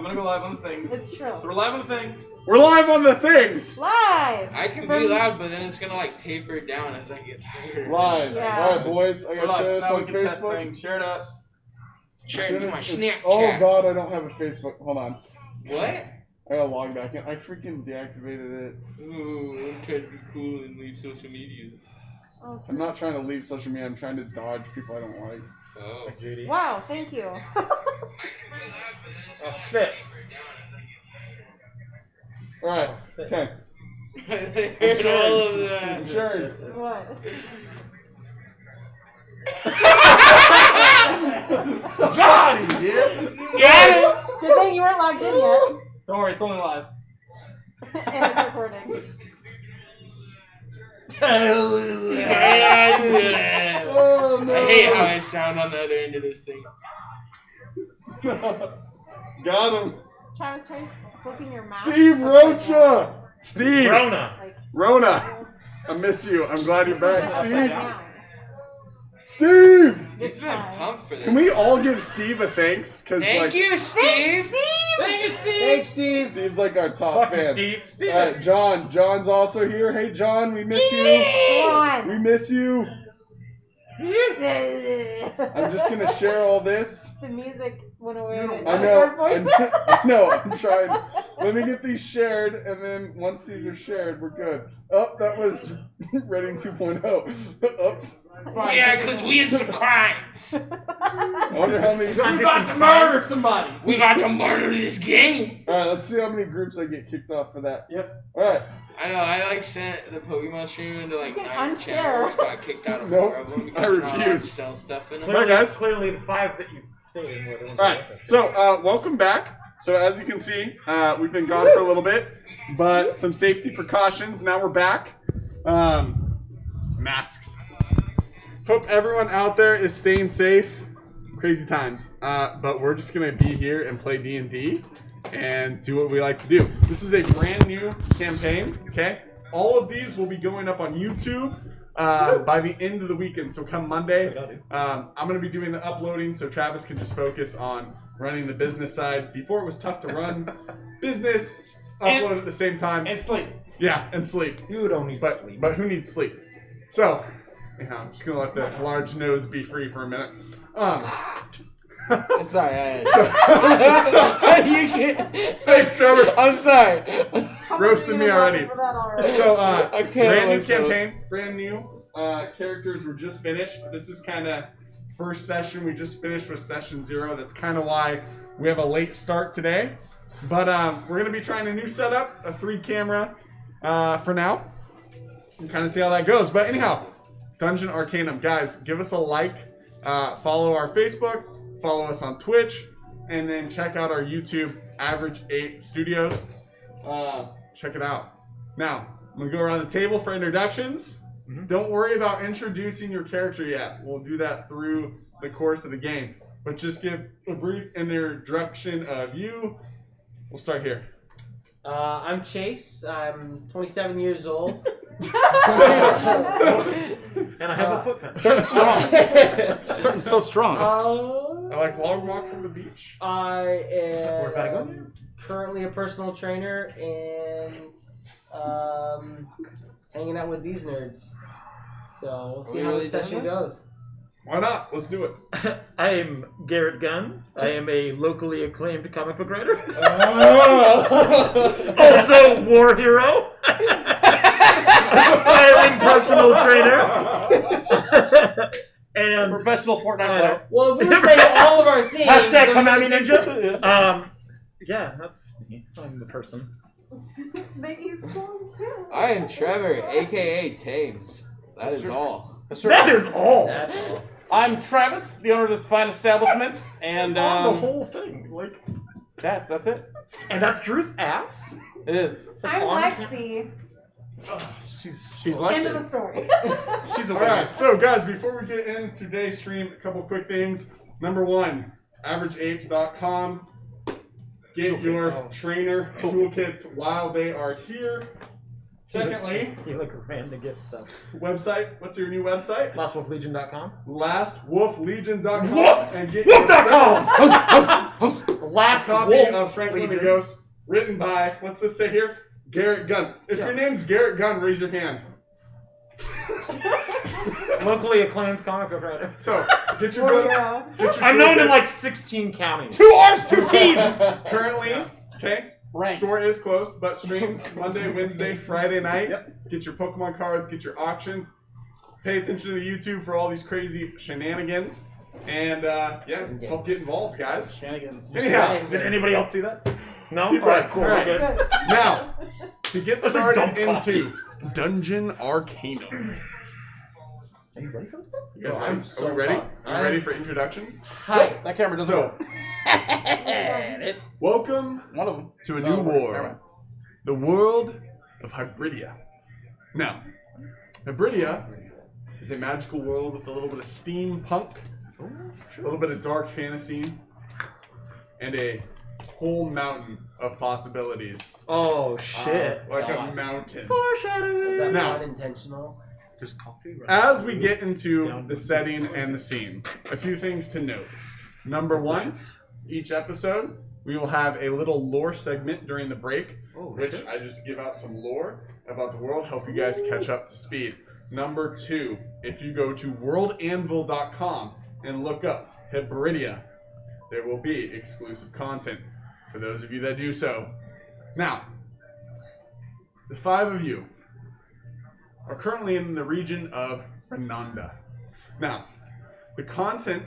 gonna go live on the things. It's true. So we're live on the things. We're live on the things. Live. I can be loud, but then it's gonna like taper it down as I get tired. Live. Yeah. All right, boys. I gotta share this now on we can test Facebook. things. Share it up. Share it to my Snapchat. Oh God, I don't have a Facebook. Hold on. What? I gotta log back in. I freaking deactivated it. Ooh, I'm trying to be cool and leave social media. Okay. I'm not trying to leave social media. I'm trying to dodge people I don't like. Oh. Wow, thank you. Oh, fit. All right. Okay. Heard all of that. I'm sharing. What? God, he did. Got it! Good thing you weren't logged in yet. Don't worry, it's only live. And it's recording. Oh no. I hate how I sound on the other end of this thing. Got him. Travis, try flipping your mouth. Steve Rocha. Steve. Rona. Like, Rona. I miss you. I'm glad you're back, upside Steve. down. Steve. He's been pumped for this. Can we all give Steve a thanks? Cause Thank you, Steve! Thank you, Steve. Thanks, Steve. Steve's like our top Fucking fan. Steve. Steve. All right, John. John's also here. Hey, John. We miss you. Come on. We miss you. I'm just gonna share all this. The music went away. I know. Our voices. I know. I'm trying. Let me get these shared, and then once these are shared, we're good. Oh, that was Reading 2.0. Oops. Yeah, because we had some crimes. I wonder how many. We about to murder somebody. We got to murder this game. All right, let's see how many groups I get kicked off for that. Yep. All right. I know, I like sent the Pokemon stream into like You can 9 unshare. channels, got kicked out of Nope, 4 of them because I you're not allowed to refuse. sell stuff in them. Bye, guys. Clearly the 5 that you stayed in were the ones All right. So, welcome back. So, as you can see, we've been gone for a little bit, but some safety precautions. Now we're back. Masks. Hope everyone out there is staying safe. Crazy times. But we're just gonna be here and play D&D and do what we like to do. This is a brand new campaign. Okay. All of these will be going up on YouTube by the end of the weekend. So come Monday, I'm gonna be doing the uploading so Travis can just focus on running the business side. Before it was tough to run business, upload at the same time. And sleep. Yeah, and sleep. You don't need sleep. But who needs sleep? So, yeah, I'm just gonna let the large nose be free for a minute. Sorry, So, you can't. thanks, Trevor. I'm sorry. Roasted me already. So, I can't brand new myself. campaign, brand new characters were just finished. This is kind of first session. We just finished with session 0. That's kind of why we have a late start today. But we're gonna be trying a new setup, a 3-camera for now, and kind of see how that goes. But anyhow, Dungeon Arcanum, guys, give us a like, follow our Facebook, follow us on Twitch, and then check out our YouTube, Average 8 Studios. Check it out. Now, I'm gonna go around the table for introductions. Mm-hmm. Don't worry about introducing your character yet. We'll do that through the course of the game. But just give a brief introduction of you. We'll start here. I'm Chase. I'm 27 years old. And I have a foot fetish. Certain so strong. I like long walks on the beach. I Where can I go? am currently a personal trainer and hanging out with these nerds. So we'll see we how really the session doing this? goes. Why not? Let's do it. I am Garrett Gunn. I am a locally acclaimed comic book writer. Also war hero. Aspiring personal trainer. And Professional Fortnite player. Well, if we were saying all of our things. hashtag Konami Ninja. Yeah, that's me. I'm the person. He's so cute. I am Trevor, aka Tames. That is all. That is all. That's all. I'm Travis, the owner of this fine establishment, and On the whole thing, like, that's it. and that's Drew's ass. It is. It's like I'm on- Lexi. She's End of Lexi. the story. She's a All right, so guys, before we get into today's stream, a couple quick things. Number 1, average8.com. Get your trainer toolkits while they are here. Secondly, You look ran to get stuff. website. What's your new website? LastWolfLegion.com. LastWolfLegion.com. Woof! And get Wolf.com! Last copy Wolf of Franklin the Legion. Ghost, written by, what's this say here? Garrett Gunn. If your name's Garrett Gunn, raise your hand. Locally acclaimed comic book writer. So, get your books. Get your I'm known in toolkits. like 16 counties. 2 R's, 2 T's. Currently, okay, Ranked. store is closed, but streams Monday, Wednesday, Friday night. Yep. Get your Pokemon cards, get your auctions. Pay attention to the YouTube for all these crazy shenanigans. And, help get involved, guys. Shenanigans. Anyhow, Did anybody else see that? No? All right, Alright, cool. all right. We're good. Now, to get That's a dumb started copy. into Dungeon Arcanum. Are you ready for this? You guys Oh, ready? I'm so Are we ready? pumped. Are we ready for introductions? Hi. That camera doesn't So, work. welcome One of them. to a new Oh, war. never mind. The world of Hybridia. Now, Hybridia is a magical world with a little bit of steampunk, a little bit of dark fantasy, and a whole mountain of possibilities. Oh, shit. Like God. a mountain. Is Foreshadowing. that Now- not intentional? Just coffee. Right? As we get into the setting and the scene, a few things to note. Number one, each episode, we will have a little lore segment during the break, Oh, which shit. I just give out some lore about the world, help you guys catch up to speed. Number two, if you go to worldanvil.com and look up Hybridia, there will be exclusive content for those of you that do so. Now, the 5 of you are currently in the region of Renanda. Now, the content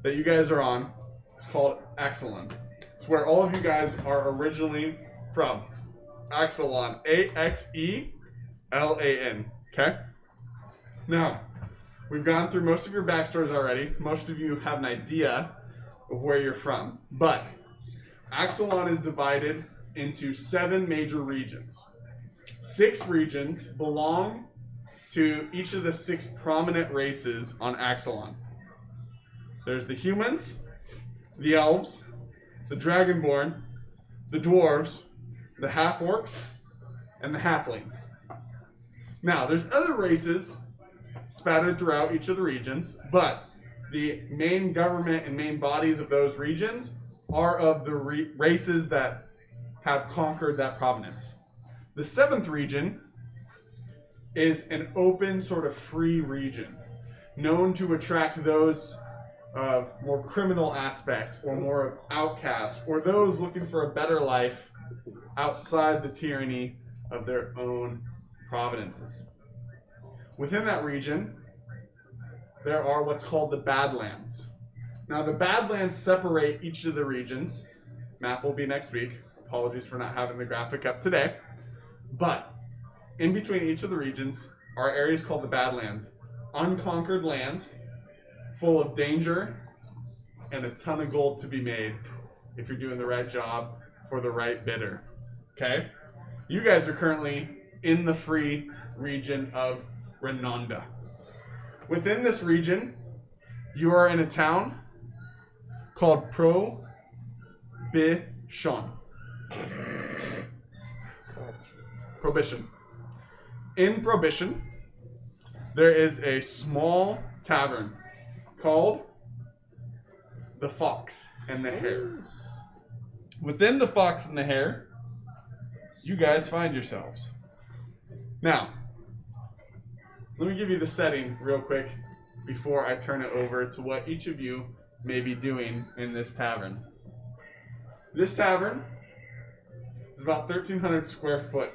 that you guys are on is called Axelon. It's where all of you guys are originally from. Axelon. A-X-E-L-A-N. Okay? Now, we've gone through most of your backstories already. Most of you have an idea of where you're from. But Axelon is divided into 7 major regions. 6 regions belong to each of the 6 prominent races on Axelon. There's the humans, the elves, the dragonborn, the dwarves, the half-orcs, and the halflings. Now, there's other races spattered throughout each of the regions, but the main government and main bodies of those regions are of the races that have conquered that province. The 7th region is an open, sort of free region, known to attract those of more criminal aspect, or more of outcasts, or those looking for a better life outside the tyranny of their own provinces. Within that region, there are what's called the Badlands. Now, the Badlands separate each of the regions. Map will be next week. Apologies for not having the graphic up today. But in between each of the regions are areas called the Badlands. Unconquered lands, full of danger and a ton of gold to be made if you're doing the right job for the right bidder. Okay? You guys are currently in the free region of Renanda. Within this region, you are in a town called Prohibition. Prohibition. In Prohibition, there is a small tavern called the Fox and the Hare. Within the Fox and the Hare, you guys find yourselves. Now, let me give you the setting real quick before I turn it over to what each of you may be doing in this tavern. This tavern is about 1,300 square foot.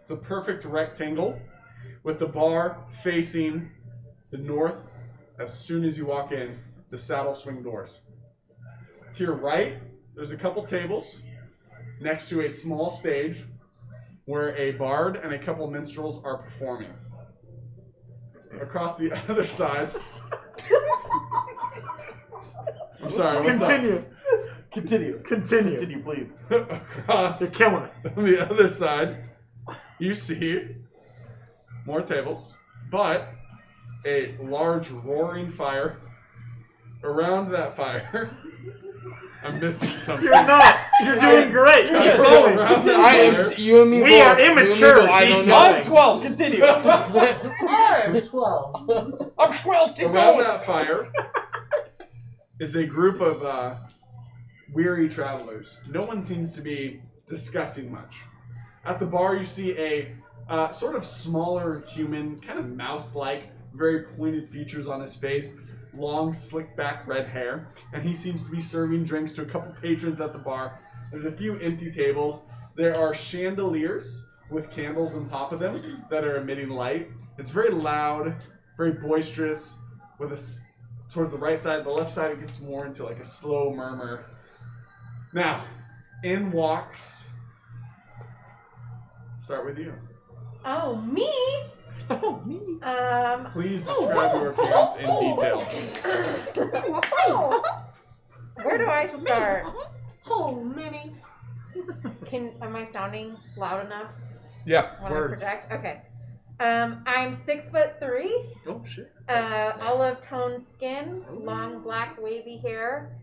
It's a perfect rectangle with the bar facing the north. As soon as you walk in, the saddle swing doors. To your right, there's a couple tables next to a small stage where a bard and a couple minstrels are performing. Across the other side... I'm sorry, what's Continue. Continue. Continue. Continue, please. up? Across You're killing it. on the other side, you see more tables, but a large roaring fire. Around that fire, I'm missing something. You're not. You're doing great. Keep going. Around that I am, fire, you and me We both. are You and me immature. both. I don't Keep know. I'm 12. Continue. I'm 12. I'm 12. Keep around going. that fire is a group of weary travelers. No one seems to be discussing much. At the bar, you see a sort of smaller human, kind of mouse-like, very pointed features on his face, long, slick-back red hair, and he seems to be serving drinks to a couple patrons at the bar. There's a few empty tables. There are chandeliers with candles on top of them that are emitting light. It's very loud, very boisterous, with towards the right side. The left side, it gets more into like a slow murmur. Now, in walks... Start with you. Oh, me? Oh, me. Please describe your appearance in detail. Where do I start? Oh, Minnie. Am I sounding loud enough Yeah, when words. I project? Okay. I'm 6'3". Oh, shit. Olive toned skin, long black wavy hair.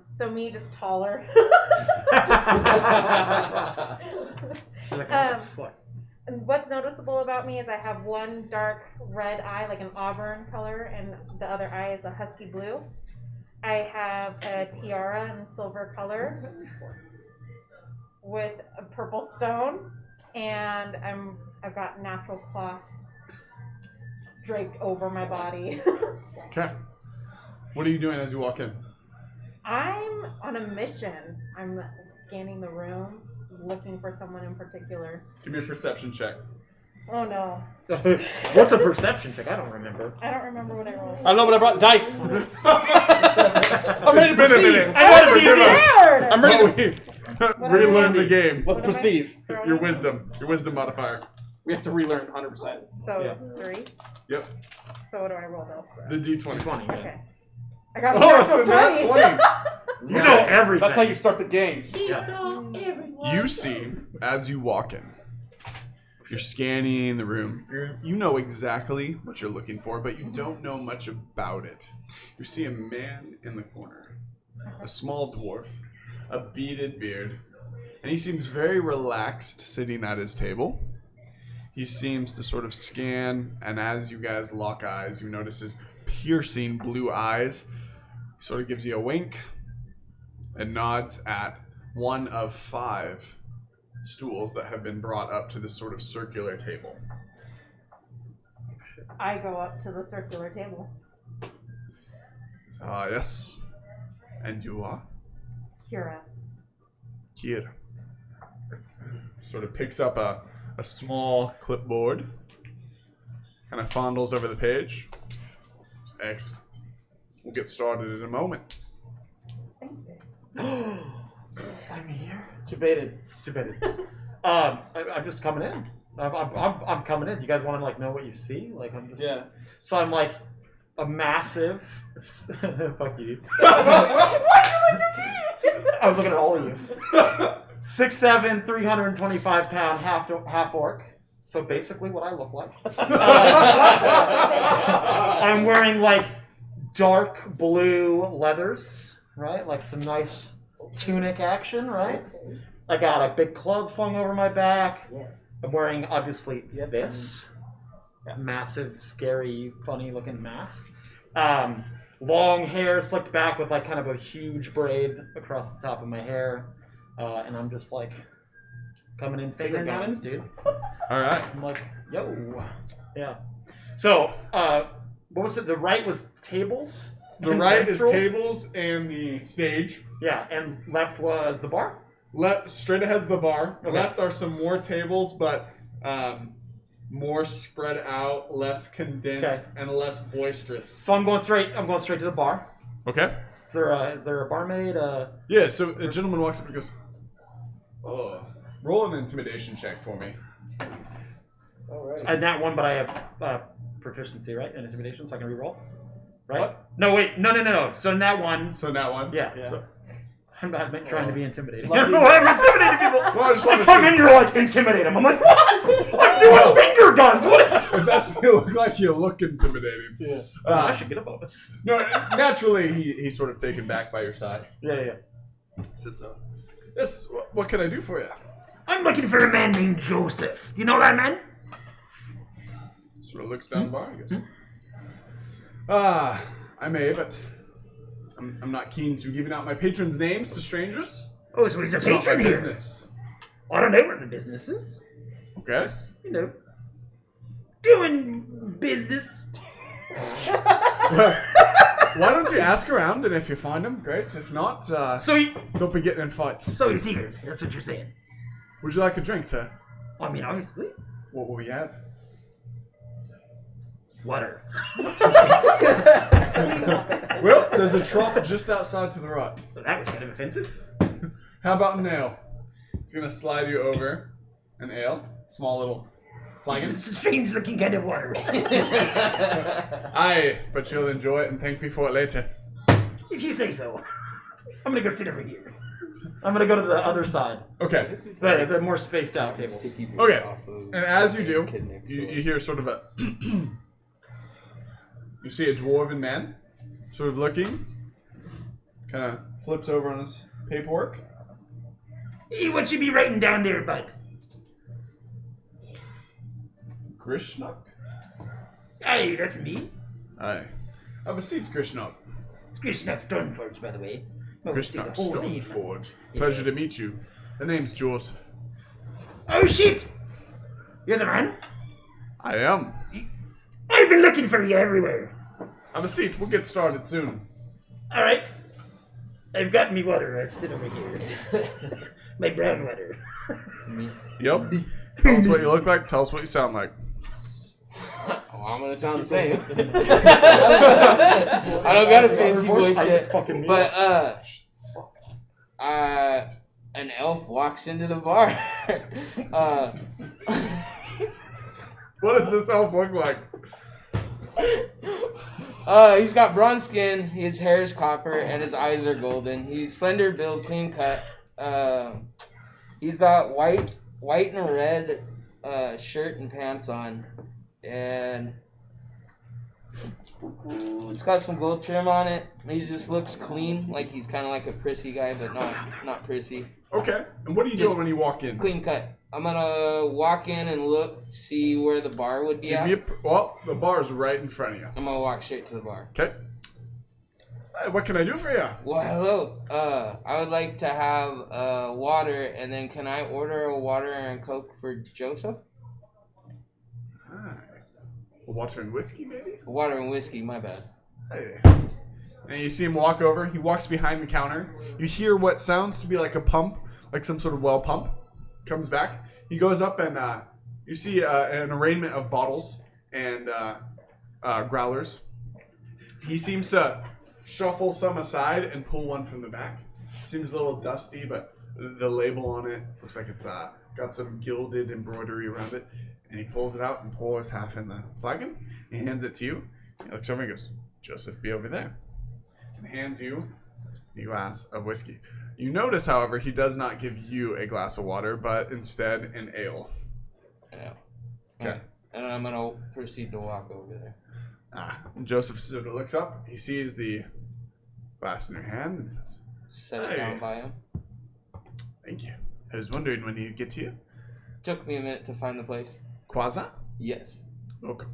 So me just taller. And what's noticeable about me is I have one dark red eye, like an auburn color, and the other eye is a husky blue. I have a tiara in silver color with a purple stone, and I've got natural cloth draped over my body. Okay. What are you doing as you walk in? I'm on a mission. I'm scanning the room, looking for someone in particular. Give me a perception check. Oh no. What's a perception check? I don't remember. I don't remember what I rolled. I know, but I brought dice. I'm ready It's to been a proceed. minute. I know Forgive what us. Scared! I'm ready. Relearn the game. Let's What am I perceive. throwing Your in? wisdom. Your wisdom modifier. We have to relearn 100%. So Yeah. 3. Yep. So what do I roll though? The D20. 20. Yeah. Okay. I got a Oh, natural it's a nat 20. 20. You know everything. That's how you start the game. You see, as you walk in, you're scanning the room. You know exactly what you're looking for, but you don't know much about it. You see a man in the corner, a small dwarf, a beaded beard, and he seems very relaxed sitting at his table. He seems to sort of scan, and as you guys lock eyes, you notice his piercing blue eyes. He sort of gives you a wink and nods at one of 5 stools that have been brought up to this sort of circular table. I go up to the circular table. Yes. And you are? Kira. Here. Sort of picks up a small clipboard. Kind of fondles over the page. X. We'll get started in a moment. Thank you. I'm here. Debated. Debated. I'm just coming in. I'm coming in. You guys want to like know what you see? Like I'm just. Yeah. So I'm like a massive. Fuck you. I was looking at all of you. 6'7", 325 pound, half orc. So basically, what I look like. I'm wearing like dark blue leathers, right? Like some nice tunic action, right? I got a big club slung over my back. I'm wearing obviously this massive, scary, funny-looking mask. Long hair slicked back with like kind of a huge braid across the top of my hair, and I'm just like coming in finger guns, dude. All right. I'm like, yo, yeah. So, what was it? The right was tables. The and right is minstrels? tables and the stage. Yeah, and left was the bar. Straight ahead's the bar. Okay. Left are some more tables, but more spread out, less condensed, and less boisterous. So I'm going straight to the bar. Okay. Is there a barmaid? Yeah. So a gentleman walks up and goes, "Oh, roll an intimidation check for me." And that one, but I have proficiency, right, in intimidation, so I can reroll. Right? What? No, wait, no. So in that one, So that one. yeah. Yeah. So I'm not trying to be intimidating. Lucky. I'm intimidating people. Well, I just I want to come in, see you're like, intimidate him. I'm like, what? I'm doing finger guns. What? if that's what you look like. You look intimidating. Yeah. I should get a bonus. No, naturally he's sort of taken back by your size. Yeah. Says, "This, what can I do for you?" I'm looking for a man named Joseph. You know that man? Sort of looks down the bar and goes, I may, but I'm not keen to giving out my patrons' names to strangers. Oh, so he's a It's not my patron here. business. I don't know what the business is. Okay. Just, you know, doing business. Why don't you ask around, and if you find him, great. If not, don't be getting in fights. So he's here. That's what you're saying. Would you like a drink, sir? I mean, obviously. What will we have? Water. Well, there's a trough just outside to the right. Well, that was kind of offensive. How about an ale? He's gonna slide you over an ale, small little flagon. It's a strange looking kind of water. Aye, but you'll enjoy it and thank me for it later. If you say so. I'm gonna go sit over here. I'm gonna go to the other side. Okay. The more spaced out tables. Okay. And as you do, you hear sort of a. You see a dwarven man, sort of looking, kind of flips over on his paperwork. Hey, what you be writing down there, bud? Grishnak? Hey, that's me. Aye. Have a seat, Grishnak. It's Krishnak Stoneforge, by the way. Well, we say the Grishnak whole name. Stoneforge. Pleasure to meet you. The name's Joseph. Oh, shit! You're the man? I am. I've been looking for you everywhere. Have a seat. We'll get started soon. All right. I've got me water. I sit over here. My brown water. Yep. Tell us what you look like. Tell us what you sound like. Oh, I'm gonna sound the same. I don't got a fancy voice yet. But an elf walks into the bar. What does this elf look like? He's got bronze skin, his hair is copper, and his eyes are golden. He's slender build, clean cut. He's got white and red shirt and pants on, and it's got some gold trim on it. He just looks clean, like he's kind of like a prissy guy, but not prissy. Okay. And what are you Just doing when you walk in? Clean cut. I'm gonna walk in and look, see where the bar would be at. Well, the bar's right in front of you. I'm gonna walk straight to the bar. Okay. What can I do for you? Well, hello. I would like to have water, and then can I order a water and Coke for Joseph? Water and whiskey, maybe? Water and whiskey, my bad. Hey. And you see him walk over. He walks behind the counter. You hear what sounds to be like a pump, like some sort of well pump. Comes back. He goes up and you see an arraignment of bottles and growlers. He seems to shuffle some aside and pull one from the back. Seems a little dusty, but the label on it looks like it's got some gilded embroidery around it. And he pulls it out and pours half in the flagon. He hands it to you. He looks over and goes, "Joseph, be over there." And hands you a glass of whiskey. You notice, however, he does not give you a glass of water, but instead an ale. Yeah. Okay. And I'm gonna proceed to walk over there. And Joseph sort of looks up. He sees the glass in your hand and says, Set it "Hey, down by him. thank you. I was wondering when he'd get to you." Took me a minute to find the place. Quasar? Yes. Welcome.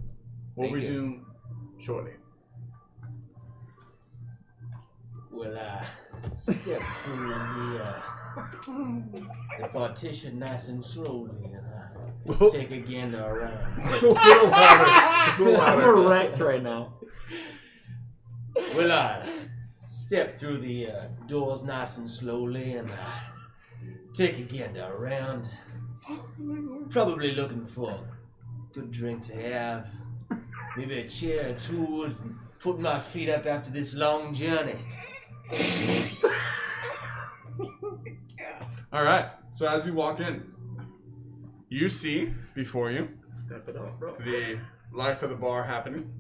We'll Thank you. resume shortly. Well, step through the partition nice and slowly, and take a gander around. A little louder. A little I'm louder. wrecked right now. Well, step through the doors nice and slowly, and take a gander around. Probably looking for a good drink to have. Maybe a chair or two, and put my feet up after this long journey. All right. So as you walk in, you see before you Step it up, bro. the life of the bar happening.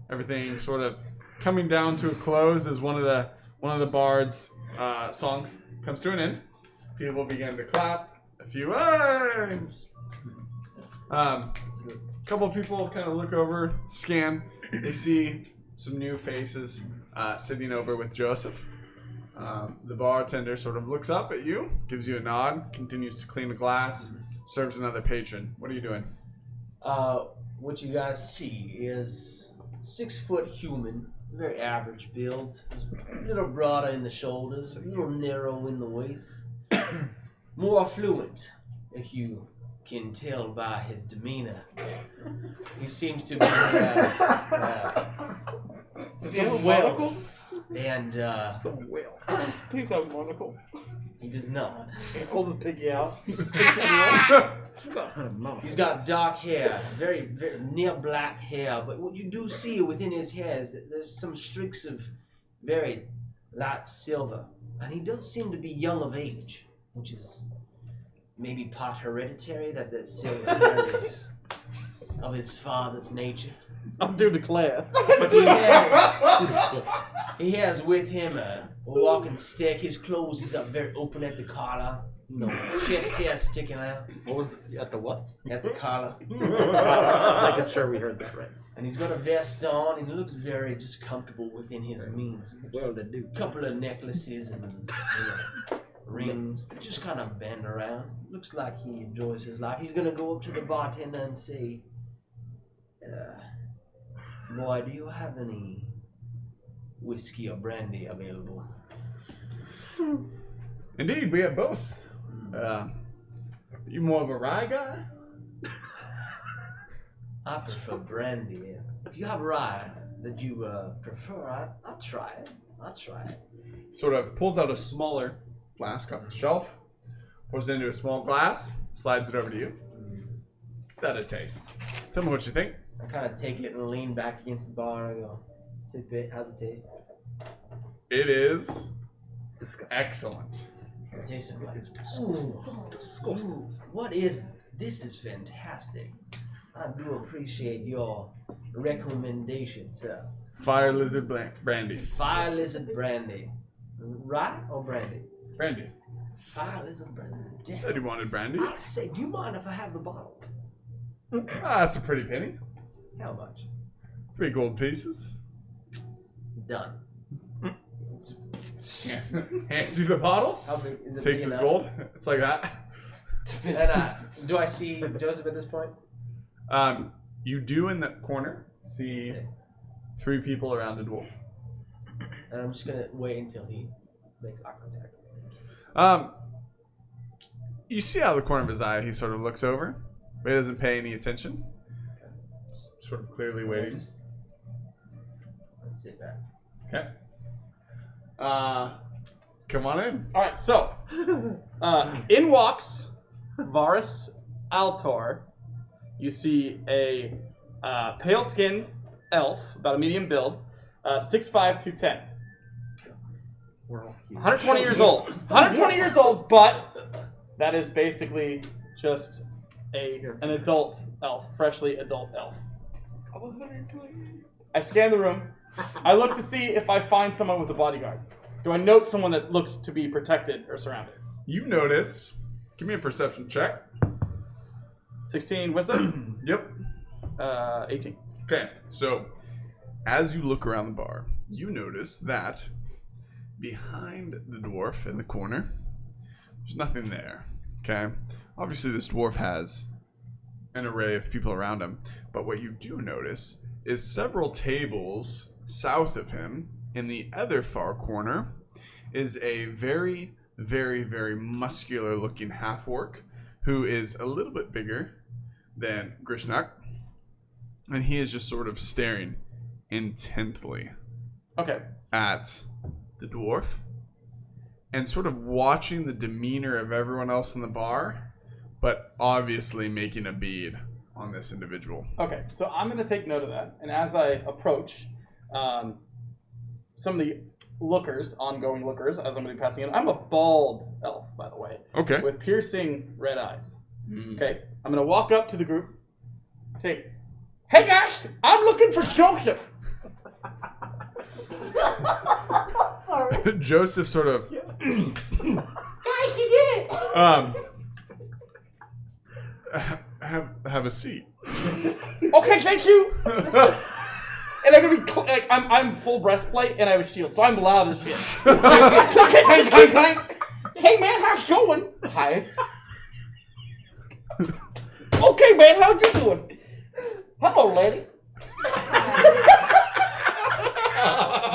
Everything sort of coming down to a close as one of the bard's songs comes to an end. People begin to clap. A few, hey! Couple of people kind of look over, scan. They see some new faces sitting over with Joseph. The bartender sort of looks up at you, gives you a nod, continues to clean the glass, serves another patron. What are you doing? What you guys see is 6-foot human, very average build. A little broader in the shoulders, a little narrow in the waist. More affluent, if you can tell by his demeanor. He seems to be So well. And So well. Please have a monocle. he does not. He pulls his piggy out. He's got dark hair, very, very near black hair, but what you do see within his hair is that there's some streaks of very light silver. And he does seem to be young of age, which is maybe part hereditary, that silver hair is of his father's nature. I do declare. But he has with him a walking stick. His clothes, he's got very open at the collar. You know, chest hair sticking out What was at the what? at the collar. Just making sure we heard that right. And he's got a vest on, and he looks very just comfortable within his means. Well, to do. A couple of necklaces and rings that just kind of bend around. Looks like he enjoys his life. He's gonna go up to the bartender and say, "Boy, do you have any whiskey or brandy available?" Indeed, we have both. You more of a rye guy? I prefer brandy. If you have rye that you prefer, I'll try it. Sort of pulls out a smaller flask off the shelf, pours it into a small glass, slides it over to you. Give that a taste. Tell me what you think. I kind of take it and lean back against the bar and I go, "Sip it. How's it taste?" It is Disgusting. excellent. It tastes like, ooh, what is this? Is fantastic. I do appreciate your recommendation, sir. Fire lizard brandy. Fire lizard brandy. Rye or brandy? Brandy. Fire lizard brandy. You Damn. said you wanted brandy. I say, do you mind if I have the bottle? That's a pretty penny. How much? 3 gold pieces. Done. Hands you the bottle. How big is it? Takes big his enough? gold. It's like that. And do I see Joseph at this point? You do in the corner see Okay. 3 people around a dwarf. And I'm just gonna wait until he makes eye contact. You see out of the corner of his eye, he sort of looks over, but he doesn't pay any attention. It's sort of clearly waiting. Let's sit back. Okay. Come on in. All right, so in walks Varus Altor. You see a pale-skinned elf, about a medium build, 6'5", 210. We're all huge. 120 years old. 120 years old, but that is basically just an adult elf, freshly adult elf. I scan the room. I look to see if I find someone with a bodyguard. Do I note someone that looks to be protected or surrounded? You notice. Give me a perception check. 16 wisdom. Yep. 18. Okay. So, as you look around the bar, you notice that behind the dwarf in the corner, there's nothing there. Okay. Obviously, this dwarf has an array of people around him, but what you do notice is several tables south of him, in the other far corner, is a very, very, very muscular looking half-orc who is a little bit bigger than Grishnak, and he is just sort of staring intently Okay. at the dwarf and sort of watching the demeanor of everyone else in the bar, but obviously making a bead on this individual. Okay, so I'm going to take note of that. And as I approach some of the ongoing lookers, as I'm going to be passing in, I'm a bald elf, by the way, Okay. with piercing red eyes. Okay, I'm going to walk up to the group, say, "Hey guys, I'm looking for Joseph." Sorry. Joseph sort of Guys, you did it! have a seat. Okay, thank you. And I'm gonna be like, I'm full breastplate and I have a shield, so I'm loud as shit. Clank, clank, clank. Hey man, how's it going? Hi. Okay man, how you doing? Hello, lady.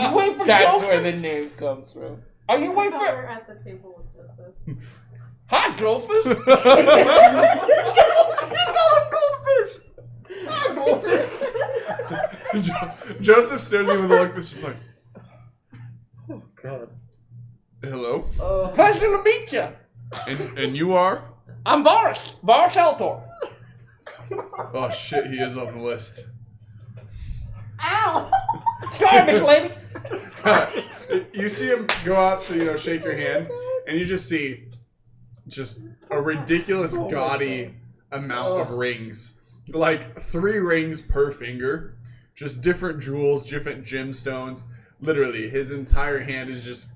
You wait for That's Joseph? where the name comes from. Are you waiting for? We're at the table with Joseph. Hi, Goldfish. Joseph stares at you with a look that's just like, Oh God. hello? Pleasure to meet you. And you are? I'm Varus Altor. Oh shit, he is on the list. Ow! Sorry, Miss Lady. You see him go out to, shake your hand, and you just see just a ridiculous gaudy amount of rings. Like 3 rings per finger. Just different jewels, different gemstones. Literally, his entire hand is just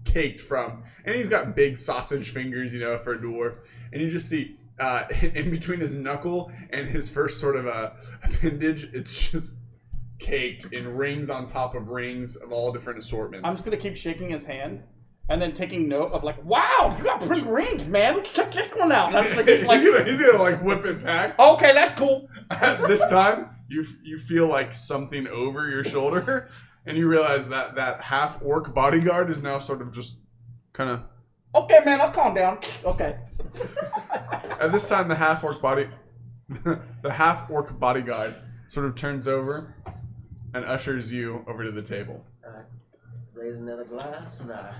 caked from. And he's got big sausage fingers, for a dwarf. And you just see in between his knuckle and his first sort of appendage, it's just caked in rings on top of rings of all different assortments. I'm just gonna keep shaking his hand, and then taking note of like, wow, you got pretty rings, man. Let's check this one out. That's he's gonna whip it back. Okay, that's cool. This time, you feel like something over your shoulder, and you realize that half orc bodyguard is now sort of just kind of. Okay, man, I'll calm down. Okay. At this time, the half orc bodyguard sort of turns over and ushers you over to the table. Raise another glass and I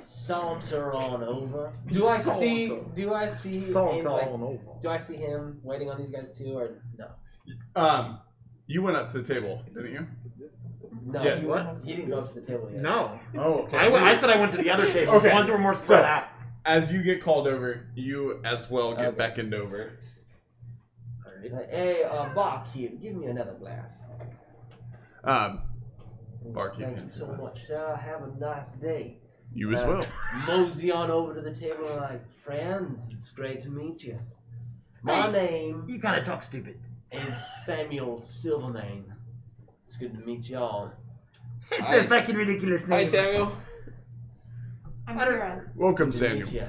saunter on over. Do I see Salt anybody- all over. Do I see him waiting on these guys too, or no? You went up to the table, didn't you? No, Yes. he didn't go to the table yet. No. Oh, okay. I said I went to the other tables, the Okay. ones that were more spread So- out. As you get called over, you as well get Okay. beckoned over. Hey, barkeep, give me another glass. Barkeep Thank you hands so the glass. much. Have a nice day. You as well. Mosey on over to the table and like, friends, it's great to meet you. My name You kind of talk stupid. is Samuel Silvermane. It's good to meet y'all. It's Hi, a fucking ridiculous name. Hi, Samuel. I'm Kira. Welcome, Good to meet Samuel. ya.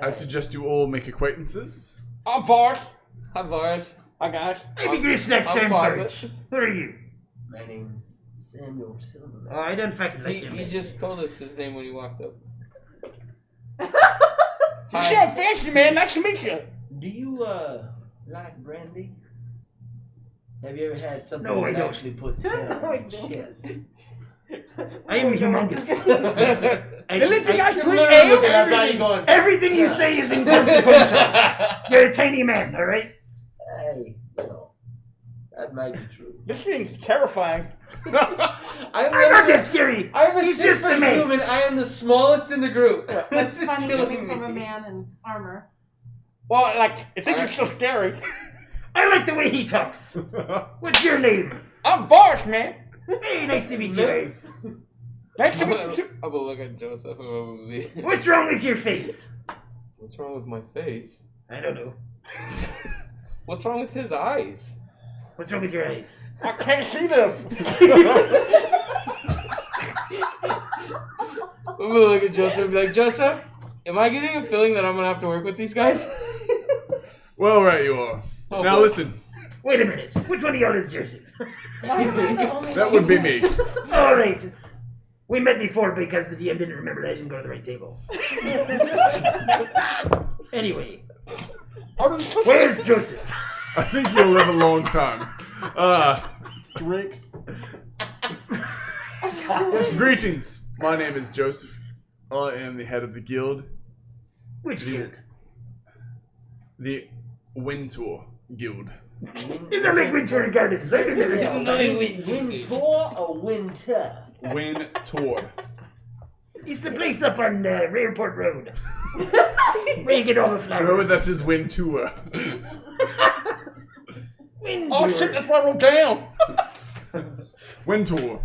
I suggest you all make acquaintances. I'm Varus. Hi, Varus. Hi, guys. Maybe Chris next I'm time Closet. first. Who are you? My name's Samuel Silvermane. Oh, I don't fucking like him. He just told us his name when he walked up. You Hi. sound fancy, man. Nice to meet you. Do you like brandy? Have you ever had something No, I that don't. actually puts No, hair I on don't. your chest? I am humongous. They let you guys drink Looking ale? at that, you going, Everything you say is inconsequential. You're a tiny man, all right? hey, that might be true. This thing's terrifying. I'm I'm not that scary. I'm a He's just a super mace. human. I am the smallest in the group. It's This is funny killing coming from a me. man in armor. Well, I think it's so scary. I like the way he talks. What's your name? I'm Varus, man. Hey, nice to meet you guys. Nice to I'm meet you gonna, too. I'm gonna look at Joseph. I'm gonna be. What's wrong with your face? What's wrong with my face? I don't know. What's wrong with his eyes? What's wrong with your eyes? I can't see them. I'm gonna look at Joseph and be like, Joseph, am I getting a feeling that I'm gonna have to work with these guys? Well, right you are. Oh, Now boy. listen, Wait a minute. Which one of y'all is Joseph? that would be me. All right. We met before because the DM didn't remember that I didn't go to the right table. Anyway, where's Joseph? I think you'll live a long time. Drinks. Greetings. My name is Joseph. I am the head of the guild, Which guild? the Wintour Guild. Is that like Winter Gardens? I've been there a couple times. Winter or winter? Wintour. It's the place up on Airport Road. Where you get all the flowers. Remember, that's his Wintour. Oh shit, that's what I wrote down. Wintour.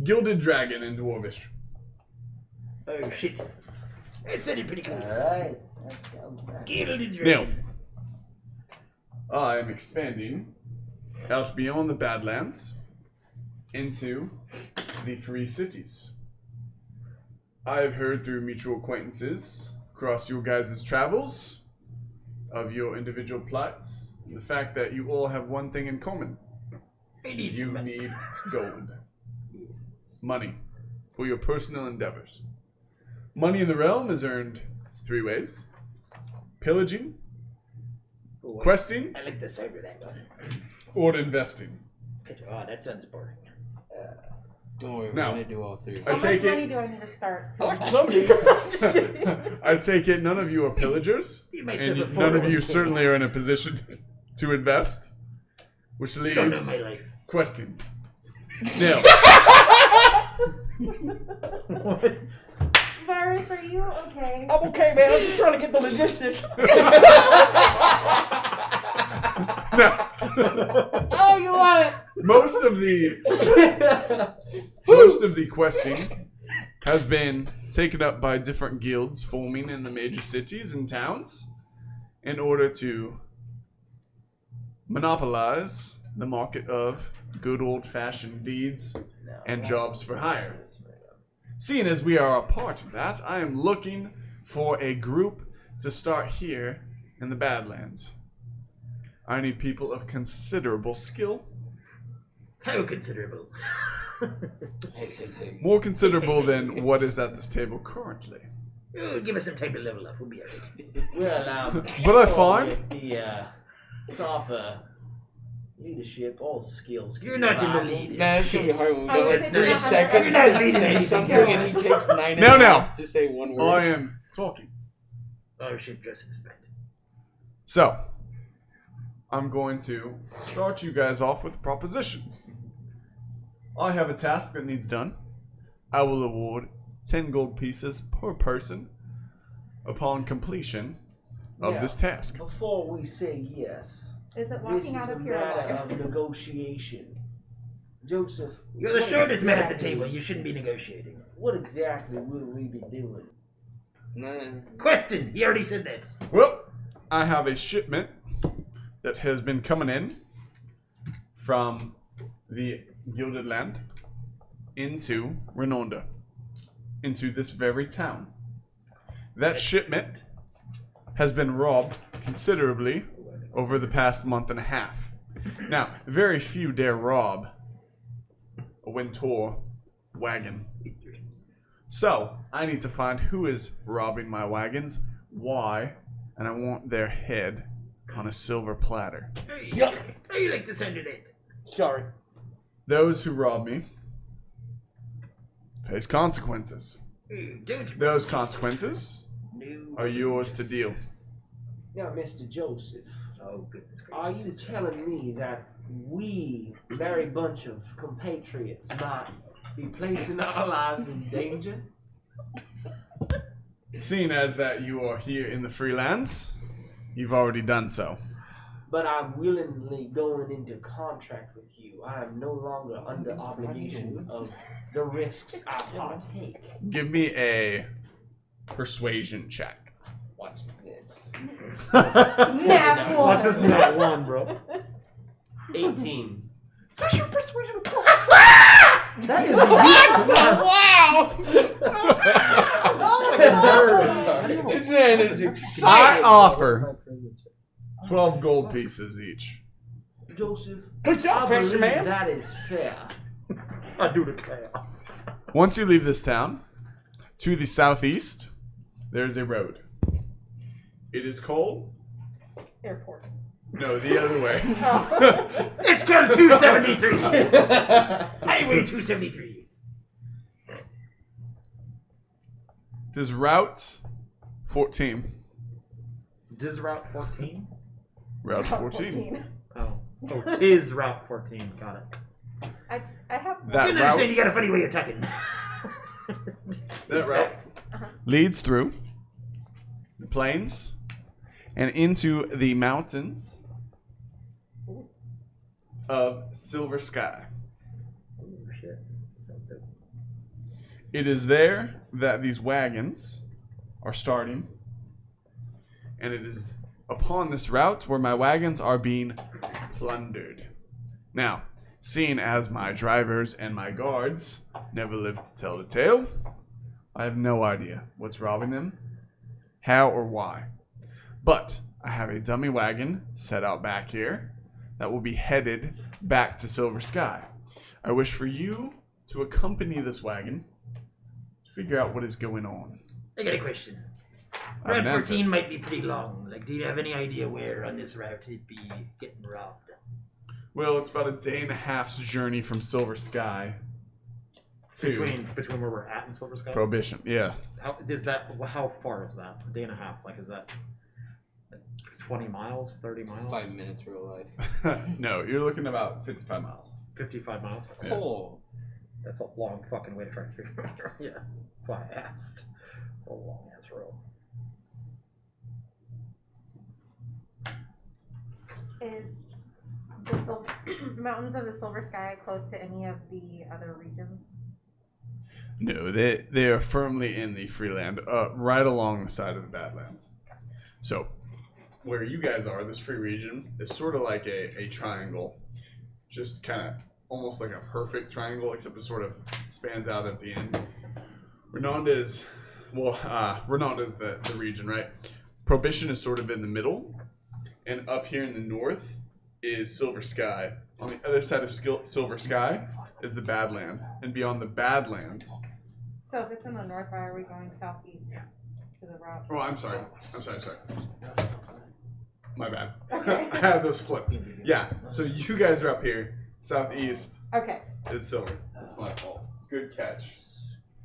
Gilded Dragon in Dwarvish. Oh, shit. That sounded pretty cool. Alright, that sounds nice. Gilded Now, Dragon. I am expanding out beyond the Badlands into the Free Cities. I have heard through mutual acquaintances across your guys' travels of your individual plights, and the fact that you all have one thing in common. I need You some money. need gold. Yes. money for your personal endeavors. Money in the realm is earned 3 ways: pillaging, questing, I like the sound of that one. or investing. Oh, that sounds boring. Don't worry, we're No. gonna do all 3. How I much take money it. do I need to start? To I like invest? Just kidding. I take it none of you are pillagers, You might and have a none of 401k. you certainly are in a position to invest, which You don't know leaves my life. questing. Now, What? Varus, are you okay? I'm okay, man. I'm just trying to get the logistics. now Oh, you love it. most of the questing has been taken up by different guilds forming in the major cities and towns in order to monopolize the market of good old-fashioned deeds and jobs for hire. Seeing as we are a part of that, I am looking for a group to start here in the Badlands. I need people of considerable skill. How considerable. More considerable than what is at this table currently. Oh, give us some time to level up. We'll be alright. Well, But I find- with the proper leadership, all skills. You're not in the lead. Man, it's gonna be hard when we I got would like say 3 not seconds You're not to leading say anything. something, and he takes 9 No, and a no. half to say one word. I am talking. Oh shit, Joseph is bad. So, I'm going to start you guys off with a proposition. I have a task that needs done. I will award 10 gold pieces per person upon completion of Yeah. this task. Before we say yes, Is it this walking is out a of here matter alive? of negotiation. Joseph, You're the what shortest man at the exactly- table. You shouldn't be negotiating. What exactly will we be doing? Nah. Question. He already said that. Well, I have a shipment that has been coming in from the Gilded Land into Renonda, into this very town. That shipment has been robbed considerably over the past month and a half. Now, very few dare rob a Wintour wagon. So, I need to find who is robbing my wagons, why, and I want their head on a silver platter. Yuck. How you like the sound of that? Sorry. Those who rob me face consequences. Don't. Those consequences No. are yours to deal. Now, Mr. Joseph, Oh goodness are gracious. you telling me that we, very bunch of compatriots, might be placing our lives in danger? Seeing as that you are here in the freelance, you've already done so. But I'm willingly going into contract with you. I am no longer under obligation of the risks I partake. Give me a persuasion check. Watch this. Nat one. That's just not one, bro. 18. What's your persuasion? That is This man is I excited. offer 12 gold pieces each. Joseph, Good job, I Pastor believe Man. that is fair. I do declare. Once you leave this town, to the southeast, there's a road. It is called... Airport. No, the other way. Oh. It's called 273. Highway 273. It is Route 14. Diz Route 14? Route 14. Oh. Oh, tis Route 14. Got it. I have I That can understand route, you got a funny way of talking. that route leads through the plains and into the mountains of Silver Sky. Oh shit. Sounds dope. It is there that these wagons are starting, and it is upon this route where my wagons are being plundered. Now, seeing as my drivers and my guards never lived to tell the tale, I have no idea what's robbing them, how or why. But I have a dummy wagon set out back here that will be headed back to Silver Sky. I wish for you to accompany this wagon to figure out what is going on. I got a question. I have Route an answer. 14 might be pretty long. Like, do you have any idea where on this route it'd be getting robbed? Well, it's about a day and a half's journey from Silver Sky to Between where we're at and Silver Sky? Prohibition. Yeah. How far is that? A day and a half? Like, is that 20 miles? 30 miles? 5 minutes real life. No, you're looking about 55 miles. 55 miles? Yeah. Oh. That's a long fucking way to try to figure it out. Yeah. That's why I asked. It's a long ass road. Is the mountains of the Silver Sky close to any of the other regions? No, they are firmly in the Freeland, right along the side of the Badlands. So, where you guys are, this free region, is sort of like a triangle. Just kind of almost like a perfect triangle, except it sort of spans out at the end. Renonda's the region, right? Prohibition is sort of in the middle, and up here in the north is Silver Sky. On the other side of Silver Sky is the Badlands, and beyond the Badlands. So if it's in the north, why are we going southeast to the route? Oh, I'm sorry. My bad. Okay. I had those flipped. Yeah, so you guys are up here. Southeast Okay. is Silver. That's my fault. Good catch.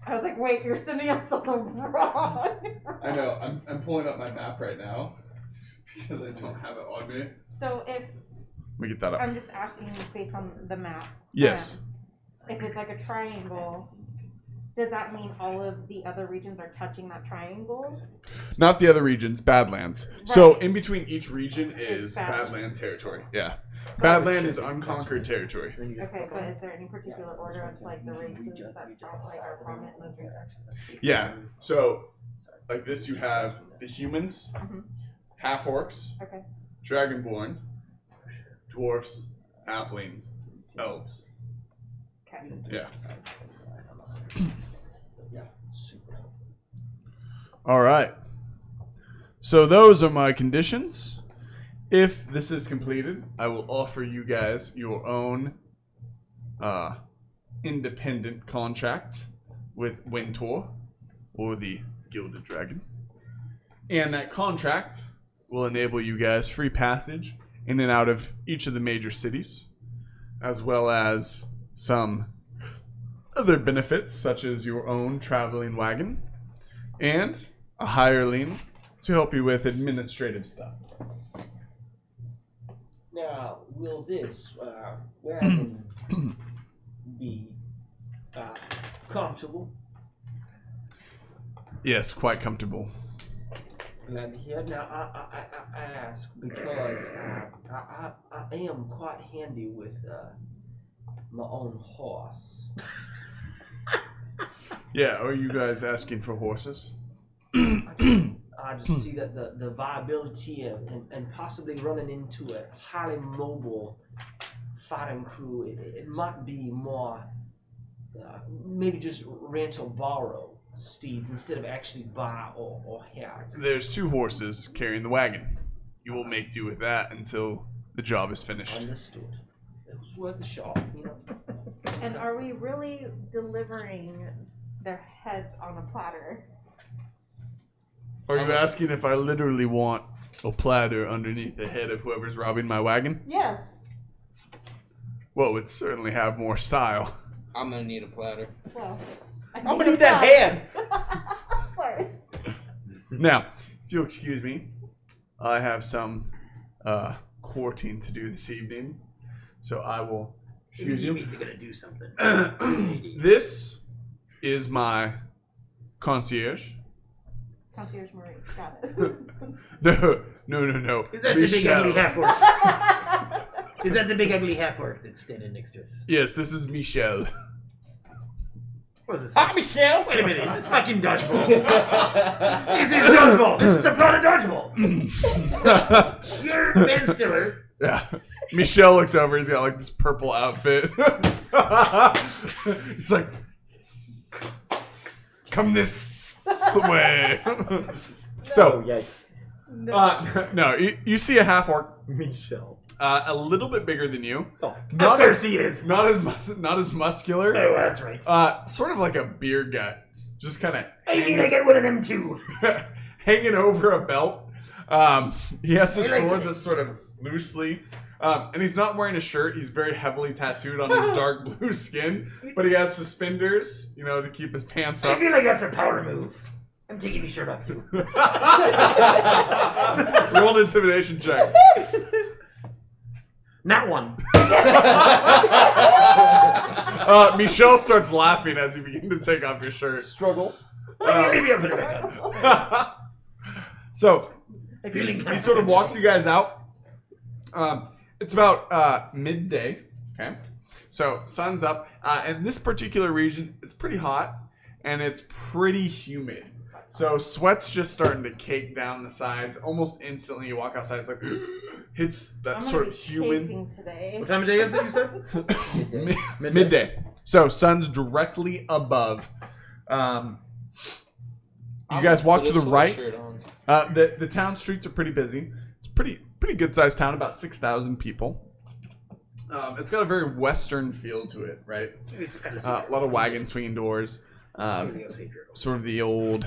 I was like, wait, you're sending us on the wrong. I know. I'm pulling up my map right now because I don't have it on me. So if Let me get that up. I'm just asking based on the map. Yes. If it's like a triangle, does that mean all of the other regions are touching that triangle? Not the other regions, Badlands. So Right. in between each region is Is Badlands. Badland territory. Yeah. Badland is unconquered territory. Okay, but is there any particular order of like the races that like are prominent in those regions? Yeah. So like this you have the humans, Mhm. half orcs, Okay. dragonborn, dwarfs, halflings, elves. Okay. Yeah. All right. So those are my conditions. If this is completed, I will offer you guys your own independent contract with Wintor or the Gilded Dragon. And that contract will enable you guys free passage in and out of each of the major cities, as well as some other benefits such as your own traveling wagon and a hireling to help you with administrative stuff. Now, will this wagon be comfortable? Yes, quite comfortable. Glad to hear. Now, I ask because I am quite handy with my own horse. Yeah, are you guys asking for horses? I just see that the viability and possibly running into a highly mobile fighting crew, it might be more, maybe just rent or borrow steeds instead of actually buy or have. There's 2 horses carrying the wagon. You will make do with that until the job is finished. Understood. It was worth a shot, you know. And are we really delivering their heads on a platter? Are you asking if I literally want a platter underneath the head of whoever's robbing my wagon? Yes. Well, it would certainly have more style. I'm gonna need a platter. Well, I'm gonna need that hand. Sorry. Now, if you'll excuse me, I have some courting to do this evening, so I will excuse you. means you're gonna do something. This is my concierge. Concierge Marie. Got it. No. Is that the big Michelle. ugly half orc? Is that the big ugly half orc that's standing next to us? Yes, this is Michelle. What is this? Michelle! Wait a minute, is this fucking dodgeball? This is dodgeball! This is the plot of dodgeball! You're Ben Stiller. Yeah. Michelle looks over, he's got like this purple outfit. He's like, come this way. Oh, So, yikes. no, you see a half orc Michelle. A little bit bigger than you. Oh, Not of course as- he is. Not as muscular. Oh, that's right. Sort of like a beer gut. Just kind of I mean, I get one of them too. hanging over a belt. He has a I like sword it. that's sort of loosely. And he's not wearing a shirt. He's very heavily tattooed on his dark blue skin. But he has suspenders, to keep his pants I up. feel like that's a power move. I'm taking his shirt off too. Roll an intimidation check. Not one. Michelle starts laughing as you begin to take off your shirt. Struggle. Maybe I'll put it back on. So, I'm feeling he sort of walks you guys out. It's about midday. Okay, so sun's up. In this particular region, it's pretty hot and it's pretty humid. So sweat's just starting to cake down the sides. Almost instantly, you walk outside. It's like hits that I'm sort gonna of be humid chafing today. What time of day is it, you said? midday. So sun's directly above. You guys walk to the right. The town streets are pretty busy. It's pretty good sized town, about 6,000 people. It's got a very western feel to it, right? A lot of wagon swinging doors. Sort of the old,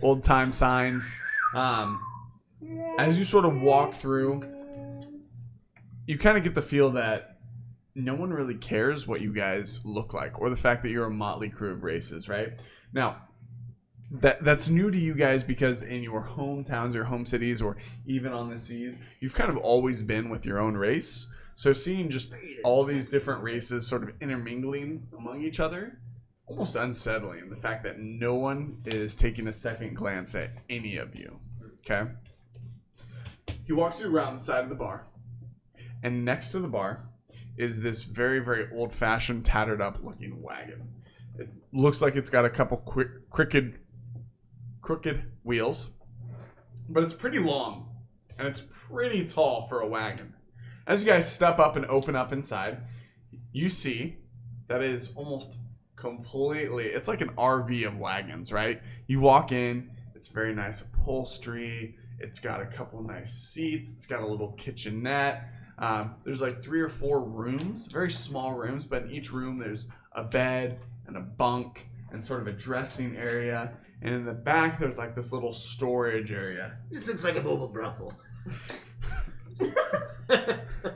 old time signs. As you sort of walk through, you kind of get the feel that no one really cares what you guys look like, or the fact that you're a motley crew of races, right? Now, that's new to you guys because in your hometowns, your home cities, or even on the seas, you've kind of always been with your own race. So seeing just all these different races sort of intermingling among each other, almost unsettling. The fact that no one is taking a second glance at any of you. Okay? He walks you around the side of the bar, and next to the bar is this very, very old-fashioned, tattered up looking wagon. It looks like it's got a couple crooked wheels, but it's pretty long and it's pretty tall for a wagon. As you guys step up and open up inside, you see that is almost completely, it's like an RV of wagons, right? You walk in, it's very nice upholstery, it's got a couple nice seats, it's got a little kitchenette. There's like 3 or 4 rooms, very small rooms, but in each room there's a bed and a bunk and sort of a dressing area. And in the back, there's like this little storage area. This looks like a mobile brothel.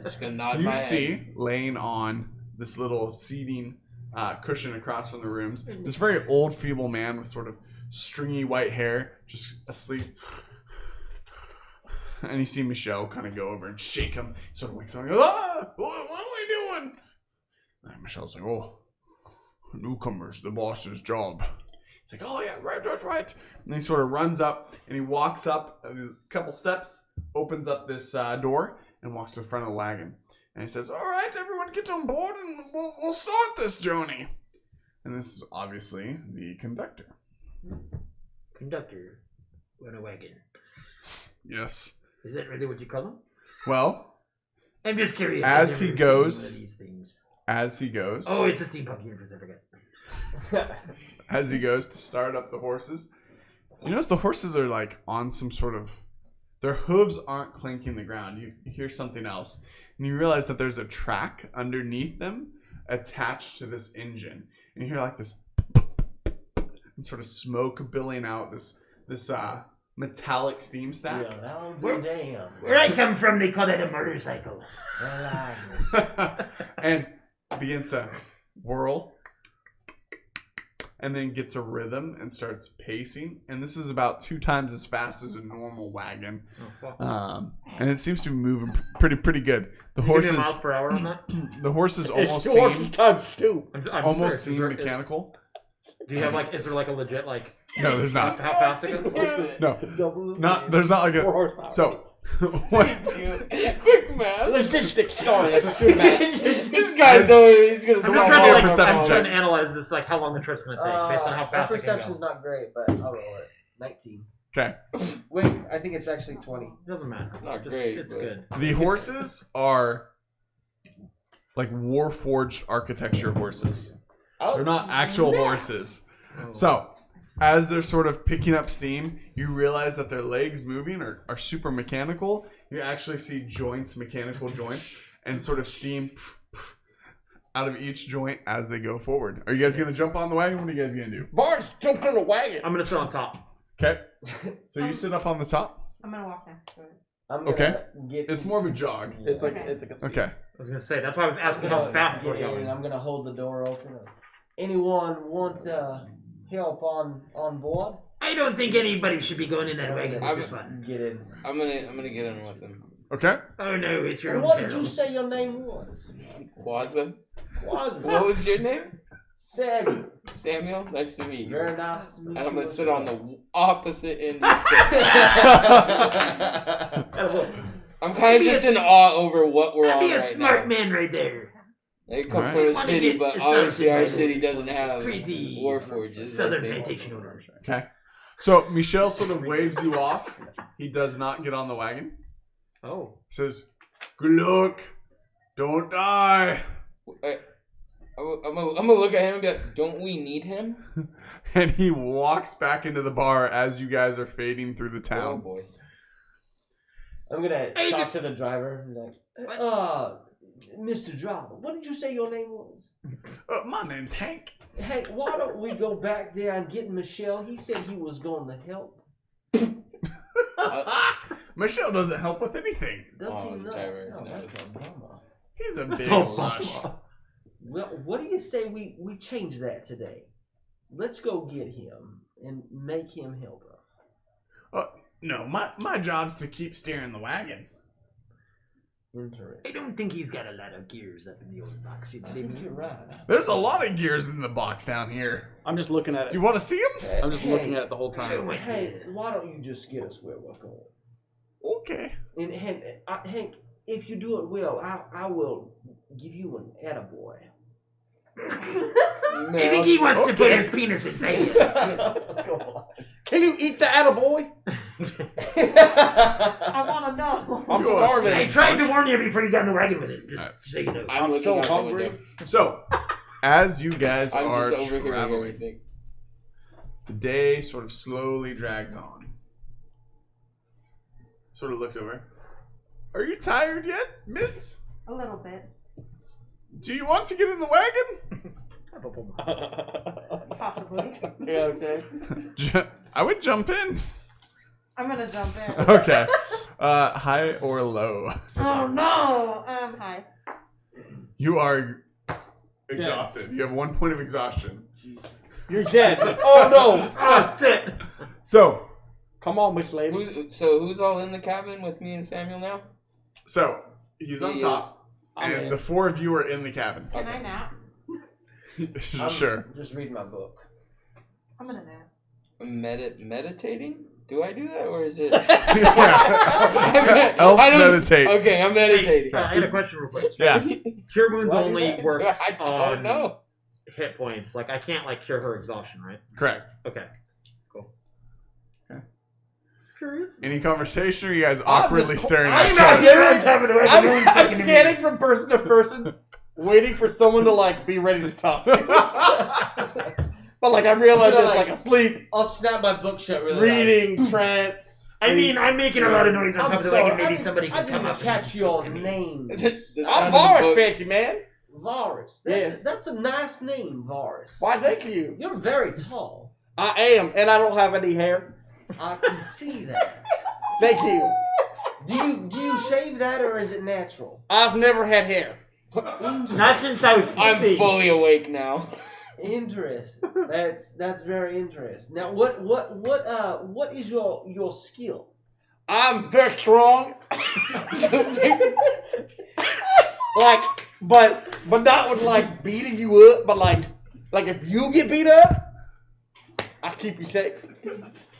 Just gonna nod my You head. see, laying on this little seating cushion across from the rooms, this very old, feeble man with sort of stringy white hair, just asleep. And you see Michelle kind of go over and shake him. He sort of wakes up and goes, what are we doing? And Michelle's like, oh, newcomers, the boss's job. He's like, oh yeah, right. And he sort of runs up and he walks up a couple steps, opens up this door, and walks to the front of the wagon. And he says, all right, everyone get on board and we'll start this journey. And this is obviously the conductor. Conductor on a wagon. Yes. Is that really what you call him? Well, I'm just curious. As I've he never seen goes- one of these things. as he goes Oh, it's a steampunk universe. I forget. to start up the horses, you notice the horses are like on some sort of, their hooves aren't clinking the ground. You hear something else, and you realize that there's a track underneath them attached to this engine, and you hear like this and sort of smoke billowing out this metallic steam stack. Damn. Where I come from, they call that a motorcycle. And begins to whirl and then gets a rhythm and starts pacing, and this is about 2 times as fast as a normal wagon. And it seems to be moving pretty good. The Can you give horses me miles per hour on that? the horses almost It's seem times 2. I'm almost serious. seem mechanical. Do you have like? Is there like a legit like? No, there's not. How fast it is? No, Double the not speed. there's not like 4 a horsepower. so what Quick math. Logistic story. This guy's he's gonna I'm So just what's trying your to like, perception I'm trying to check? analyze this, like how long the trip's gonna take based on how fast My it can perception's go. not great, but I'll roll it. 19. Okay. Wait, I think it's actually 20. It doesn't matter. Not Just- great, It's but- good. The horses are like warforged architecture horses. They're not actual horses. So as they're sort of picking up steam, you realize that their legs moving are super mechanical. You actually see mechanical joints, and sort of steam out of each joint as they go forward. Are you guys going to jump on the wagon? What are you guys going to do? Varus, jump in the wagon. I'm gonna sit on top. Okay. So you sit up on the top? I'm gonna walk next to it. I'm gonna Okay. Get, It's more of a jog. It's like Okay. a speed. Okay. I was gonna say that's why I was asking how fast we're get in, going. and I'm gonna hold the door open. Anyone want help on board? I don't think anybody should be going in that wagon with this one. Get in. I'm gonna get in with him. Okay. Oh no, it's your And own what did peril. you say your name was? Waza. Was What was your name? Samuel. Samuel. Nice to meet you. Very nice to meet And you. I'm gonna as sit well. on the opposite end. Of the I'm kind of just in awe over what we're That'd on be a right smart now. man right there. They come Alright. from the Wanna city, get but assaulted obviously by our this city doesn't have pretty warforges. Southern like they- plantation owners. Okay. So Michelle sort of waves you off. He does not get on the wagon. Oh. Says, "Good luck. Don't die." I'm gonna look at him and be like, "Don't we need him?" And he walks back into the bar as you guys are fading through the Oh town. boy. I'm gonna Hey, talk to the driver and like, Mr. Driver, what did you say your name was? My name's Hank. Hey, why don't we go back there and get Michelle? He said he was going to help. Michelle doesn't help with anything. Does Oh, he not? driver, No, no. that's a bummer. He's a big So lush. Well, what do you say we change that today? Let's go get him and make him help us. No, my job's to keep steering the wagon. I Interesting. don't think he's got a lot of gears up in the old box. I think you're right. There's a lot of gears in the box down here. I'm just looking at Do it. you want to see them? I'm just looking at it the whole time. Hey, why don't you just get us where we're going? Okay. And Hank, if you do it well, I will give you an attaboy. I think he wants to put his penis inside you. Come on. Can you eat the attaboy? I want to know. I'm You are starving. I tried to warn you before you got in the wagon with it, just so you know. I'm looking so out the hungry. window. So, as you guys I'm are just overhearing traveling, everything. the day sort of slowly drags on. Sort of looks over. Are you tired yet, miss? A little bit. Do you want to get in the wagon? Possibly. Yeah, okay. I would jump in. I'm gonna jump in. Okay. High or low? Oh no! Hi. You are exhausted. You have 1 point of exhaustion. You're dead. Oh no! Oh, fit. So, Come on, Miss Lady. So who's all in the cabin with me and Samuel now? he's on He top, I'm and in. the four of you are in the cabin. Can I nap? Sure. Just read my book. I'm gonna nap. Meditating? Do I do that or is it? Elves I don't- meditate. Okay, I'm meditating. I had a question real quick. Yeah. Cure wounds Why do only that? works I don't on know. hit points. Like I can't like cure her exhaustion, right? Correct. Okay. Cool. Okay. Just curious. Any conversation, or you guys awkwardly just- staring I'm at each not other? here. on top of the wagon. I'm, no one's I'm talking to me. scanning from person to person, waiting for someone to like be ready to talk to. But like I realize Yeah, it's like- like asleep, I'll snap my book shut really reading, trance. I mean, I'm making a lot of noise on I'm top of the sorry, wagon. Maybe somebody I can come didn't up catch and your talk to me. name. The sound I'm of the Varus, book- fancy man. Varus. Yes. That's a nice name, Varus. Why, thank you. You're very tall. I am, and I don't have any hair. I can see that. Thank you. Do you shave that or is it natural? I've never had hair. Not since I was 50. I'm fully awake now. Interesting. That's very interesting. Now, what is your skill? I'm very strong. Like, but not with like beating you up, but like if you get beat up, I keep you safe.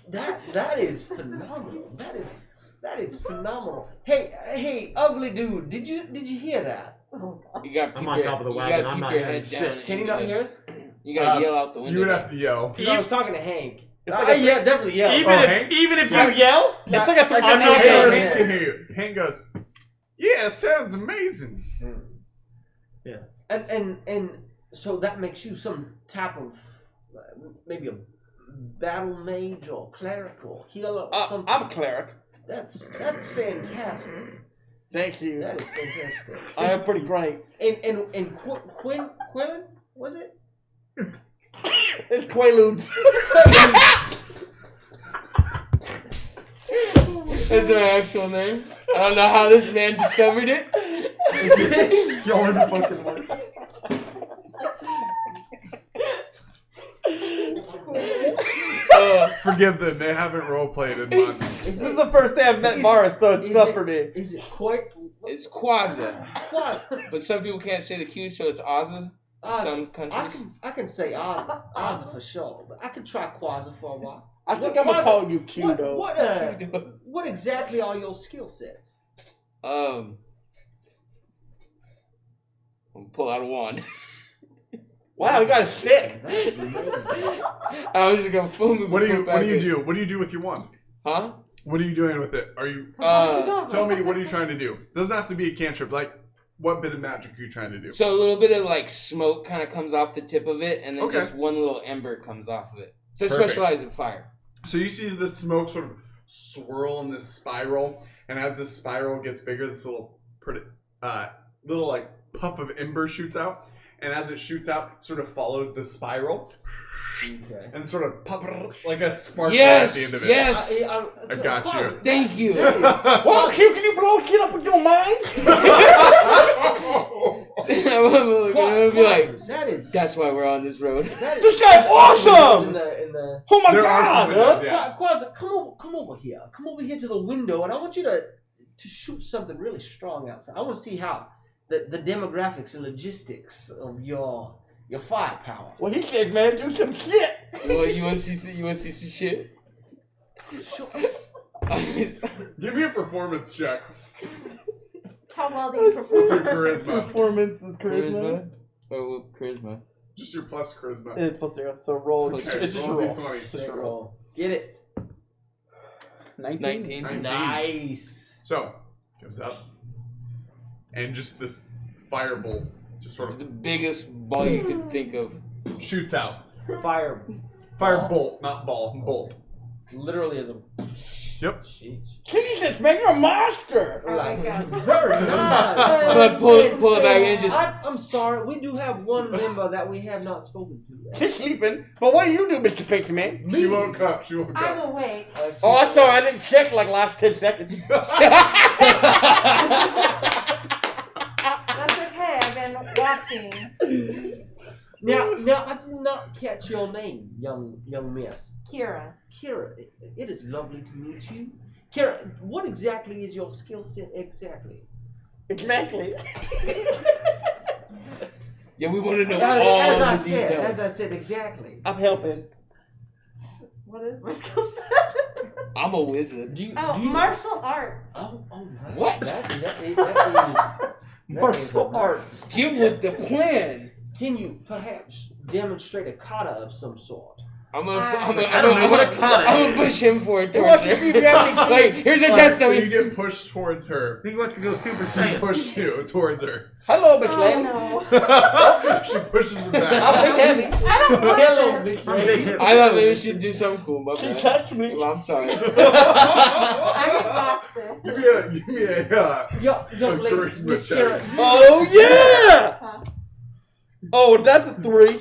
That is phenomenal. That is phenomenal. Hey, ugly dude, did you hear that? You got. I'm on top of the wagon. I'm not hearing shit. Can you not hear us? You gotta yell out the window. You would have to yell. 'Cause I was talking to Hank. It's like a yeah, definitely yeah. even if you yell, it's like a I I'm said, not hey, gonna hey, Hank can hear you. Hank goes, "Yeah, sounds amazing." And so that makes you some type of maybe a battle mage or cleric or healer or something. I'm a cleric. That's fantastic. Thank you. That is fantastic. I am pretty great. And Quillen, was it? It's Quaaludes. That's my actual name. I don't know how this man discovered it. Y'all are the fucking worst. Forgive them, they haven't roleplayed in months. This is the first day I've met Morris, so it's tough for me. Is it quite? It's Quaza. Quite. But some people can't say the Q, so it's Ozza. Some countries. I can say Ozza for sure, but I can try Quaza for a while. I think I'm gonna call you Q though. What exactly are your skill sets? I'll pull out a wand. Wow, you got a stick. That's amazing. I was just gonna boom it. What do you do? What do you do with your wand? Huh? What are you doing with it? Are you tell me, what are you trying to do? Doesn't have to be a cantrip. Like, what bit of magic are you trying to do? So a little bit of like smoke kind of comes off the tip of it, and then Okay. just one little ember comes off of it. So it's Perfect. specialized in fire. So you see the smoke sort of swirl in this spiral, and as this spiral gets bigger, this little little like puff of ember shoots out, and as it shoots out, it sort of follows the spiral, Okay. and sort of pop like a spark Yes, at the end of it. yes. I got you. Thank you. Well, Q, can you blow shit up with your mind? I'm gonna be like, that is. that's why we're on this road. That is This guy's awesome! In the Oh my There are some god, windows, dude. yeah. Quaza, come over here. Come over here to the window, and I want you to shoot something really strong outside. I want to see how the demographics and logistics of your firepower. Well, he says, man, do some shit. Well, you want to see some shit? Sure. Give me a performance check. How well do you What's your perform? charisma? Performance is charisma. Oh, charisma. Just your plus charisma. It's plus 0, so roll. Okay, It's just a roll roll. D20. It's just a roll. Roll. Get it. 19. 19. Nice. So, goes up, and just this firebolt just sort The of biggest ball you could think of. shoots out. Fire. Firebolt, not ball, bolt. Literally as a. Yep. Jesus, man, you're a monster. Oh my god. Very nice. But pull it back in. Just I'm sorry. We do have one member that we have not spoken to. She's sleeping. But what do you do, Mr. Fix Man? She woke up. I'm awake. Oh, I'm sorry, I didn't check like last 10 seconds. That's okay. I've been watching. Now, I did not catch your name, young miss. Kira. Kira, it is lovely to meet you. Kira, what exactly is your skill set exactly? Exactly. yeah, we want to know all As the I details. said, exactly. I'm helping. What is my skill set? I'm a wizard. Do you, Oh, do you, martial arts. Oh, right. What? That is Martial arts. Get with the plan. Can you perhaps demonstrate a kata of some sort? I'm gonna I don't know what a kata I'm gonna is. push him forward He towards wants to her. see if you have any Like, here's your Alright, test so you dummy. get pushed towards her. He wants to go Super She Saiyan. pushed you towards her. Hello, Miss Oh Lady. no. She pushes him I'm back. big heavy. I don't want Hello, this. big lady. I thought maybe we should do something cool, my She bad. touched me. Well, I'm sorry. I'm exhausted. Give me a Young lady, charisma Miss check. Kira. Oh, yeah! Huh? Oh, that's a 3.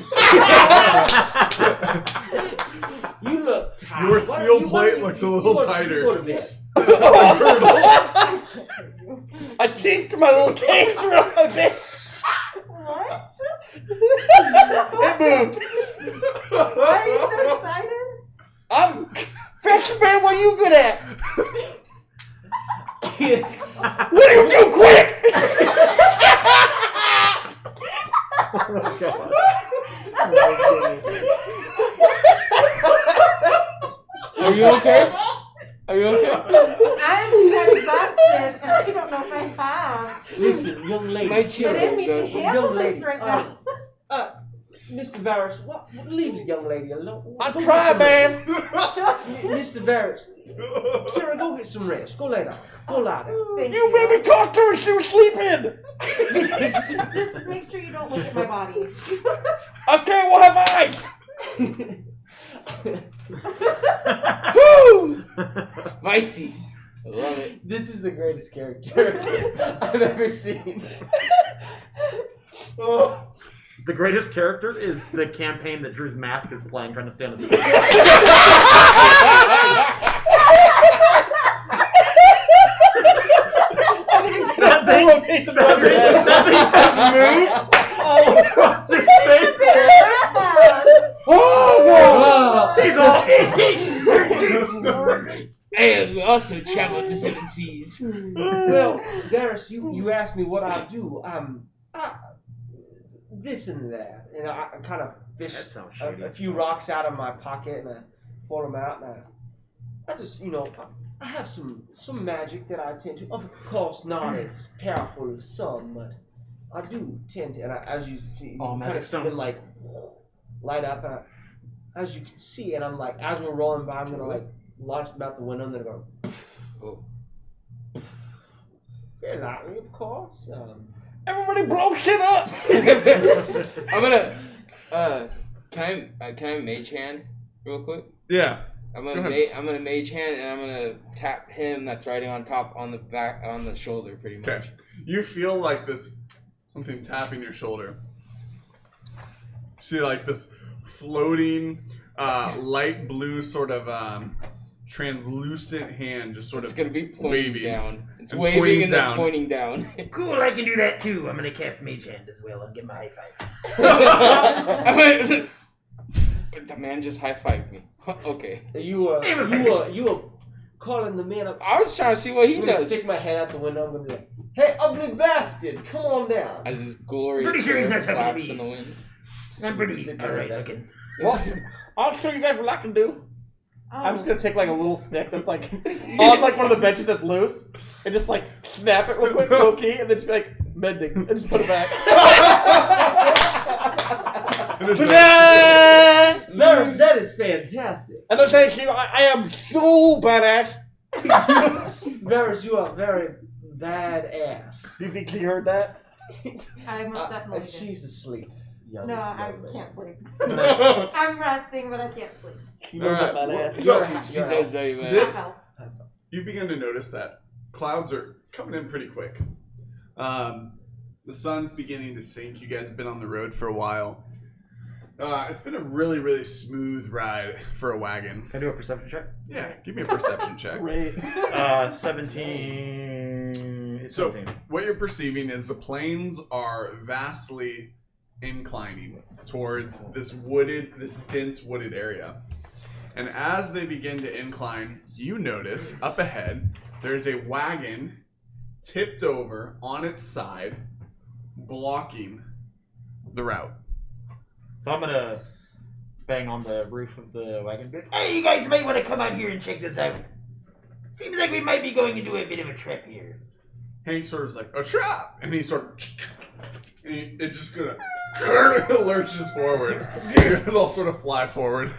You look tired. Your Why steel don't plate you looks a little go to- tighter. You go to bed. I tinked my little cage around my face. What? It moved. Why are you so excited? I'm... Fetch man, what are you good at? What do you do, quick? Are you okay? Are you okay? I'm exhausted, and I don't know if I have. Listen, young lady. My chin I didn't mean to is handle young this lady. right now. Mr. Varus, leave the young lady alone. I'm Go get trying, some man. rest. Mr. Varus, Kira, go get some rest. Go lay down. Go lie down. Thank You made me talk to her. She was sleeping. Just make sure you don't look at my body. Okay, what have I? Woo! Spicy. I love it. This is the greatest character I've ever seen. The greatest character is the campaign that Drew's Mask is playing, trying to stand us. That thing has moved all across his face. He's all. And we also traveled the 7 seas. Well, Varys, you asked me what I do. This and that, and I kind of fish That sounds shady. a few rocks out of my pocket, and I pull them out, and I just, I have some magic that I tend to. Of course, not as powerful as some, but I do tend to. And as you see, Oh, kind magic of stone. then like light up, as you can see, and I'm like, as we're rolling by, I'm gonna like launch them out the window, and then go. Oh. Very lightly, of course. Everybody blow shit up! I'm gonna. Can I mage hand real quick? Yeah. I'm Go gonna ahead. I'm gonna mage hand and I'm gonna tap him that's riding on top on the back on the shoulder pretty much. Okay. You feel like this something tapping your shoulder. See like this floating light blue sort of translucent hand just sort It's of gonna be pointing waving down. It's and waving pointing and then down. pointing down. Cool, I can do that too. I'm gonna cast Mage Hand as well and give him a high five. The man just high-fived me. Okay. You were calling the man up. I was trying to see what he I'm gonna does. stick my head out the window. I'm gonna be like, "Hey, ugly bastard, come on down." As this glorious Pretty sure he's hair not talking to flaps me. in the wind. I'm pretty alright looking. Well, I'll show you guys what I can do. Oh. I'm just gonna take like a little stick that's like on like one of the benches that's loose, and just like snap it real quick, low key, and then just be like mending, and just put it back. Varys, that is fantastic. And then thank you. I am so badass. Varys, you are very badass. Do you think he heard that? I most definitely did. She's asleep. No, I can't sleep. All I'm resting, but I can't sleep. You know that right. badass. So She does know you, man. This- Help. you begin to notice that clouds are coming in pretty quick. The sun's beginning to sink. You guys have been on the road for a while. It's been a really, really smooth ride for a wagon. Can I do a perception check? Yeah, give me a perception check. Great. 17. It's So, 17. what you're perceiving is the plains are vastly inclining towards this dense wooded area. And as they begin to incline, you notice up ahead, there's a wagon tipped over on its side, blocking the route. So I'm gonna bang on the roof of the wagon. Be like, Hey, you guys might want to come out here and check this out. Seems like we might be going into a bit of a trap here. Hank sort of is like, a trap! And he sort of, and it just gonna lurches forward. You guys all sort of fly forward.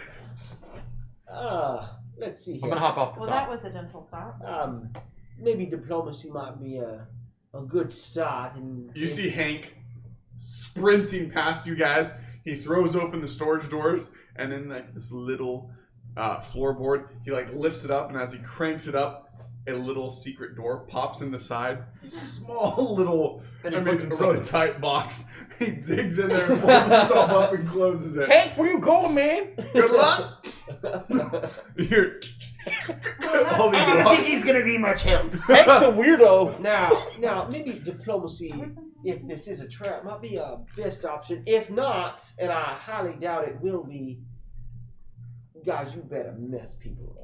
Let's see here. I'm gonna hop off the Well, top. that was a gentle stop. Maybe diplomacy might be a good start. And You see Hank sprinting past you guys. He throws open the storage doors, and then like this little floorboard, he like lifts it up, and as he cranks it up, a little secret door pops in the side. Small little, And I he mean, puts it's a himself really tight box. He digs in there and pulls himself up and closes it. Hank, where you going, man? Good luck. Here, all these I don't locks. think he's gonna be much help. Hank's a weirdo. Now, maybe diplomacy, if this is a trap, might be a best option. If not, and I highly doubt it will be, guys, you better mess people up.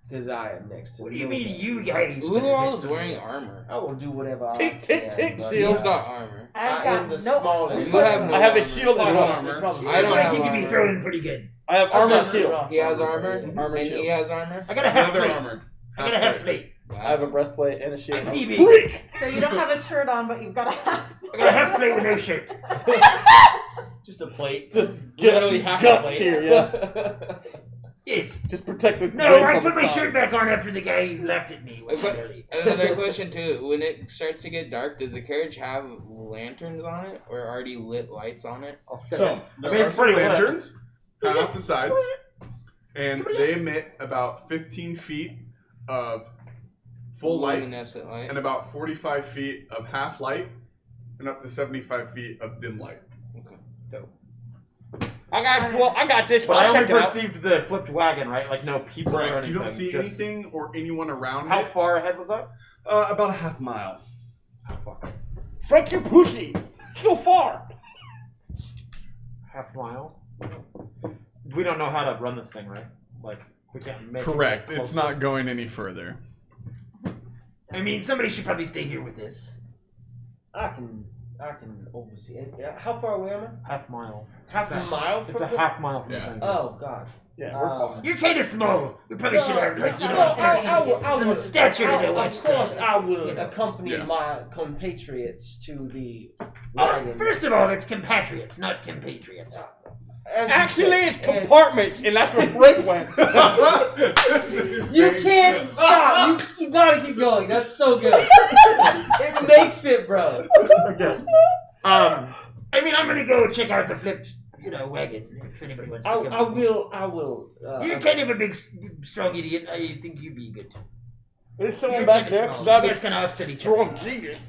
Because I am next to What do you no mean, man. you guys? Who all is wearing armor? I will do whatever Tick, I tick, can. tick, but, steal. Who's got armor? I I've am got the no. smallest. You have no I have a armor. shield As on well. armor. You I look don't like have you can be armor. throwing pretty good. I have armor and shield. He has armor, Armor and shield. he has armor. I got a half Another plate. armor. I got a half plate. I have a breastplate and a shield. I'm I'm a PB. freak. So you don't have a shirt on, but you've got a hat. I got a half plate with no shirt. Just a plate. Just Literally get half a guts plate. here, yeah. Yes. Just protect the. No, veins I on put the my side. shirt back on after the guy laughed at me. And another question too: when it starts to get dark, does the carriage have lanterns on it, or already lit lights on it? So, I there mean, are it's some pretty lit. lanterns out the sides. and they emit about 15 feet of full light Luminescent light. and about 45 feet of half light and up to 75 feet of dim light. I got this But one. I I'll only check it out. perceived the flipped wagon, right? Like no people or Correct. anything. You don't see just- anything or anyone around How it. far ahead was that? About a half mile. Frank, you pussy. So far. Half mile. We don't know how to run this thing, right? Like we can't make. Correct. It It's closer. not going any further. I mean, somebody should probably stay here with this. I can oversee it. How far away am I? Half mile. Half a mile. It's a from half mile from Yeah. the thing. Oh God. Yeah, we're far. You're kind of small. We probably should have, like, you know, I some will- stature to watch Of course, that. I will accompany Yeah. my compatriots to the Oh, wagon. first of all, it's compatriots, not compatriots. As you Actually, said, it's compartments, and that's where Frank went. You can't stop. You gotta keep going. That's so good. It makes it, bro. Okay. I mean, I'm gonna go check out the flipped, wagon if anybody wants to come. I will. You're kind of a big, strong idiot. I think you'd be good. There's You're someone back kinda there. small. 'Cause I'm You a guys kind of offset each other. strong genius.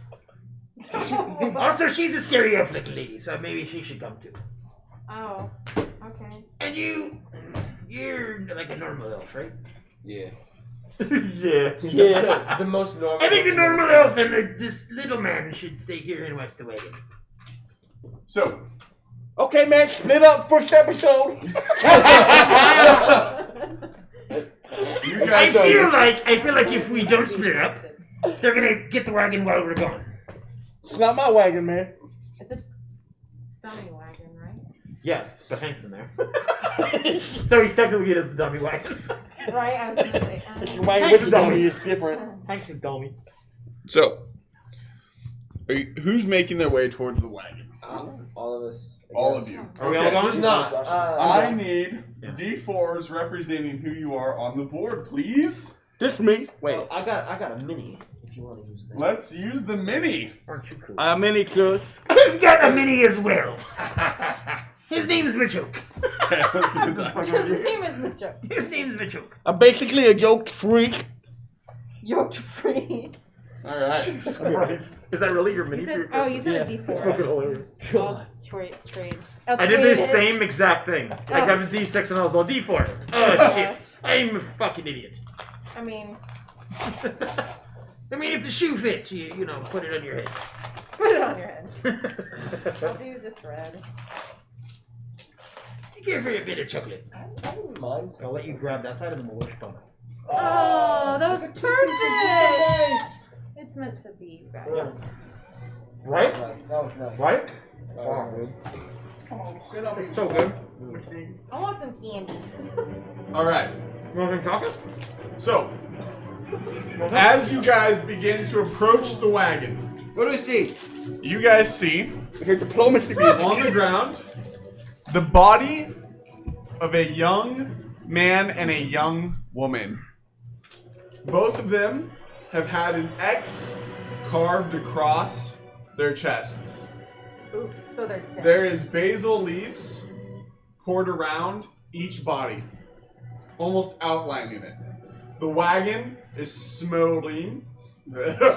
Also, she's a scary elf little lady, so maybe she should come too. Oh, okay. And you're like a normal elf, right? Yeah. Yeah. He's the most normal. I think the normal elf and this little man should stay here and watch the wagon. So, Okay, man, split up first episode. you I guys feel like if we don't split up, they're gonna get the wagon while we're gone. It's not my wagon, man. It's a dummy wagon, right? Yes, but Hank's in there. So he technically is the dummy wagon. Right, I was gonna say. It's your wagon with the dummy is different. Hank's the dummy. So, who's making their way towards the wagon? All of us. I All guess. of you. Are we all going? Who's not? I need D4s representing who you are on the board, please. This me. Wait. Well, I got a mini. If you want to use that. Let's use the mini. Aren't you cool? I'm in it, too. I've got a mini as well. His name's Machoke. Okay, let's do that. His name is Mitchell. His name's Machoke. I'm basically a yoked freak. Yoked free. All right. Jesus Christ. Is that really your mini? You for your said, oh, you said Yeah. a That's D4. fucking hilarious. I'll trade. I'll I did trade this it. same exact thing. I Oh. grabbed a D6 and I was all D4. Oh shit. I'm a fucking idiot. I mean, I mean, if the shoe fits, you put it on your head. put it on your head. I'll do this red. Give her a bit of chocolate. I wouldn't mind. I'll let you grab that side and then we'll wishbone. Oh, that was perfect. It's meant to be, you guys. Right? That was nice. Right? Oh, It's so good. I want some candy. All right. You want some chocolate? So, as you guys begin to approach the wagon, What do we see? you guys see Your diplomacy be on the ground the body of a young man and a young woman. Both of them have had an X carved across their chests. Ooh, so they're dead. There is basil leaves poured around each body, almost outlining it. The wagon is smoldering.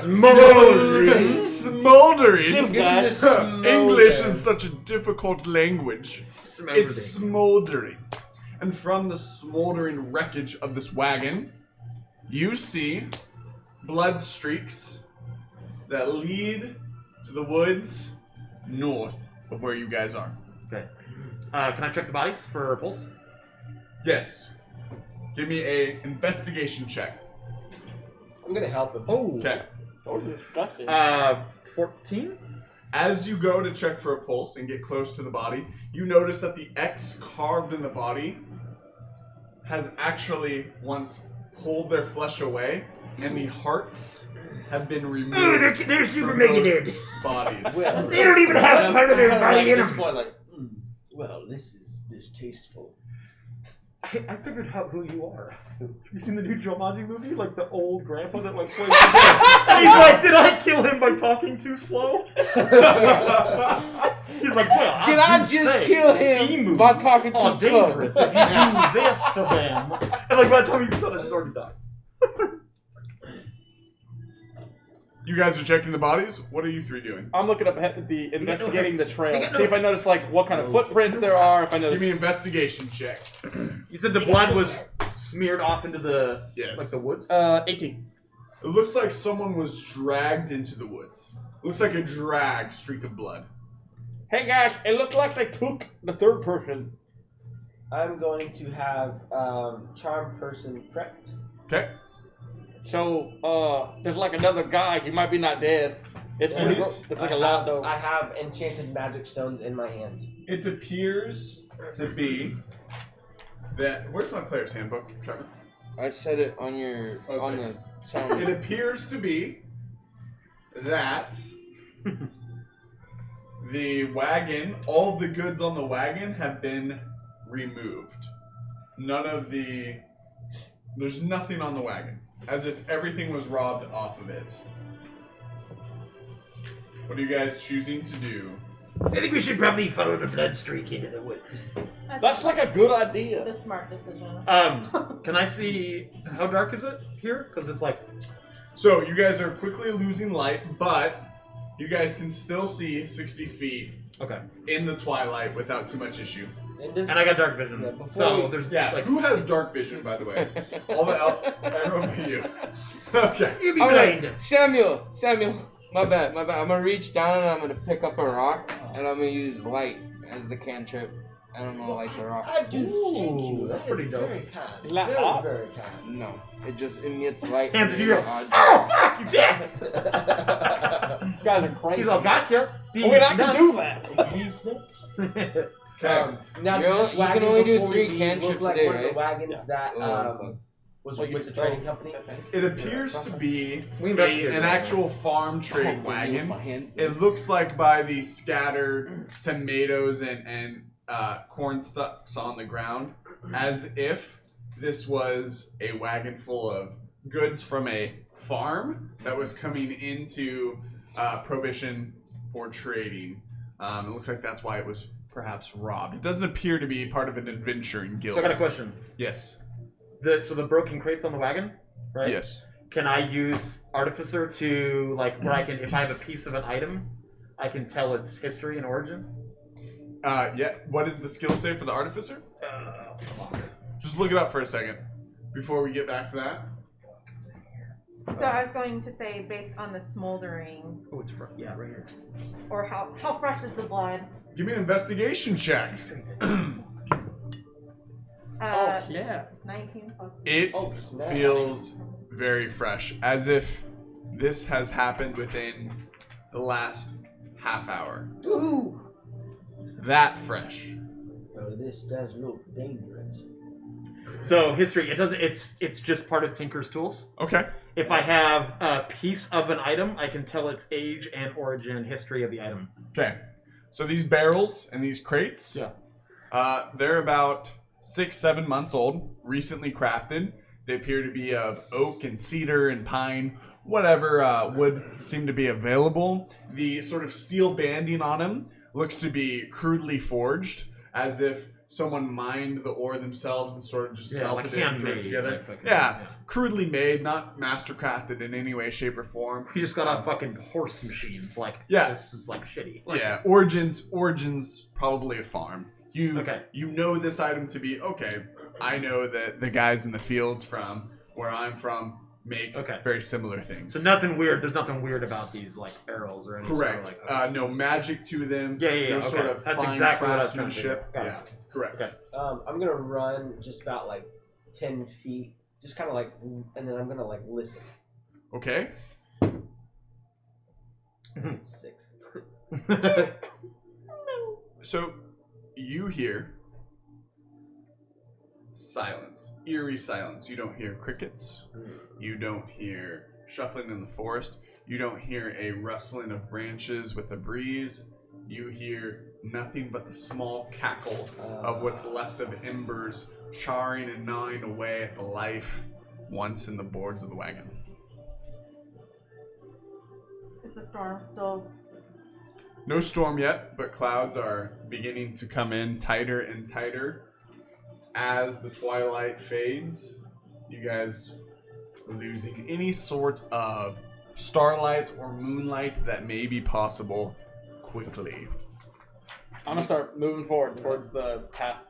Smoldering. Smoldering. guys. English is such a difficult language. It's smoldering. And from the smoldering wreckage of this wagon, you see blood streaks that lead to the woods north of where you guys are. Okay. Can I check the bodies for pulse? Yes. Give me a investigation check. I'm gonna help him. Oh. Okay. Oh, disgusting. 14? As you go to check for a pulse and get close to the body, you notice that the X carved in the body has actually once pulled their flesh away, and the hearts have been removed. Ooh, they're super from mega both dead. Bodies. Well, They don't even have part of their body in At this them. point, like, well, this is distasteful. I figured out who you are. Have you seen the new Jumanji movie? Like the old grandpa that like plays the game? And he's like, did I kill him by talking too slow? He's like, well, Did I just kill him by talking too slow? Dangerous if you do this to them. And like by the time he's done it, it's already done. You guys are checking the bodies. What are you three doing? I'm looking up the investigating the trail. See if I notice like what kind of footprints there are. If I notice. Give me an investigation check. You said the blood was smeared off into the like the woods? 18. It looks like someone was dragged into the woods. Looks like a drag streak of blood. Hey guys, it looked like they took the third person. I'm going to have charm person prepped. Okay. So, there's like another guy. He might be not dead. It's like a lot though. I have enchanted magic stones in my hand. It appears to be that. Where's my player's handbook, Trevor? I said it on your on the sound. It appears to be that the wagon, all of the goods on the wagon have been removed. There's nothing on the wagon. As if everything was robbed off of it. What are you guys choosing to do? I think we should probably follow the blood streak into the woods. That's like a good idea. The smart decision. Can I see how dark is it here? Because it's like. So you guys are quickly losing light, but you guys can still see 60 feet in the twilight without too much issue. And I got dark vision. So there's like. Who has dark vision, by the way? Everyone but you. Okay. You be I'm blind. like, Samuel, my bad. I'm gonna reach down and I'm gonna pick up a rock and I'm gonna use light as the cantrip. I don't know, like the rock. I do thank you. That's pretty dope. Very kind. Is that very, hot? very kind. No, it just emits light. Hands and to your. it odds- Oh fuck! You dead. You guys are crazy. He's all gotcha. I mean, I can do that. Now, You does know, this you can wagon only do before 3 we cantrips look like a day, one of the right? wagons that fuck. was Well, you with the spell trading company? It appears to be We investigated an that. actual farm trade With wagon. my hands. It looks like by the scattered tomatoes and corn stalks on the ground, as if this was a wagon full of goods from a farm that was coming into Prohibition for trading. It looks like that's why it was perhaps robbed. It doesn't appear to be part of an adventuring guild. So I got a question. Yes. So the broken crates on the wagon, right? Yes. Can I use Artificer to like where I can, if I have a piece of an item, I can tell its history and origin? Yeah. What is the skill save for the Artificer? Fuck. Just look it up for a second before we get back to that. So I was going to say, based on the smoldering, Oh, it's right here. or how fresh is the blood? Give me an investigation check. Yeah. 19 plus. It Oh, snap. feels very fresh, as if this has happened within the last half hour. Ooh. That fresh. Oh, this does look dangerous. So history, it doesn't. It's just part of Tinker's tools. Okay. If I have a piece of an item, I can tell its age and origin and history of the item. Okay. So these barrels and these crates, they're about 6-7 months old, recently crafted. They appear to be of oak and cedar and pine, whatever wood seem to be available. The sort of steel banding on them looks to be crudely forged, as if someone mined the ore themselves and sort of just smelted it and put it together. Yeah, crudely made, not mastercrafted in any way, shape, or form. He just got off fucking horse machines. Like, Yeah. this is like shitty. Like, Yeah, origins probably a farm. You Okay. you know this item to be okay. I know that the guys in the fields from where I'm from make very similar things. So nothing weird. There's nothing weird about these like barrels or anything. Correct. Sort of like, No magic to them. Yeah. No Okay. sort of That's fine exactly what I was trying to craftsmanship. do. Got it. Yeah. Correct. Okay. I'm gonna run just about like 10 feet, just kind of like, and then I'm gonna like listen. Okay. 6. So you hear silence, eerie silence. You don't hear crickets. You don't hear shuffling in the forest. You don't hear a rustling of branches with the breeze. You hear nothing but the small cackle of what's left of embers charring and gnawing away at the life once in the boards of the wagon. Is the storm still? No storm yet, but clouds are beginning to come in tighter and tighter as the twilight fades. You guys are losing any sort of starlight or moonlight that may be possible quickly. I'm gonna start moving forward towards the path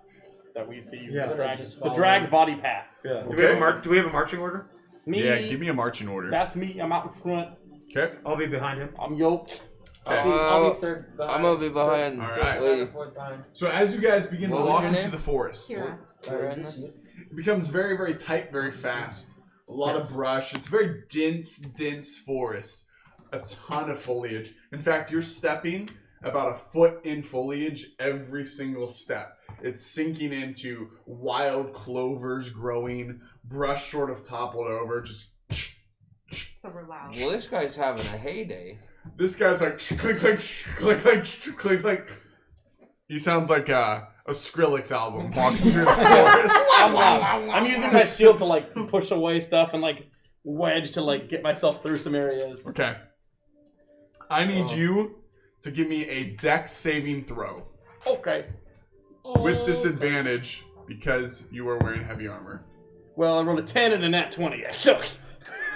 that we see. Yeah, the drag body path. Yeah. Okay. Do we have a marching order? Me. Yeah, give me a marching order. That's me. I'm out in front. Okay. I'll be behind him. I'm yoked. I'll be third behind. I'm gonna be behind. All right. Lady. Fourth behind. So as you guys begin to What was walk your into name? the forest, Kira. it becomes very, very tight, very fast. A lot of brush. It's a very dense forest. A ton of foliage. In fact, you're stepping about a foot in foliage every single step. It's sinking into wild clovers growing, brush sort of toppled over, just So we're loud. Well, this guy's having a heyday. this guy's like click click click click click click. He sounds like a Skrillex album walking through the forest. I'm using my shield to like push away stuff and like wedge to like get myself through some areas. Okay. I need you to give me a dex saving throw Okay. with disadvantage because you are wearing heavy armor. Well, I rolled a 10 and a nat 20. That sucks.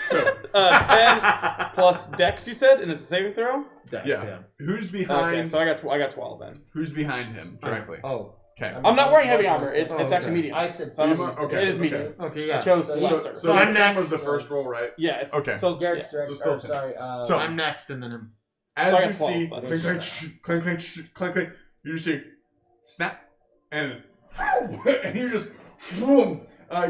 So 10 plus dex, you said, and it's a saving throw. Dex, yeah. Who's behind? Okay, so I got 12 then. Who's behind him directly? Oh. Okay. I'm not wearing heavy armor. It's Oh, actually okay. medium. I said So Okay, it is okay. medium. Okay, I yeah. chose So- lesser. So I'm the 10 was next. the first roll, right? Yeah. It's, Okay. So Garrett's yeah. direct. So still or, 10. sorry. So- I'm next, and then him. As So I you got 12, see, but- clink, clink, clink, clink, clink, clink, you just see, snap, and and you just, boom.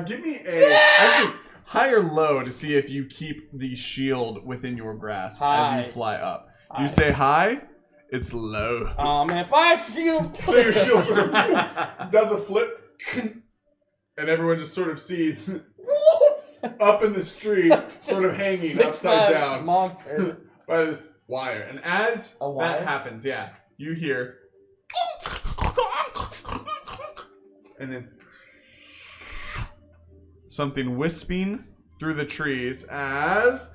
Give me a actually high or low to see if you keep the shield within your grasp High. as you fly up. If High. you say high, it's low. Oh man, bye you. So your shield sort of does a flip, and everyone just sort of sees up in the street, sort of hanging 6'5" upside down monster. by this wire. And as A wire? that happens, yeah, you hear, and then something wisping through the trees as.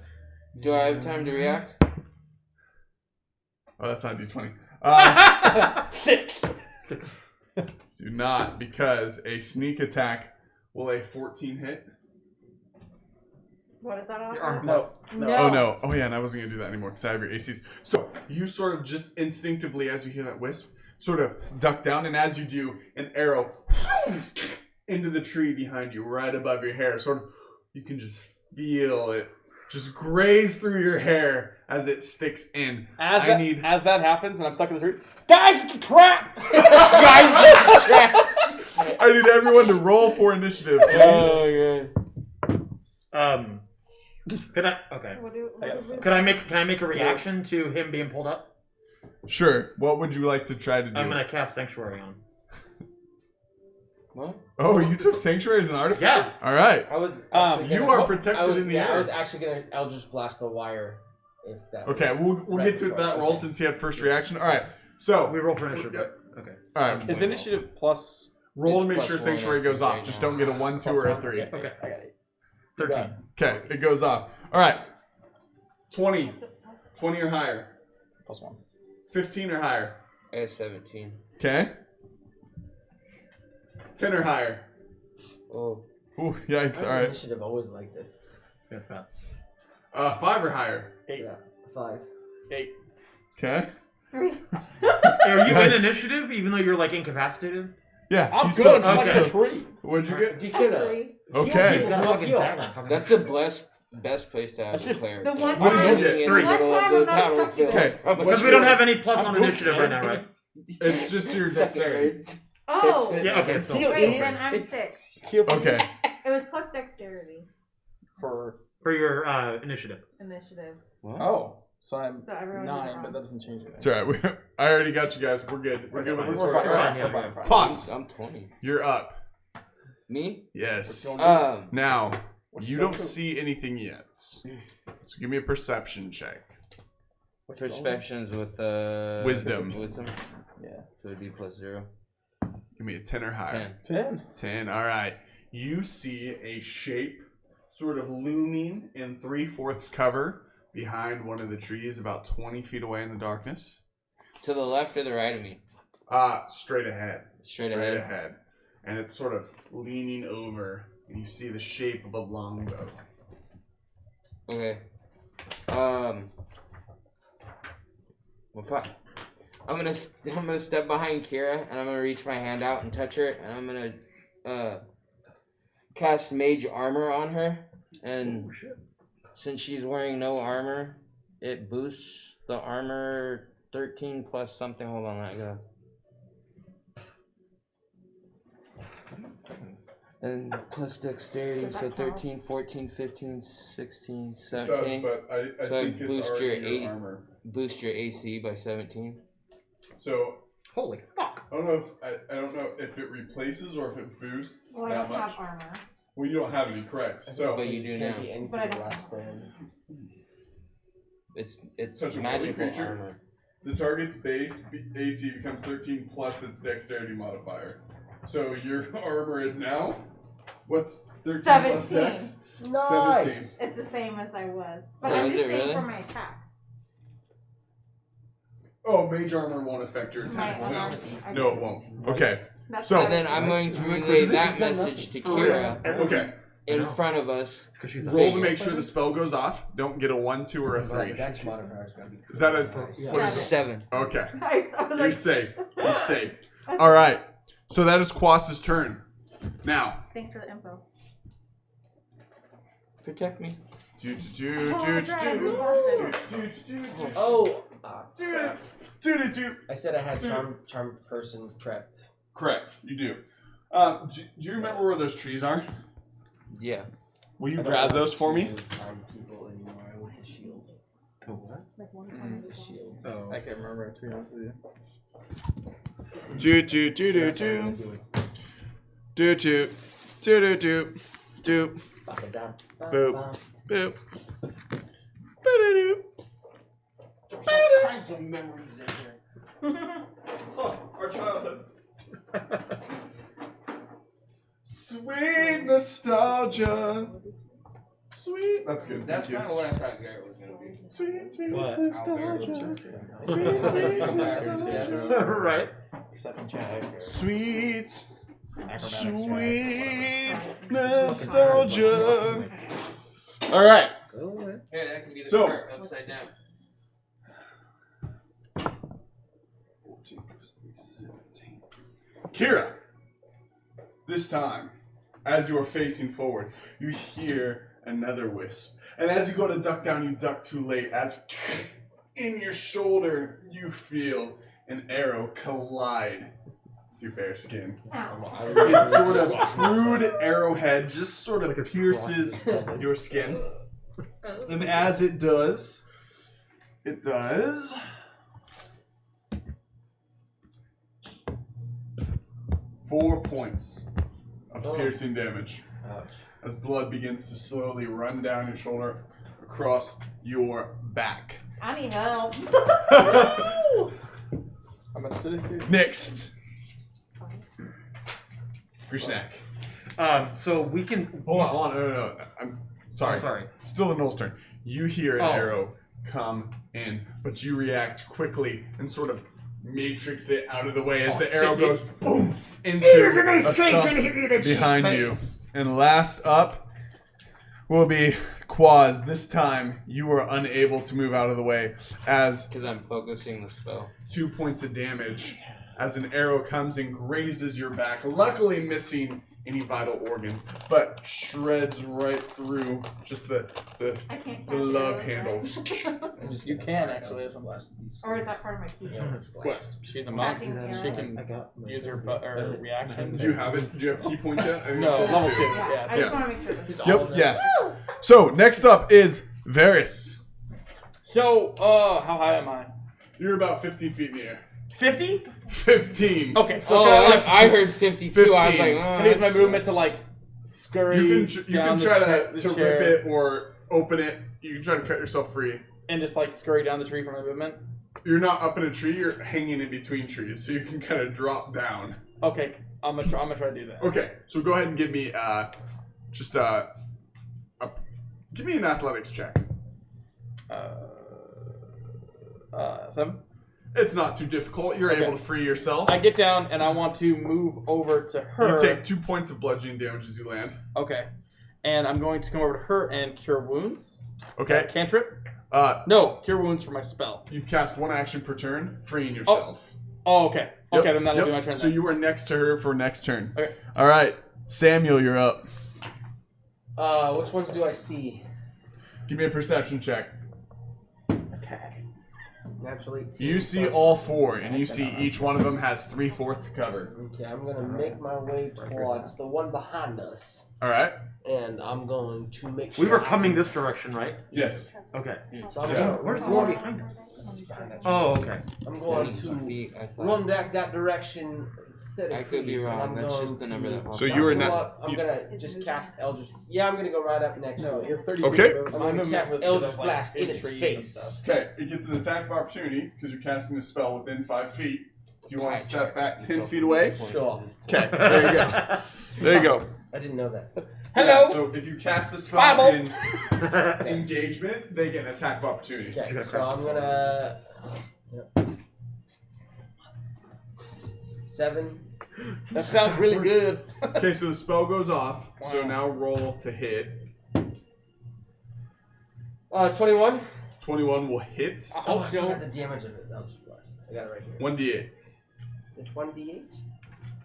Do I have time to react? Oh, that's not a D20. 6. Do not, because a sneak attack will a 14 hit. What is that on? Your arm No. class. No. Oh no! Oh yeah, and I wasn't gonna do that anymore because I have your ACs. So you sort of just instinctively, as you hear that wisp, sort of duck down, and as you do, an arrow into the tree behind you, right above your hair. Sort of, you can just feel it just graze through your hair as it sticks in. As I that happens, and I'm stuck in the tree. Guys, it's a trap. Guys, it's a trap. I need everyone to roll for initiative, please. Oh, yeah. Could I? Okay. What do we Can I make a reaction to him being pulled up? Sure. What would you like to try to do? I'm gonna cast Sanctuary on. What? Oh, you took Sanctuary as an artifact? Yeah. All right. I was. You are protected in the air. I was actually gonna Eldritch Blast the wire. If that. Okay, was we'll get to that roll since you had first reaction. All right. So We roll for initiative. Yeah. Okay. all right. Is initiative plus? Roll to It's make plus sure one, Sanctuary I goes think, off. right Just now. don't get a 1, 2, or a 3. Okay. Okay. I got it. 13. Okay, it goes off. All right. 20. 20 or higher. Plus 1. 15 or higher. I have 17. Okay. 10 or higher. Oh. Ooh, yikes. All Why is right. Initiative always like this. That's bad. 5 or higher. 8. Yeah. 5. 8. Okay. Three. Are you in Nice. initiative even though you're like incapacitated? Yeah. I'm you good. still- I'm okay. stuck in a tree. What'd you get? You can. Three. Okay. He's got a fucking Heal. dagger. That's the best place to have a cleric. The one What did you time- get? In Three. the middle One of time the I'm not battlefield. Okay. From a Because we What's don't your- have any plus I'm on good, initiative man. right now, right? It's just your dexterity. Oh. Yeah, okay, still. Heal, Wait, heal. then I'm 6. Heal for Okay. It was plus dexterity For For your initiative. initiative. oh, so I'm So everyone did it 9, wrong. but that doesn't change anything. It's all right. I already got you guys. We're good. We're good with this We're one. fine. It's All fine, right. yeah, We're fine. Pause. I'm 20. You're up. Me? Yes. Now, you don't see anything yet. So give me a perception check. Perceptions with Wisdom. Wisdom. Yeah. So it'd be plus 0. Give me a 10 or higher. 10. 10. All right. You see a shape sort of looming in 3/4 cover behind one of the trees about 20 feet away in the darkness. To the left or the right of me? Straight ahead. Straight ahead. And it's sort of leaning over, and you see the shape of a longbow. Okay. Well, fuck. I'm gonna step behind Kira, and I'm gonna reach my hand out and touch her, and I'm gonna cast Mage Armor on her. And since she's wearing no armor, it boosts the armor 13 plus something. Hold on, I gotta. And plus dexterity, so 13, 14, 15, 16, 17. But I So think it's boost already your your eight- armor. Boost your AC by 17. So Holy fuck! I don't know if it replaces or if it boosts Well, I that don't much. have armor. Well, you don't have any, correct? So But you do Can't now. be anything But I don't less have than. It's Such a magical holy creature. armor. the target's base AC becomes 13 plus its dexterity modifier. So your armor is now what's 13 plus 17. dex? Nice. 17. It's the same as I was. But Oh, I'm is just it saying really? for my attacks. Oh, mage armor won't affect your My attacks now. other- I No, just- it won't. Okay. That's So- what And then I'm going to Right. relay Is it- that done message to Kira Okay. in front of us. It's because she's Roll to make sure the spell goes off. Don't get a 1, 2, or a But 3. the dex modifier is going to be. Is that a? Yeah. What is it? 7. Okay. I was You're like, safe. You're safe. that's- All right. So that is Quas's turn. Now. Thanks for the info. Protect me. Oh! Do. I said I had charm person prepped. Correct. You do. Do you remember where those trees are? Yeah. Will you I don't grab want those for me? to charm people anymore. I want the shield. Like one The shield. Oh. I can't remember, to be honest with you. Do. That's what I'm gonna do instead. Do. Ba-ba-da, Boop. ba-ba. Boop. Ba-da-doo. There's all kinds of memories in here. Oh, our childhood. Sweet nostalgia. Sweet. That's good. That's Thank kind of what I thought Garrett was going to be. you. Sweet What? nostalgia. Right. Second check. Sweet. Acrobatics Sweet nostalgia. All right. Hey, that can be the So- part upside down. 14 plus 3, 17. Kira, this time, as you are facing forward, you hear another wisp. And as you go to duck down, you duck too late. As in your shoulder, you feel an arrow collide with your bare skin. Ow. It's sort of crude arrowhead, just sort of Like it's pierces your skin. And as it does, 4 points of piercing damage Ouch. as blood begins to slowly run down your shoulder across your back. I need help. How much did it do? Next, Grishnak. So we can. Hold on, no. I'm sorry. Oh, sorry. Still the Knoll's turn. You hear an Oh. arrow come in, but you react quickly and sort of matrix it out of the way as Oh, the arrow shit, goes boom into There's a nice a train stump trying to hit me with that shit. behind mate. you. And last up will be Quaz. This time you are unable to move out of the way as Because I'm focusing the spell. 2 points of damage as an arrow comes and grazes your back, luckily missing any vital organs, but shreds right through just the I can't catch love it, handle. You can actually. Or is that part of my key? What? She's a monk. Catching She arrows. can I got my use her reaction. Do you have it? Do you have key points yet? I think No, it's level 2. Yeah, Yeah. I just Yeah. want to make sure. This Yep, yeah. So, next up is Varys. So, how high am I? You're about 15 feet in the air. 50? 15. Okay, so Oh, can I, like, I heard 52. I was 15. like, can I use my that's- movement to like scurry You can down try the to chair rip it or open it. You can try to cut yourself free. and just like scurry down the tree for my movement? You're not up in a tree, you're hanging in between trees, so you can kind of drop down. Okay, I'm gonna try to do that. Okay, so go ahead and give me give me an athletics check. 7. It's not too difficult. You're Okay. able to free yourself. I get down and I want to move over to her. You take 2 points of bludgeoning damage as you land. Okay. And I'm going to come over to her and cure wounds. Okay. Cantrip? No, cure wounds for my spell. You've cast 1 action per turn, freeing yourself. Oh, okay. Yep, Okay, then that'll yep. be my turn. So then. you are next to her for next turn. Okay. All right, Samuel, you're up. Which ones do I see? Give me a perception check. Okay. Natural 18. You see plus- all 4, and you see each one of them has 3/4 cover. Okay, I'm gonna make my way towards the one behind us, All right. and I'm going to make sure. We were coming this direction, right? Yes. Okay. So I'm Yeah. gonna Where's the run- one behind us? Oh, okay. I'm going 72 to feet, I thought. run that direction. 30 I could be feet, wrong. and I'm That's going just the number to- that popped So up. you were I'm not- gonna- I'm gonna just cast Eldritch. Yeah, I'm gonna go right up next No, to you it. have 30 Okay. feet. I'm My gonna movement cast was because I Eldritch was, like, Blast in its trees and face. stuff. Okay, it gets an attack of opportunity because you're casting a spell within 5 feet. Do you want to step back 10 feet away? Sure. Okay, there you go. There you go. I didn't know that. Hello. Yeah, so if you cast a spell Fireball. in engagement, they get an attack of opportunity. Okay, so I'm gonna. 7. That sounds really good. Okay, so the spell goes off. So Wow. now roll to hit. 21. 21 will hit. I Oh, hope I so. forgot the damage of it. Eldritch Blast. I got it right here. 1d8. Is it 1d8?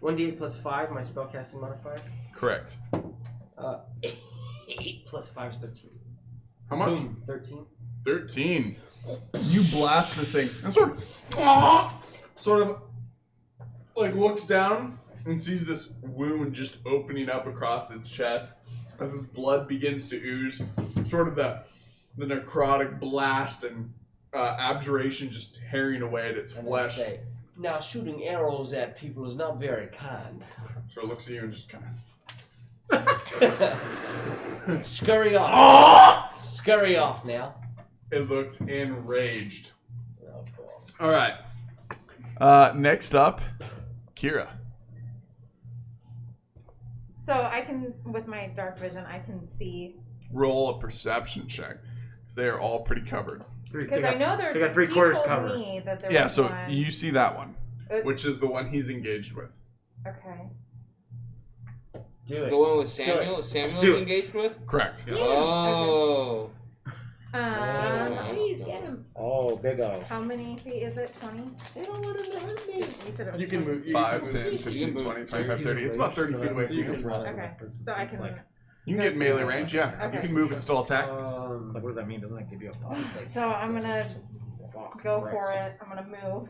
1d8 plus 5, my spellcasting modifier. Correct. 8 plus 5 is 13. How much? Boom, 13. 13. You blast this thing and sort of like looks down and sees this wound just opening up across its chest as its blood begins to ooze. Sort of the necrotic blast and abjuration just tearing away at its And then flesh. say, now shooting arrows at people is not very kind. So it looks at you and just kind of. Scurry off. Scurry off now. It looks enraged. Oh, of course. All right. Next up, Kira. So I can, with my dark vision, I can see. Roll a perception check because they are all pretty covered. Because I know there's. they got 3/4 he told covered. me that there Yeah, was so one. you see that one, Uh, which is the one he's engaged with. Okay. Do The one with Samuel? Samuel's do it. engaged with? Correct. Oh. Please get him. Oh, big O. How many feet is it? 20? They don't want to hurt me. You said it was You can 20. move. You 5, can 10, move. 15, move 20, 25, 30. It's about 30 feet away from you you. can run. Okay. So I can. You can get melee range, yeah. Okay. You can move and still attack. Like, what does that mean? Doesn't that give you a bonus? So I'm gonna go for it. I'm gonna move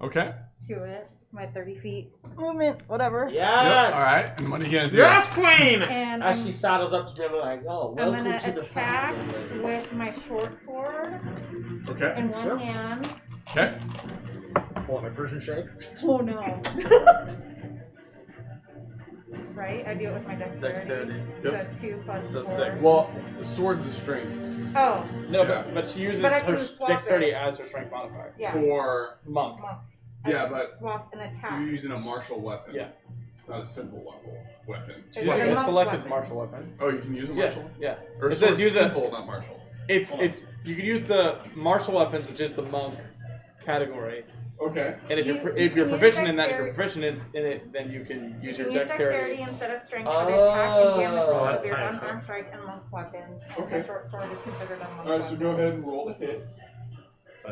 Okay. to it. My 30 feet movement, whatever. Yes. Yep. All right. And what are you gonna do? Yes, Queen! And As I'm, she saddles up to me, I'm like, oh, I'm welcome gonna to the attack family. with my short sword Okay. in one hand. Okay. Pull out my Persian shake. Oh no. Right? I do it with my dexterity. Dexterity. So 2 plus So 4. 6. Well, the sword's a strength Oh, No, Yeah. but she uses But I her can swap dexterity it. as her strength modifier. yeah. for Monk. Monk. Yeah, I can but swap an attack. you're using a martial weapon. Yeah. Not a simple weapon. It's She's like using a a monk selected weapon. martial weapon. Oh, you can use a Yeah, martial? yeah. Or It says sword's use a- simple, not martial. It's you can use the martial weapons, which is the monk category. Okay. And if You- you're you if you're can use proficient in that, if you're dexterity. proficient in it, then you can use You your can use dexterity. dexterity instead of strength for the attack and damage Oh, rolls that's of your nice, unarmed strike and monk weapons. And Okay. the short sword is considered a monk All right, so weapon. go ahead and roll the hit.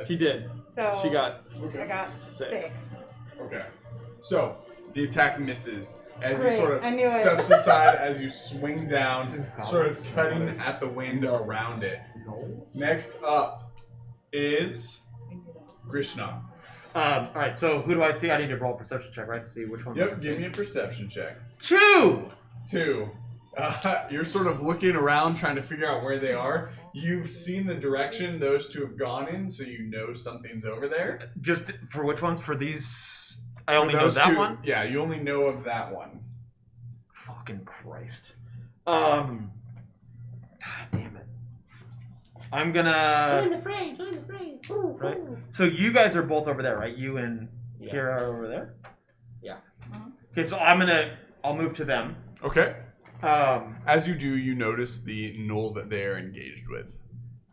She did. So She got Okay. I got 6. 6. Okay. So the attack misses as he Great, sort of I knew it. steps aside as you swing down, Seems sort of common. cutting at the wind around it. Next up is Grishna. All right, so who do I see? I need to roll a perception check, right, to see which one. I Yep, can give see. me a perception check. 2! 2. You're sort of looking around trying to figure out where they are. You've seen the direction those two have gone in, so you know something's over there. Just for which ones? For these, I For only know those that two- one. Yeah, you only know of that one. Fucking Christ. God damn it. I'm gonna. Join the fray, join the fray. Ooh, Right. ooh. So you guys are both over there, right? You and Yeah. Kira are over there. Yeah. Okay, so I'll move to them. Okay. As you do, you notice the gnoll that they are engaged with.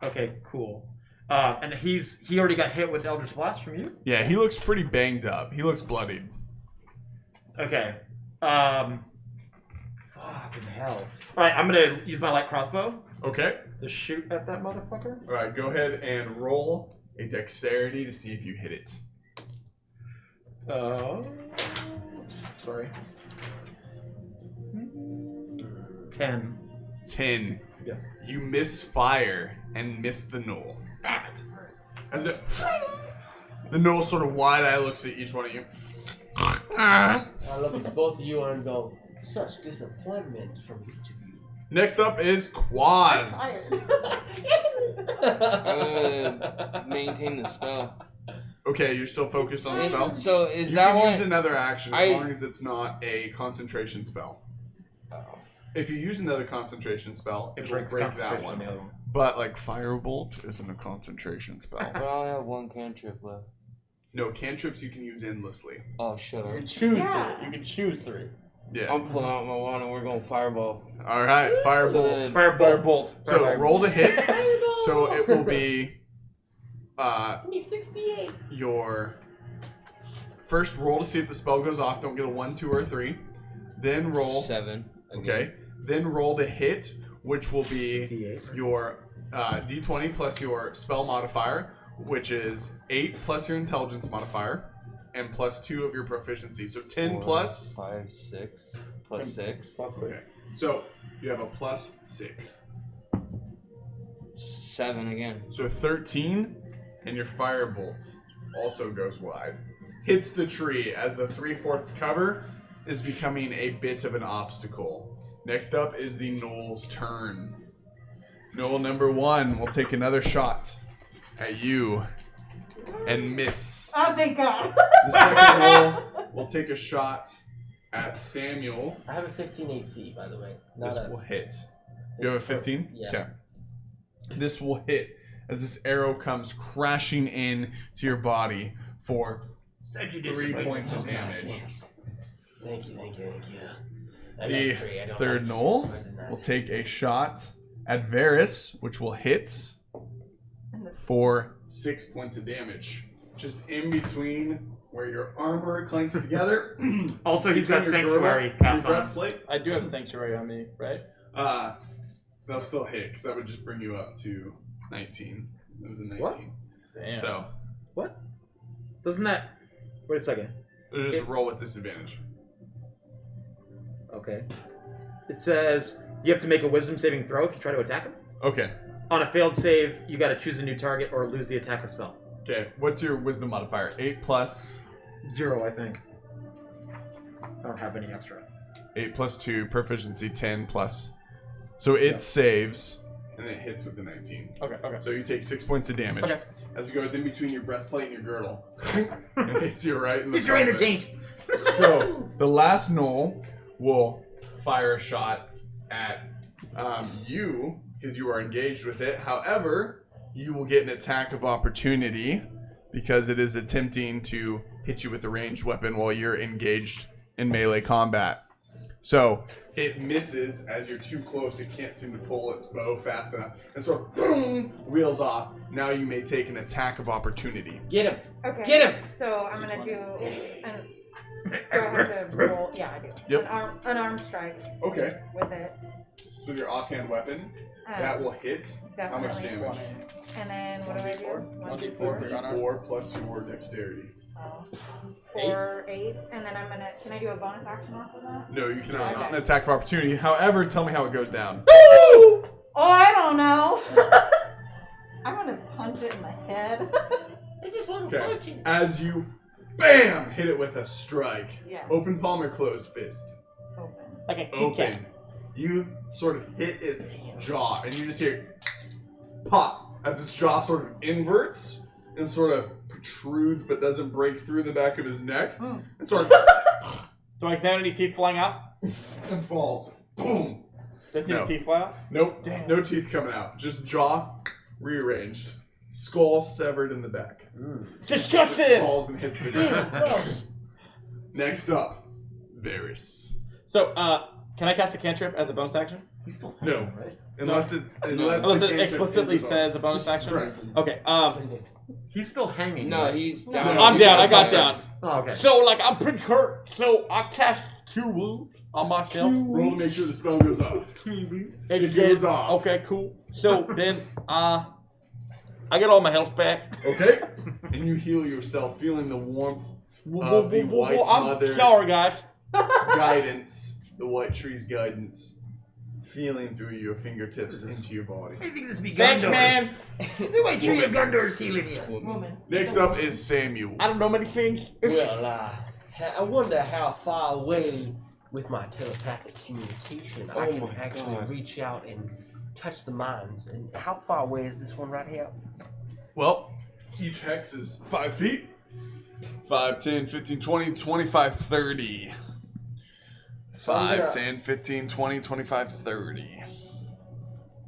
Okay, cool. And he already got hit with Eldritch Blast from you? Yeah, he looks pretty banged up. He looks bloodied. Okay. Fucking hell. Alright, I'm gonna use my light crossbow. Okay. To shoot at that motherfucker. Alright, go ahead and roll a dexterity to see if you hit it. Oops, sorry. 10. 10. Yeah. You misfire and miss the gnoll. Damn it. As it, the gnoll sort of wide-eyed looks at each one of you. I look at both of you and go, such disappointment from each of you. Next up is Quaz. Maintain the spell. Okay, you're still focused on the spell? So is you that can one? use another action as long as it's not a concentration spell. If you use another concentration spell, it will break that one. But like Firebolt isn't a concentration spell. But I only have one cantrip left. No, cantrips you can use endlessly. Oh, shut up. You can choose 3. You can choose 3. Yeah. I'm pulling out my wand and we're going Fireball. Alright, Firebolt. Firebolt. So roll to hit. So it will be Give me 68. your first roll to see if the spell goes off. Don't get a 1, 2, or 3. Then roll 7. Okay. Then roll to hit, which will be D8. your D20 plus your spell modifier, which is 8 plus your intelligence modifier, and plus 2 of your proficiency. So 10 plus 5, 6, plus 6. Plus 6. Okay. So you have a plus 6. 7 again. So 13, and your firebolt also goes wide. Hits the tree as the 3/4 cover is becoming a bit of an obstacle. Next up is the gnoll's turn. Gnoll number 1 will take another shot at you and miss. Oh, thank God. The second gnoll will take a shot at Samuel. I have a 15 AC, by the way. This will hit. You have a 15? Yeah. Okay. This will hit as this arrow comes crashing in to your body for 3 points of damage. Thank you. The third gnoll will take a shot at Varys, which will hit for 6 points of damage. Just in between where your armor clanks together. Also, he's got Between your Sanctuary girdle, cast your on. breastplate. I do have Sanctuary on me, right? They'll still hit, because that would just bring you up to 19. It was a 19. What? Damn. So, What? Doesn't that... Wait a second. just roll with disadvantage. Okay. It says you have to make a wisdom saving throw if you try to attack him. Okay. On a failed save, you got to choose a new target or lose the attack or spell. Okay, what's your wisdom modifier? 8 plus 0, I think. I don't have any extra. 8 plus 2, proficiency 10 plus. So it saves, and it hits with the 19. Okay. So you take 6 points of damage. Okay. As it goes in between your breastplate and your girdle. And it hits you right in the It's right in the pelvis. taint. So the last gnoll will fire a shot at you, because you are engaged with it. However, you will get an attack of opportunity because it is attempting to hit you with a ranged weapon while you're engaged in melee combat. So it misses as you're too close. It can't seem to pull its bow fast enough. And so, boom, wheels off. Now you may take an attack of opportunity. Get him. Okay. Get him. So I'm gonna do an. Do I have to roll? Yeah, I do. Yep. An arm strike Okay. with it. So your offhand weapon, that will hit. How much Definitely. damage? And then what do I do? 1d4. So D4 plus your dexterity. So 4, 8, and then I'm gonna. Can I do a bonus action off of that? No, you cannot. Okay. Not an attack of opportunity. However, tell me how it goes down. Oh, I don't know. I'm gonna punch it in the head. I just want to punch him. As you, bam, hit it with a strike. Yeah. Open palm or closed fist? Open. Like a Kit Open. Kat. You sort of hit its jaw, and you just hear pop as its jaw sort of inverts and sort of protrudes but doesn't break through the back of his neck. And sort of Do I examine any teeth flying out? and falls. Boom. Does any No. teeth fly out? Nope. Damn. No teeth coming out. Just jaw rearranged. Skull severed in the back. Just Justin! Falls and hits the ground. Next up, Varys. So, can I cast a cantrip as a bonus action? He's still No. right? Unless Unless the it cantrip explicitly ends it says a bonus action? Right. Okay, He's still hanging. No, right? he's down. I'm down, I got down. Oh, okay. So, like, I'm pretty hurt, so I cast 2 wounds on myself. Roll to make sure the spell goes off. It goes off. Okay, cool. So, then, I get all my health back. Okay? And you heal yourself, feeling the warmth of the White I'm Mother's sorry, guys. guidance, the White Tree's guidance, feeling through your fingertips into your body. I think this be Thanks, Gondor. man. The White Tree of Gondor is healing you. Woman. Next up is Samuel. I don't know many things. Well, I wonder how far away with my telepathic communication I can my actually God. reach out and touch the minds. And how far away is this one right here? Well, each hex is 5 feet. 5, 10, 15, 20, 25, 30. 5, 10, 15, 20, 25, 30.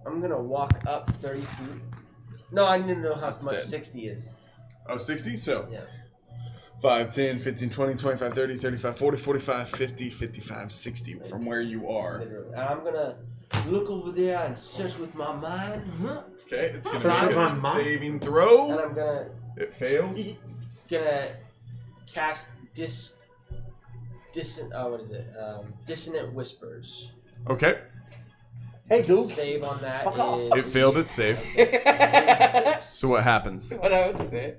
I'm gonna walk up 30 feet. No, I need to know how That's much dead. 60 is. Oh, 60? So, Yeah. 5, 10, 15, 20, 25, 30, 35, 40, 45, 50, 55, 60 from where you are. Literally. And I'm gonna look over there and search with my mind. Okay, it's going Search to be with a my mind. saving And throw. I'm gonna It fails. cast dissonant whispers. Okay, Hey, dude. Save on that Fuck off. it failed its save. is So what happens? What I would say.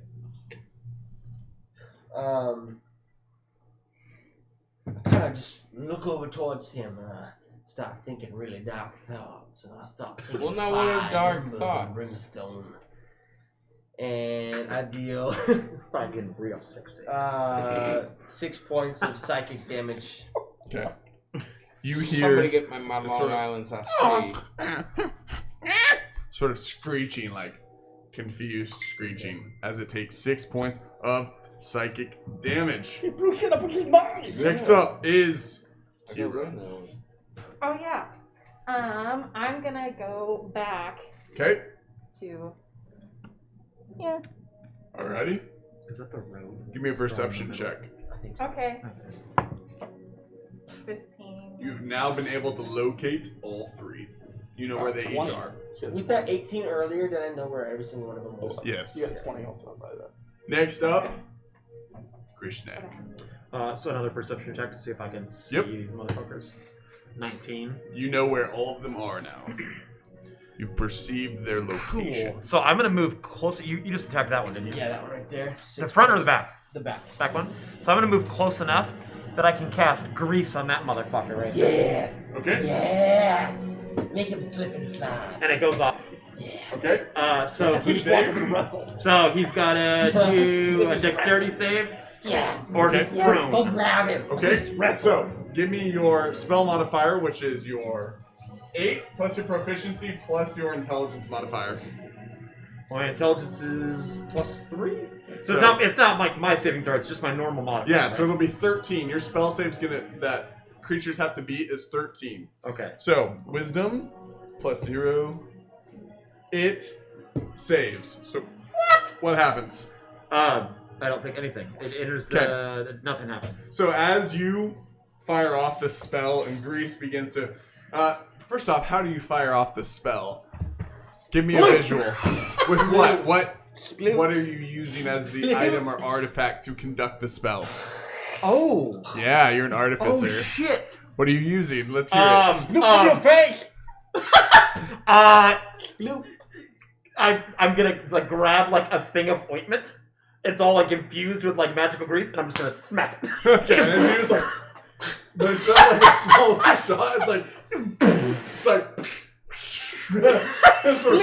kind of just look over towards him and I start thinking really dark thoughts, and I start thinking Well, now what are fire, dark embers, thoughts? and brimstone, and I deal Fucking real sexy. 6 points of psychic damage. Okay. You Somebody hear get my Long sort of- Island sausage. sort of screeching, like confused screeching, as it takes 6 points of psychic damage. He blew shit up with his mind. Next up is I got Hero. rid of that one. Oh yeah. I'm gonna go back Okay, to. Yeah. alrighty. Is that the road? Give me a perception check. I think so. Okay. 15. You've now been able to locate all 3. You know where they each 20. are. With that 18 earlier, did I know where every single one of them was? Yes. You got 20 also by that. Next up, Krishna. So another perception check to see if I can see Yep. these motherfuckers. 19. You know where all of them are now. You've perceived their location. Cool. So I'm gonna move closer. You just attacked that one, didn't you? Yeah, that one right there. The 6 front or points. the back? The back. Back one. So I'm gonna move close enough that I can cast grease on that motherfucker right there. Yes! Okay? Yes! Make him slip and slide. And it goes off. Okay? So he's Russell. so he's gotta do a dexterity save, Yes! or he's Okay. prone. Go grab him! Okay, so give me your spell modifier, which is your 8 plus your proficiency plus your intelligence modifier. My intelligence is +3. So, So- it's not like my saving throw. It's just my normal modifier. Yeah, so right? it'll be 13. Your spell save's that creatures have to beat is 13. Okay. So, wisdom plus 0. It saves. So, what happens? I don't think anything. It enters the nothing happens. So, as you fire off the spell and grease begins to. First off, how do you fire off the spell? Give me a visual. With what? What are you using as the item or artifact to conduct the spell? Oh. Yeah, you're an artificer. Oh shit. What are you using? Let's hear it. Look in your face. I'm gonna like grab like a thing of ointment. It's all like infused with like magical grease, and I'm just gonna smack it. Okay, and then you're just like, but it's not like a small shot. It's like, it's sort of,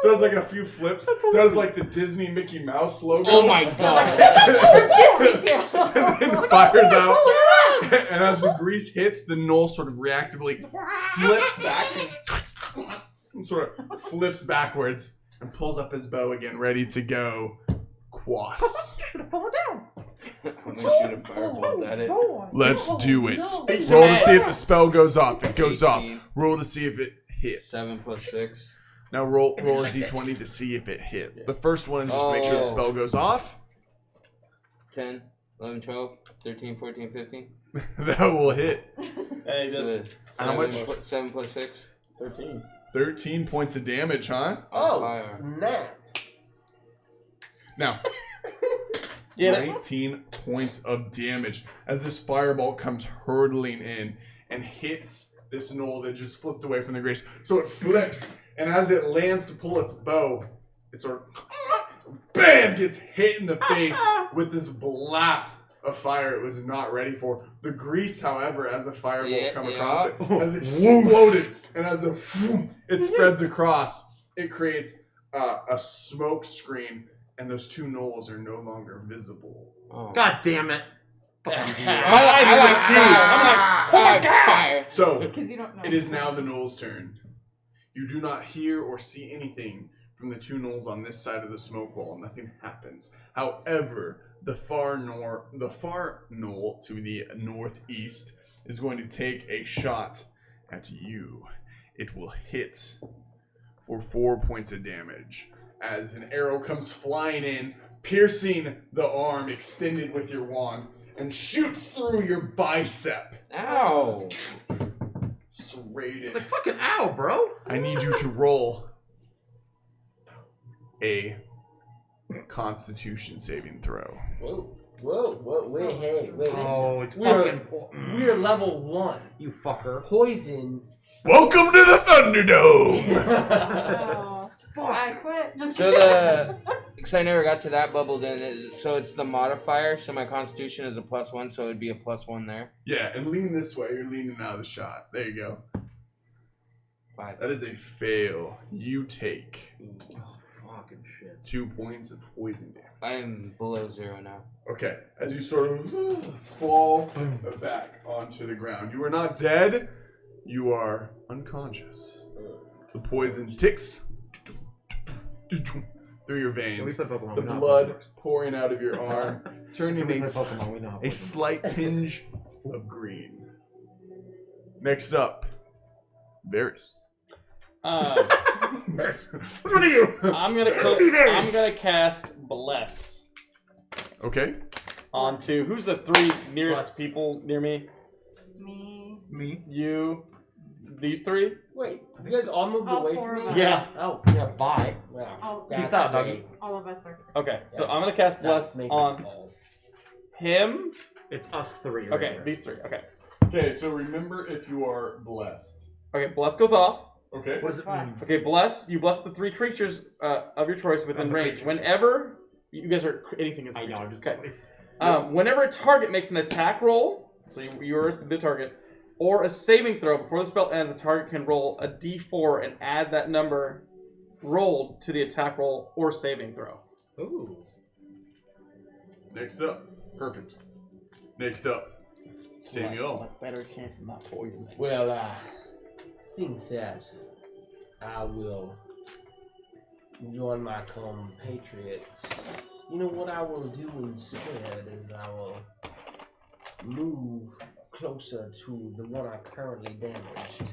does like a few flips. Does like the Disney Mickey Mouse logo. Oh my god. And then fires out. And as the grease hits, the gnoll sort of reactively flips back and sort of flips backwards and pulls up his bow again, ready to go. Quas. Should have pulled it down. I'm gonna shoot a firebolt at it. Let's do it. No. Roll to see if the spell goes off. It goes off. 18. Roll to see if it hits. 7 plus 6. Now roll a d20 to see if it hits. The first one is just to make sure the Oh. spell goes off. 10. 11, 12, 13, 14, 15. That will hit. Hey, So just How much? 7 plus 6. 13. 13 points of damage, huh? Oh, Fire. snap. Now, Get it? 19 points of damage as this fireball comes hurtling in and hits this gnoll that just flipped away from the grace. So it flips, and as it lands to pull its bow, it sort of BAM! Gets hit in the face with this blast of fire it was not ready for. The grease, however, as the fireball come across it, has exploded, and as it spreads across, it creates a smoke screen, and those two gnolls are no longer visible. Oh. God damn it. I like fire. I like fire. So, Because you don't know. it is now the gnoll's turn. You do not hear or see anything from the two gnolls on this side of the smoke wall. Nothing happens. However, the far gnoll to the northeast is going to take a shot at you. It will hit for 4 points of damage as an arrow comes flying in, piercing the arm extended with your wand, and shoots through your bicep. Ow. Serrated. Like fucking ow, bro. I need you to roll a Constitution saving throw. Whoa, wait, hey, wait. Oh, it's We're- fucking We're level 1. You fucker. Poison. Welcome to the Thunderdome! Oh, I quit. So the, because I never got to that bubble then, so it's the modifier, so my constitution is a +1, so it would be a +1 there. Yeah, and lean this way. You're leaning out of the shot. There you go. 5. That is a fail. You take Oh, fucking shit. 2 points of poison damage. I'm below 0 now. Okay, as you sort of fall back onto the ground. You are not dead. You are unconscious. The poison ticks through your Yeah, we veins. played Pokemon. The we know how blood poison works. pouring out of your arm, So turning we play a Pokemon. We know how a poison slight tinge of green. Next up, Varys. works. Which one are you? I'm gonna cast Bless Okay. onto who's the 3 nearest Bless. people near me? Me. Me. You, these 3. Wait, you guys all moved All away 4 from of me? us. Yeah. Oh, Yeah, bye. wow. All, Peace out, doggy. great. all of us are. Okay, so That's- I'm gonna cast that's Bless making on balls. him. It's us 3. Right Okay, here. these 3. Okay. Okay, so remember if you are blessed. Okay, Bless goes off. Okay. What does it mean? Us. Okay, you bless the 3 creatures of your choice within Of the range. creature. Whenever you guys are anything is. I know, I'm just okay. Whenever a target makes an attack roll, so you're the target, or a saving throw before the spell ends, the target can roll a d4 and add that number rolled to the attack roll or saving throw. Ooh. Next up. Perfect. Next up, Samuel. Better chance of not poisoning. Well, I think that I will join my compatriots. You know what I will do instead is I will move closer to the one I currently damaged.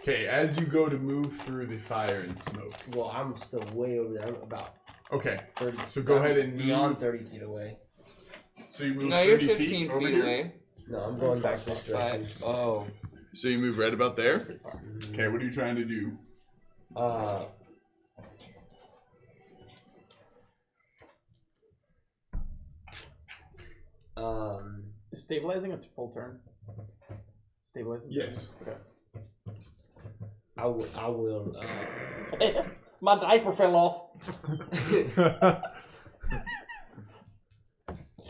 Okay, as you go to move through the fire and smoke. Well, I'm still way over there. I'm about Okay, 30. So go ahead and beyond move. 30 feet away. so you move No, you're 30 15 over feet here. away. No, I'm going back this direction. 5. Oh. So you move right about there. Okay, what are you trying to do? Is stabilizing a full turn? Stabilizing? Yes. Okay. I will. My diaper fell off.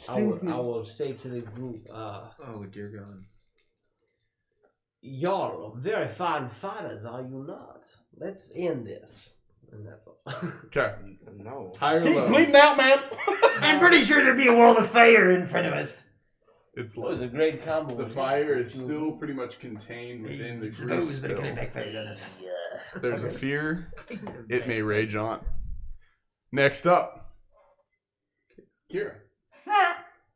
I will say to the group, Oh dear God. y'all are very fine fighters, are you not? Let's end this. And that's all. Okay. No. Higher He's level. bleeding out, man. I'm pretty sure there'd be a wall of fire in front of us. It's That was low. a great combo. The fire is still pretty much contained within the grease but it could spill. backfire on us. There's a fear. It may rage on. Next up, Kira.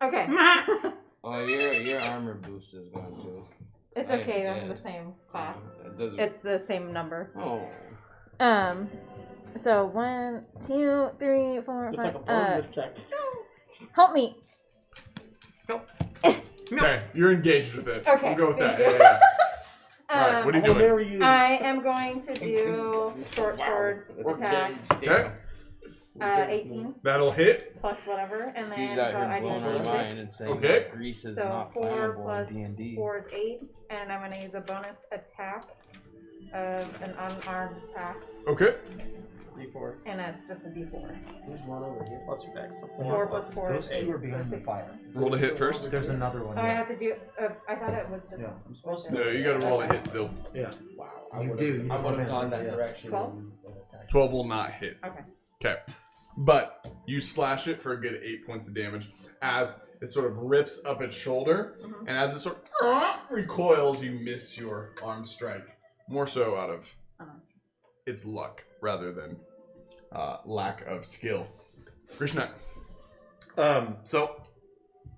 Okay. Oh, your armor boost is gone too. It's okay. I'm the same class. It doesn't. It's the same number. Oh. So 1, 2, 3, 4, It's like a 5. bonus check. Help me. Okay, you're engaged with it. Okay, We'll go with that. thank you. Yeah. Alright, what are you I'll doing? marry you. I am going to do short sword attack. Okay, 18 that'll hit. plus whatever, and then Steve's so out here I do blowing our mind and 6. saying Okay. that grease is So not 4 flammable plus in D&D. 4 is 8, and I'm gonna use a bonus attack of an unarmed attack, Okay. D4 and that's just a D4. There's one over here. plus your dex. So 4 plus 4 Those is 8. two are behind so the 16. fire. Roll to hit first. There's another one. Oh, I Yeah. have to do. I thought it was just. Yeah. I'm supposed to. No, you gotta roll to hit still. Wow. I You would've- do, you I just would have managed gone it, that yeah. direction. 12? and attacked. 12 will not hit. Okay. Okay. But you slash it for a good 8 points of damage as it sort of rips up its shoulder, Mhm. and as it sort of recoils, you miss your arm strike. More so out of its luck rather than lack of skill. Krishna. So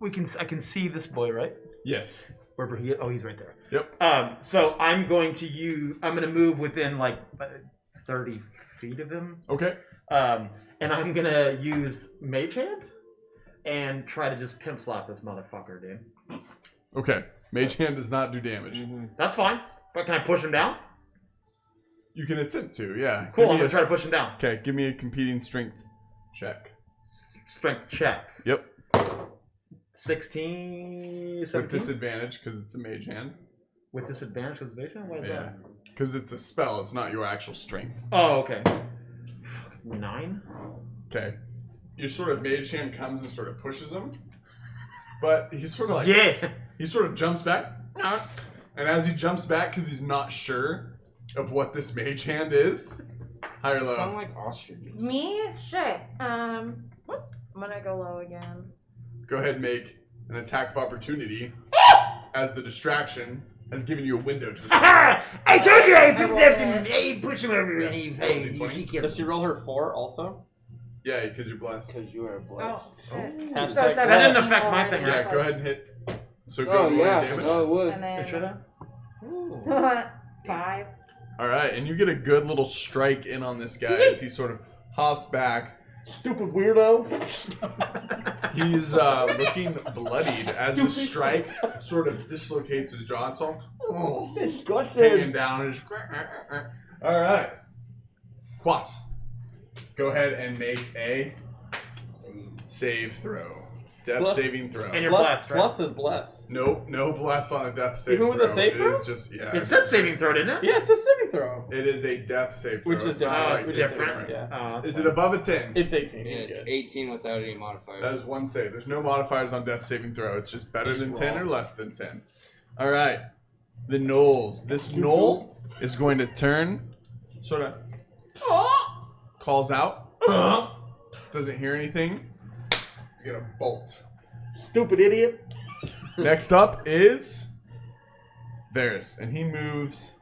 I can see this boy, right? Yes. Wherever he is. Oh, he's right there. Yep. So I'm going to move within like 30 feet of him. Okay. And I'm gonna use Mage Hand and try to just pimp slap this motherfucker, dude. Okay. Mage Hand does not do damage. Mm-hmm. That's fine. But can I push him down? You can attempt to, yeah. Cool, Give I'm me gonna a- try to push him down. Okay, give me a competing strength check. Strength check. Yep. 16, With 17? disadvantage because it's a mage hand. With disadvantage because evasion? What is Yeah. that? Because it's a spell, it's not your actual strength. Oh, okay. 9? Okay. Your sort of mage hand comes and sort of pushes him. But he's sort of like, Yeah! he sort of jumps back. And as he jumps back, because he's not sure of what this mage hand is, high or You sound low? like ostriches. Me? Shit. What? I'm gonna go low again. Go ahead and make an attack of opportunity as the distraction has given you a window to attack. I told you I I picked rolled up it. and hey, push him over and he Roll hey, D20. she killed Does she roll her 4 also? Yeah, because you're blessed. Because you are Oh, blessed. shit. Hashtag So that 17 didn't affect my already thing, Yeah, right? go plus- ahead and hit. So go Oh roll yeah, damage. no it would. And I should then have. 5. All right, and you get a good little strike in on this guy as he sort of hops back. Stupid weirdo. He's looking bloodied as the strike sort of dislocates his jaw. So hanging down. And just... All right, Quas, go ahead and make a save throw. Death Plus- saving throw. And you're Plus, blessed, right? plus is bless. Nope, no bless on a death save Even throw. with a save It throw? is just, yeah. It said saving throw, didn't it? Yeah, it's a saving throw. It is a death save throw. Which is It's not different. like Which it's is different. Yeah. Oh, that's Is fine. it above a 10? It's 18. Yeah, He's it's good. 18 without any modifiers. That is one save. There's no modifiers on death saving throw. It's just better Just than 10 roll. or less than 10. All right. The gnolls. This gnoll is going to turn, sort of calls out, doesn't hear anything. He's going to bolt. Stupid idiot. Next up is Varys, and he moves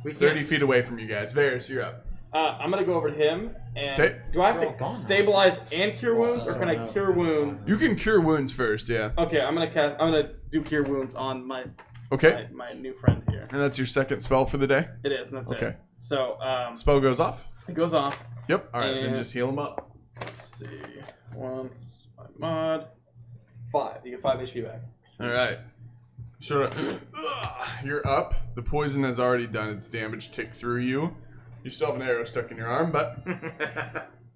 We can't 30 feet away from you guys. Varys, you're up. I'm gonna go over to him and 'Kay. do I have They're all gone to now. stabilize and cure wounds, or can I no. cure wounds? You can cure wounds first, yeah. Okay, I'm gonna do cure wounds on my Okay. my new friend here. And that's your second spell for the day? It is, and that's Okay. it. So Spell goes off? it goes off. Yep. All right, then And- just heal him up. Let's see. Once my mod. 5. You get 5 HP back. All right. Sort of. You're up. The poison has already done its damage. Tick through you. You still have an arrow stuck in your arm, but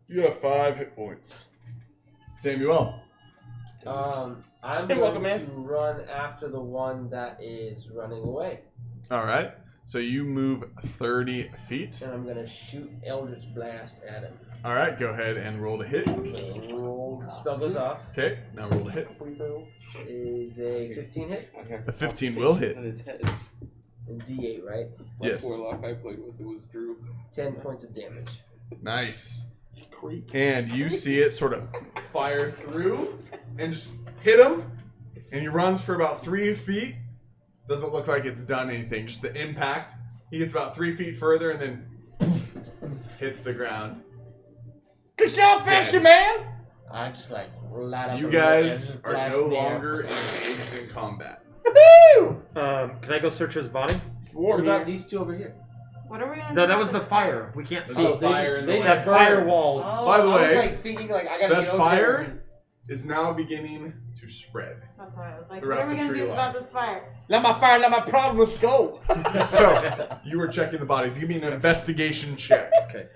you have 5 hit points. Samuel. I'm Hey, going welcome, to man. run after the one that is running away. All right. So you move 30 feet. And I'm going to shoot Eldritch Blast at him. All right. Go ahead and roll to hit. So roll, spell goes off. Okay. Now roll to hit. Is a 15 hit Okay. A 15 will hit. In his heads. and D8, right? Yes. Warlock I played with, it was Drew. 10 points of damage. Nice. And you see it sort of fire through and just hit him. And he runs for about 3 feet. Doesn't look like it's done anything. Just the impact. He gets about 3 feet further and then hits the ground. Good job, Fishy Man! I just like light up. You a guys Eldritch are Blast no there. longer engaged in combat. Woo! Can I go search his body? What War about here. these two over here? What are we gonna No, do that about was the this fire. We can't There's see. no fire in the they way. That burn. firewall. Oh, By the I was way, like thinking like I gotta that get over fire there and- is now beginning to spread. That's why I was like, Throughout what are we the gonna tree do line. about this fire? Let my problems go. So, you were checking the bodies. Give me an investigation check. Okay.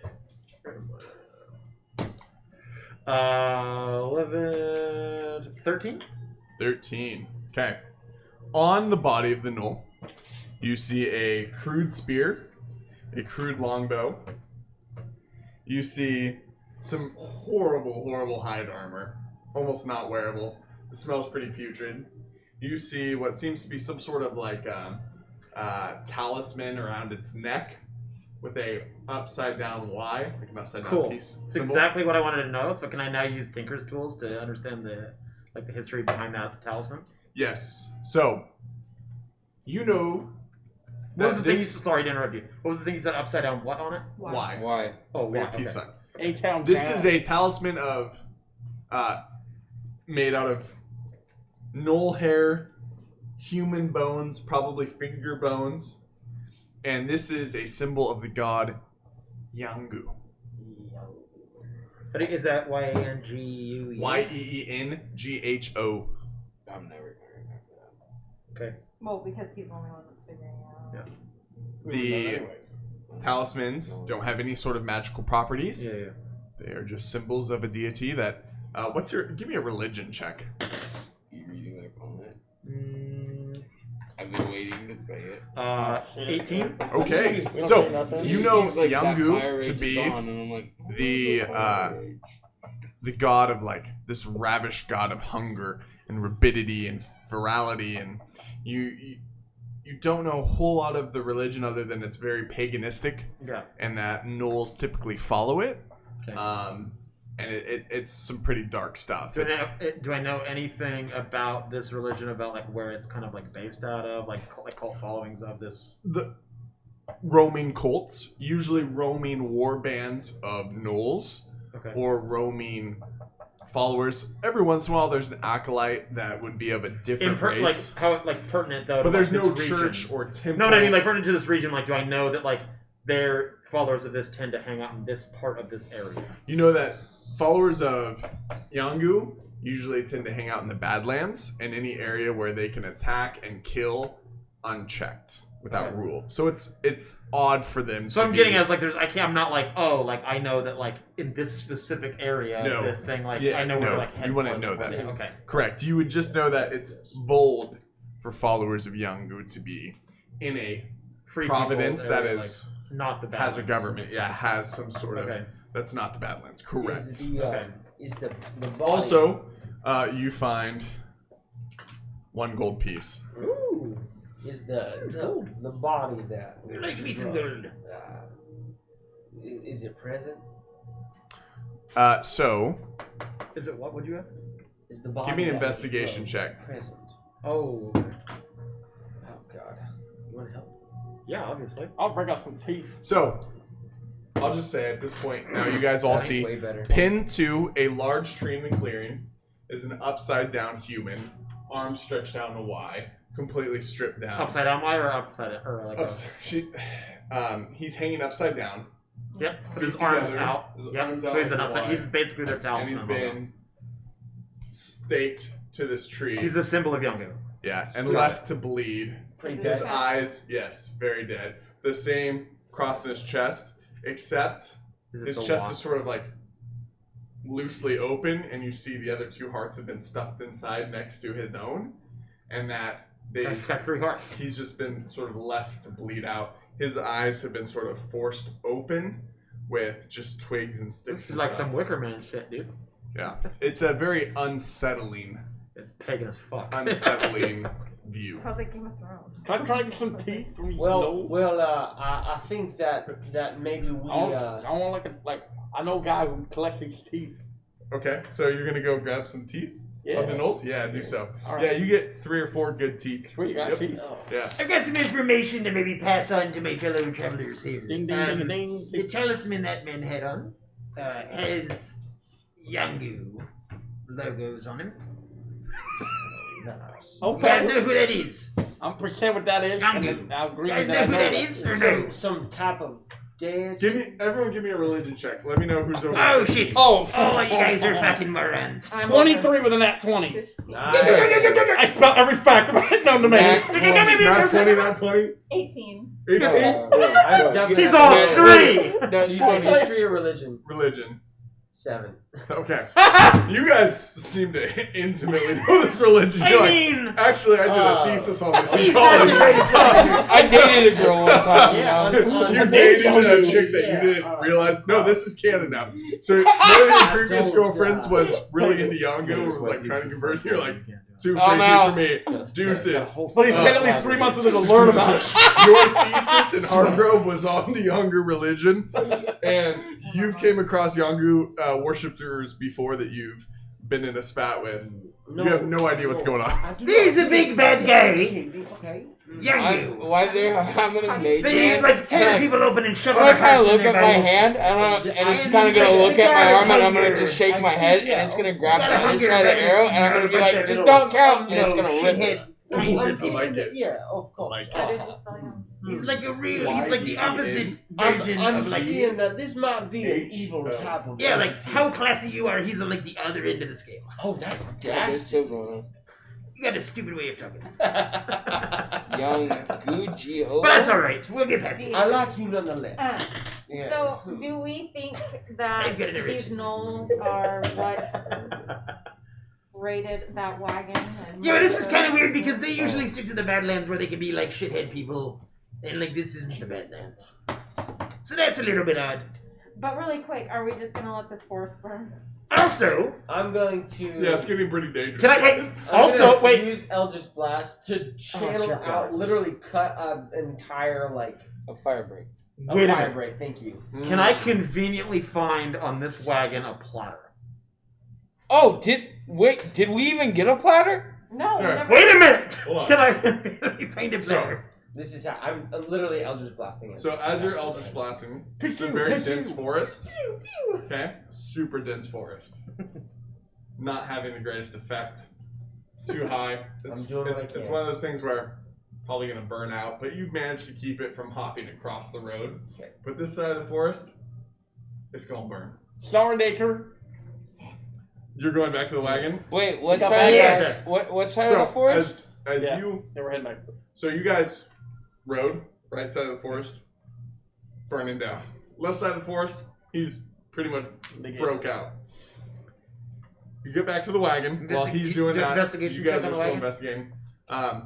11, 13. 13. Okay. On the body of the gnoll, you see a crude spear, a crude longbow. You see some horrible hide armor, almost not wearable. It smells pretty putrid. You see what seems to be some sort of like talisman around its neck with a upside down Y, like an upside down Cool. piece. That's symbol. exactly what I wanted to know. So can I now use Tinker's tools to understand the history behind that talisman? Yes. So, you know. What was the thing you, this sorry to interrupt you. What was the thing you said upside down what on it? Y. Why? Oh, Like what? a peace sign. A-Town This is a talisman of, made out of gnoll hair, human bones, probably finger bones, and this is a symbol of the god Yangu. Is that Y-A-N-G-U-E? Yeengho. I'm never gonna remember that. Okay. Well, because he's the only one that's figuring it out. Yeah. The talismans don't have any sort of magical properties. Yeah. They are just symbols of a deity that. Give me a religion check. You reading my opponent? Mm, I've been waiting to say it. 18. Okay, We don't so say nothing. you know He's like, that fire Yangu rage to is be on, and I'm like, the god of like this ravish god of hunger and rapidity and virality, and you don't know a whole lot of the religion other than it's very paganistic, Yeah. and that gnolls typically follow it. Okay. And it's some pretty dark stuff. Do I know anything about this religion, about like where it's kind of like based out of, like cult followings of this? The roaming cults, usually roaming war bands of gnolls, Okay. or roaming followers. Every once in a while, there's an acolyte that would be of a different race. Like how pertinent though. But to, there's like, no this region. church or temple. No, I mean like pertinent to this region. Like, do I know that like their followers of this tend to hang out in this part of this area? You know that followers of Yangu usually tend to hang out in the Badlands and any area where they can attack and kill unchecked without Okay. rule. So it's odd for them. So to I'm be, getting as like I'm not like I know that like in this specific area No. this thing like Yeah, I know where no, like you wouldn't headquarters know that. are. Okay. correct. You would just know that it's bold for followers of Yangu to be in a Free providence people that area, is like, not the has a Badlands. government. Yeah, has some sort of. Okay. That's not the Badlands. Correct. Is the, Okay. is the body. Also, you find one gold piece. Ooh. Is the body that? Make me some gold. Is it present? So Is it what would you ask? Is the body? give me an that was investigation thrown check. Present. Oh. Oh God. You want to help? Yeah, obviously. I'll bring out some teeth. So I'll just say at this point, now you guys all That's see way better. pinned to a large tree in the clearing is an upside down human, arms stretched out in a Y, completely stripped down. Upside down Y or upside or like He's hanging upside down. Yep. With feet his arms together, out. his Yep. arms So out he's an like a upside. Y. He's basically their And talisman. he's been staked to this tree. He's the symbol of Yangu. Yeah, and Got left to bleed. Pretty Is His it dead. eyes, yes, very dead. The same cross in his chest, except Is it his the chest walk? is sort of like loosely open, and you see the other two hearts have been stuffed inside next to his own, and that He's got 3 hearts. he's just been sort of left to bleed out. His eyes have been sort of forced open with just twigs and sticks. Looks and like stuff. some Wicker Man shit, dude. Yeah, it's a very unsettling It's pagan as fuck. view. How's it Game of Thrones? Can I try to get some teeth from you? Well, I think that maybe we I want I know a guy who collects these teeth. Okay, so you're gonna go grab some teeth Yeah. of the gnolls? Yeah, do so. All right. Yeah, you get 3 or 4 good teeth. Sweet, got Yep. teeth. Yeah. I've got some information to maybe pass on to my fellow travelers here. Ding ding ding ding. The talisman that man had on has Yangu logos on him. Nice. You guys Okay. know who that is? I'm pretend what that is. Yangu. And then I'll agree You guys that know I who know that that. is or no? Some type of Everyone give me a religion check. Let me know who's over. Oh shit! Oh, You guys are fucking morons. I'm 23 with a nat 20. 15. I spelled every fact about it known to me. Not 20, not 20. 18. 18? He's all three. No, You say history or religion? Religion. 7. Okay. You guys seem to intimately know this religion. You're like, actually, I did a thesis on this in He's college. not the greatest one. I dated a girl one time. Yeah, You know? You dated a chick that you didn't realize. No, this is canon now. So one of your previous girlfriends was really into Yongu and was like trying to convert you. You're like, too I'm freaky out. for me. Deuces. But he spent at least 3 months with it to learn about it. Your thesis in Hargrove was on the Yongu religion, and you've came across Yongu worshippers before that you've been in a spat with. You have no idea what's going on. There's a big bad guy. Okay. Yangu. Why they have an mage They hand? like tear people open and shove I their kind of hearts in look their at my bodies. hand, and it's kind of gonna look at my arm, and I'm gonna just shake my head, and it's gonna grab the other side of the arrow, and I'm gonna be like, just don't count, and it's gonna rip it. I like it. Yeah, of course. Like I did just spell him. He's like a real. He's like the opposite I'm version I'm of like. seeing that this might be an H, evil type of. Yeah, like entity. how classy you are. He's on like the other end of the scale. Oh, that's Yeah, there's dastardly. still going You got a stupid way of talking, on. Young Gucci. but that's all right. We'll get past it. I like you nonetheless. Yes. So, do we think that I've got an these erection. gnolls are what raided that wagon? And Yeah, but this is kind of weird because they usually stick to the Badlands where they can be like shithead people, and like this isn't the Badlands. So that's a little bit odd. But really quick, are we just gonna let this forest burn? Also, I'm going to. Yeah, it's getting pretty dangerous. can I wait? I'm Also, gonna wait. Use Eldritch Blast to channel dear out, God. literally cut an entire A fire break. Wait a fire minute. break. Thank you. Can I conveniently find on this wagon a plotter? Oh, did we even get a platter? No, Sure. never. Wait a minute! Hold on. Can I conveniently find a platter? This is how I'm literally Eldritch Blasting it. So This is as how you're I'm Eldritch doing it. blasting, it's a very dense forest. Okay, super dense forest. Not having the greatest effect. It's too high. It's, I'm doing what I it's can. one of those things where probably gonna burn out, but you've managed to keep it from hopping across the road. Okay. But this side of the forest, it's gonna burn. Sorry, Nature. You're going back to the wagon. Wait, what Got side? Yes. What side of the forest? as Yeah. you, They were heading back. so you guys rode right side of the forest, burning down. Left side of the forest, he's pretty much broke out. You get back to the wagon while he's doing do that. investigation You guys check on are the still wagon? investigating.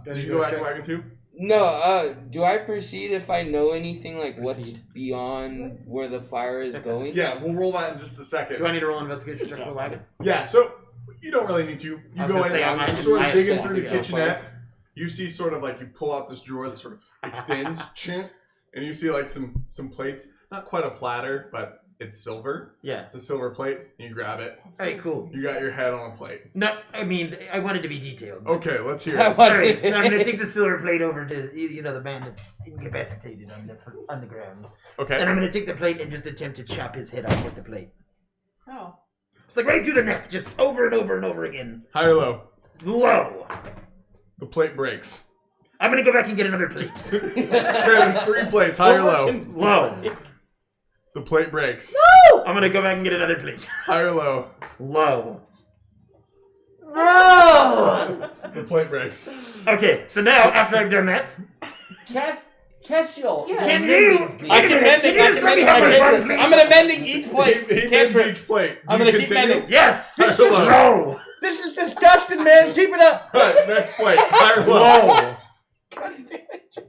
Did he you do go a back to check? the wagon too? No. Do I proceed if I know anything like what's Proceed. beyond where the fire is going? Yeah, we'll roll that in just a second. Do I need to roll an investigation check for the wagon? Yeah, so you don't really need to. You I was go gonna in, say, and I you're might- sort I of digging still through the have to go kitchenette. You see sort of like you pull out this drawer that sort of extends, and you see like some plates. Not quite a platter, but it's silver. Yeah. It's a silver plate. And you grab it. Alright, cool. You got your head on a plate. No, I mean, I wanted to be detailed. Okay, let's hear I it. want- Alright, so I'm gonna take the silver plate over to, the man that's incapacitated on the ground. Okay. And I'm gonna take the plate and just attempt to chop his head off with the plate. Oh. It's like right through the neck, just over and over and over again. High or low? Low. The plate breaks. I'm gonna go back and get another plate. Okay, there's 3 plates. High or low? Low. The plate breaks. I'm gonna go back and get another plate. High or low? Low. The plate breaks. Okay, so now after I've done that, Cassiel. Yeah. can you? I can mend it. I can mend it. I'm gonna mending each plate. He mends Cantrip. each plate. Do I'm you gonna keep continue? mending. Yes. High or low? Low. This is disgusting, man. Keep it up. Alright, next plate. High or low? Low.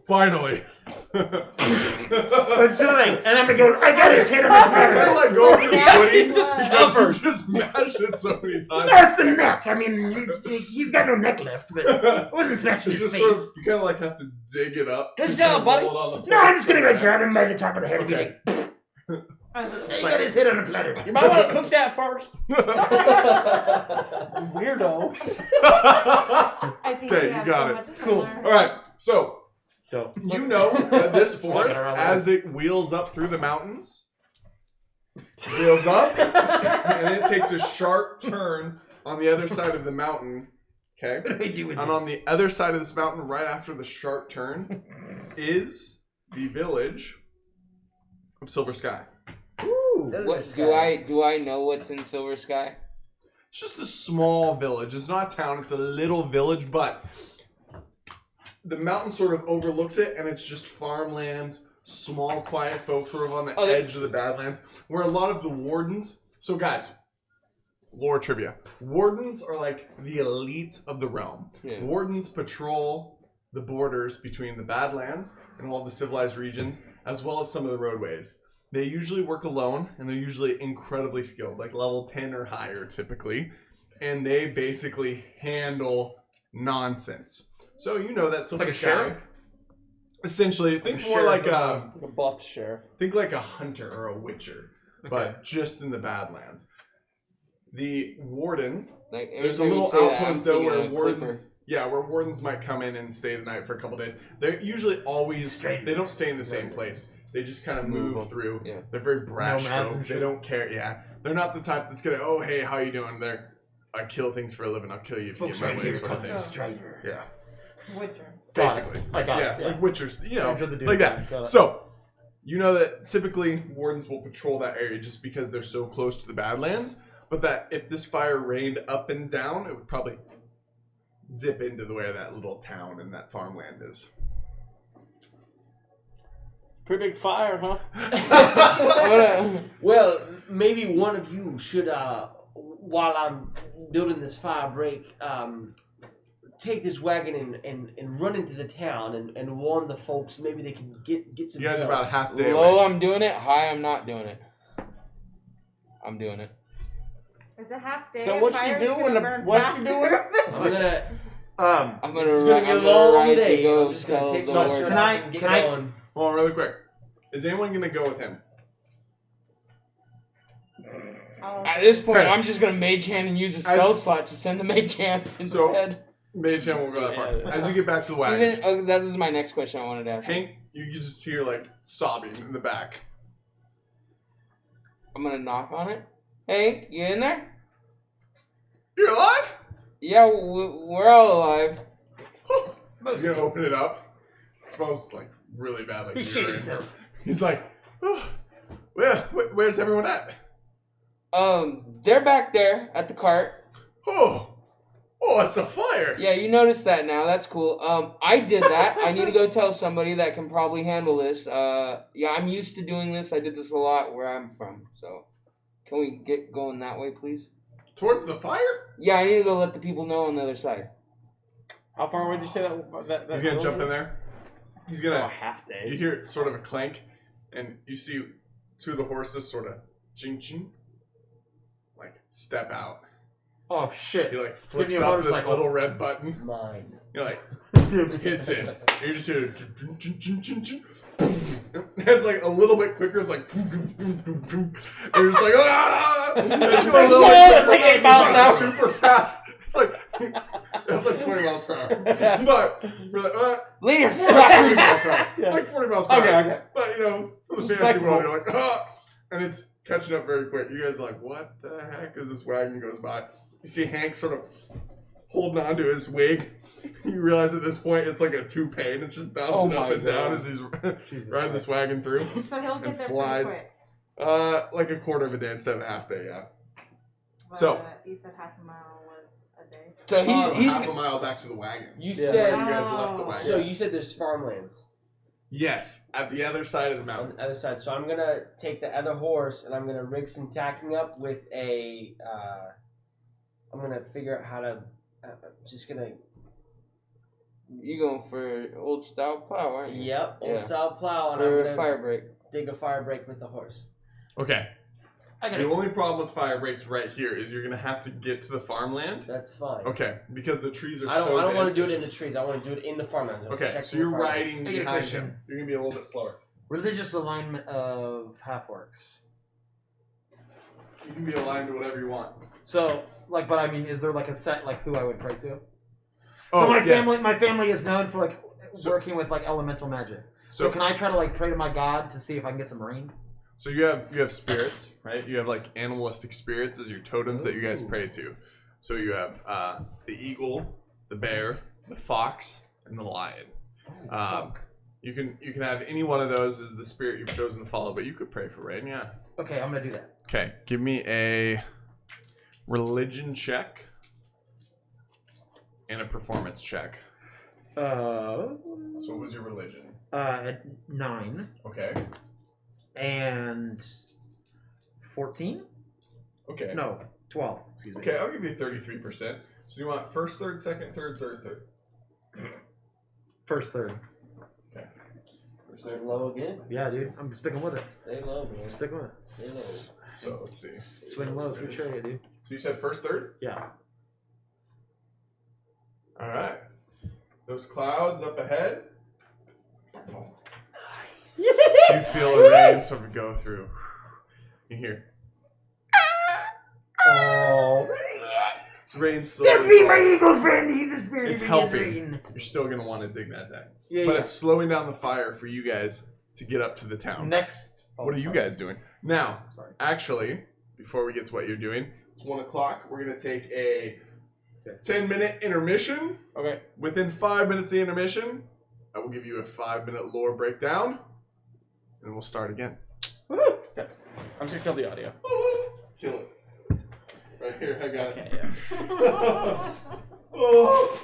Finally. Let's do it. And I'm gonna go. I got his head on the It's kind of platter. like going to the Yeah. pudding It's just just because you just mashed it so many times. That's the neck. I mean, he's got no neck left, but I wasn't smashing It's his just sort of, face. you kind of like have to dig it up. Good to job, kind of buddy. roll it on the No, plate. I'm just gonna like grab him by the top of the head and be Okay. like, I was he got his head on the platter. You might want to cook that first. Weirdo. I think Okay, we you have got so it. much to Cool. learn. All right, so Dope. you know that this forest, around. as it wheels up through the mountains, wheels up, and it takes a sharp turn on the other side of the mountain. Okay. What do I do with And this? on the other side of this mountain, right after the sharp turn, is the village of Silver Sky. What do I know what's in Silver Sky? It's just a small village. It's not a town. It's a little village, but the mountain sort of overlooks it, and it's just farmlands, small, quiet folks sort of on the edge of the Badlands, where a lot of the wardens... So, guys, lore trivia. Wardens are like the elite of the realm. Yeah. Wardens patrol the borders between the Badlands and all the civilized regions, as well as some of the roadways. They usually work alone, and they're usually incredibly skilled, like level 10 or higher, typically. And they basically handle nonsense. So you know that Silver Sky. Sheriff? Essentially, think more like a buff sheriff. Think like a hunter or a witcher, but just in the Badlands. The Warden, there's a little outpost though where wardens might come in and stay the night for a couple days. They're usually always they don't stay in the same place. They just kind of move through. Yeah. They're very brash folk. They don't care. Yeah, they're not the type that's gonna hey, how you doing? I kill things for a living. I'll kill you if you get my way. Yeah. Witcher. Basically. I got it. Like Witchers, like that. So, you know that typically wardens will patrol that area just because they're so close to the Badlands, but that if this fire rained up and down, it would probably zip into the way that little town and that farmland is. Pretty big fire, huh? Well, maybe one of you should, while I'm building this fire break, take this wagon and run into the town and warn the folks. Maybe they can get some. You guys are about a half day Low, away. I'm doing it. High, I'm not doing it. I'm doing it. It's a half day. So what you doing? What you doing? I'm gonna run. I'm gonna ride to go I'm just gonna take the my Lord. shirt off and get going. Hold on, really quick. Is anyone gonna go with him? At this point, I'm just gonna mage hand and use a spell slot to send the mage hand instead. Mage hand won't go that far. As you get back to the wagon. That is my next question I wanted to ask. Hank, you just hear like sobbing in the back. I'm gonna knock on it. Hey, you in there? You're alive? Yeah, we're all alive. He's gonna open it up. It smells like really bad. Like he shit himself. He's like, where's everyone at? They're back there at the cart. Oh, it's a fire. Yeah, you noticed that now. That's cool. I did that. I need to go tell somebody that can probably handle this. Yeah, I'm used to doing this. I did this a lot where I'm from. So, can we get going that way, please? Towards the fire? Yeah, I need to go let the people know on the other side. How far would you say that He's gonna jump in there. He's gonna. Oh, half day. You hear sort of a clank, and you see two of the horses sort of ching, like step out. Oh shit! He like flips up this little red button. Mine. You're like, hits it. And you just hear it's like a little bit quicker. It's like you're just like it's going a little bit it's like 8 miles an hour. Super fast. It's like 20 miles per hour. But for the Leader, 40 miles per hour. Like 40 miles per hour. Okay. But for the fantasy world, you're like and it's catching up very quick. You guys are like, what the heck? As this wagon goes by, you see Hank sort of holding onto his wig. You realize at this point it's like a toupee and it's just bouncing up and down as he's riding this wagon through. So he'll get there flies. pretty quick. Like a quarter of a day instead of a half day, yeah. But, so you said half a mile was a day. So he's half a mile back to the wagon. You said you guys left the wagon. So you said there's farmlands. Yes, at the other side of the On mountain. the other side. So I'm gonna take the other horse and I'm gonna rig some tacking up with a. I'm gonna figure out how to. Just gonna. You going for old style plow, aren't you? Yep, old style plow, and for I'm gonna fire break. dig a fire break with the horse. Okay. The only problem with fire breaks right here is you're gonna have to get to the farmland. That's fine. Okay, because the trees are I don't so want to dense, do it it's in the trees. I want to do it in the farmlands. Okay, so you're riding I get a behind question. him. You're gonna be a little bit slower. Religious alignment of half orcs. You can be aligned to whatever you want. So, like, but I mean, is there like a set like who I would pray to? Oh, So my yes. family is known for like working with like elemental magic. So can I try to like pray to my god to see if I can get some rain? So you have spirits, right? You have like animalistic spirits as your totems that you guys pray to. So you have the eagle, the bear, the fox, and the lion. You can have any one of those as the spirit you've chosen to follow, but you could pray for rain, yeah. Okay, I'm gonna do that. Okay, give me a religion check and a performance check. So what was your religion? 9 Okay. and 14. Okay. No, 12. Excuse me. Okay, I'll give you 33%. So you want first, third, second, third, third. First, third. Okay. First, Stay third. low again. Yeah, dude, I'm sticking with it. Stay low, man. Sticking with it. Stay low. So let's see. So Swing low, swing chariot, dude. you said first, third? Yeah. All right. Those clouds up ahead. Nice. You feel the rain sort of go through. You hear. Oh, Rain slowly. that's me, my eagle friend. He's a spirit. It's of helping. rain. You're still gonna want to dig that down. Yeah, But yeah. it's slowing down the fire for you guys to get up to the town. Next. What are you guys doing? Now, Sorry. actually, before we get to what you're doing, it's 1 o'clock. We're gonna take a 10-minute intermission. Okay. Within 5 minutes of the intermission, I will give you a 5-minute lore breakdown, and we'll start again. Okay. I'm just gonna kill the audio. Kill it. Right here, I got Okay, it. yeah. Oh.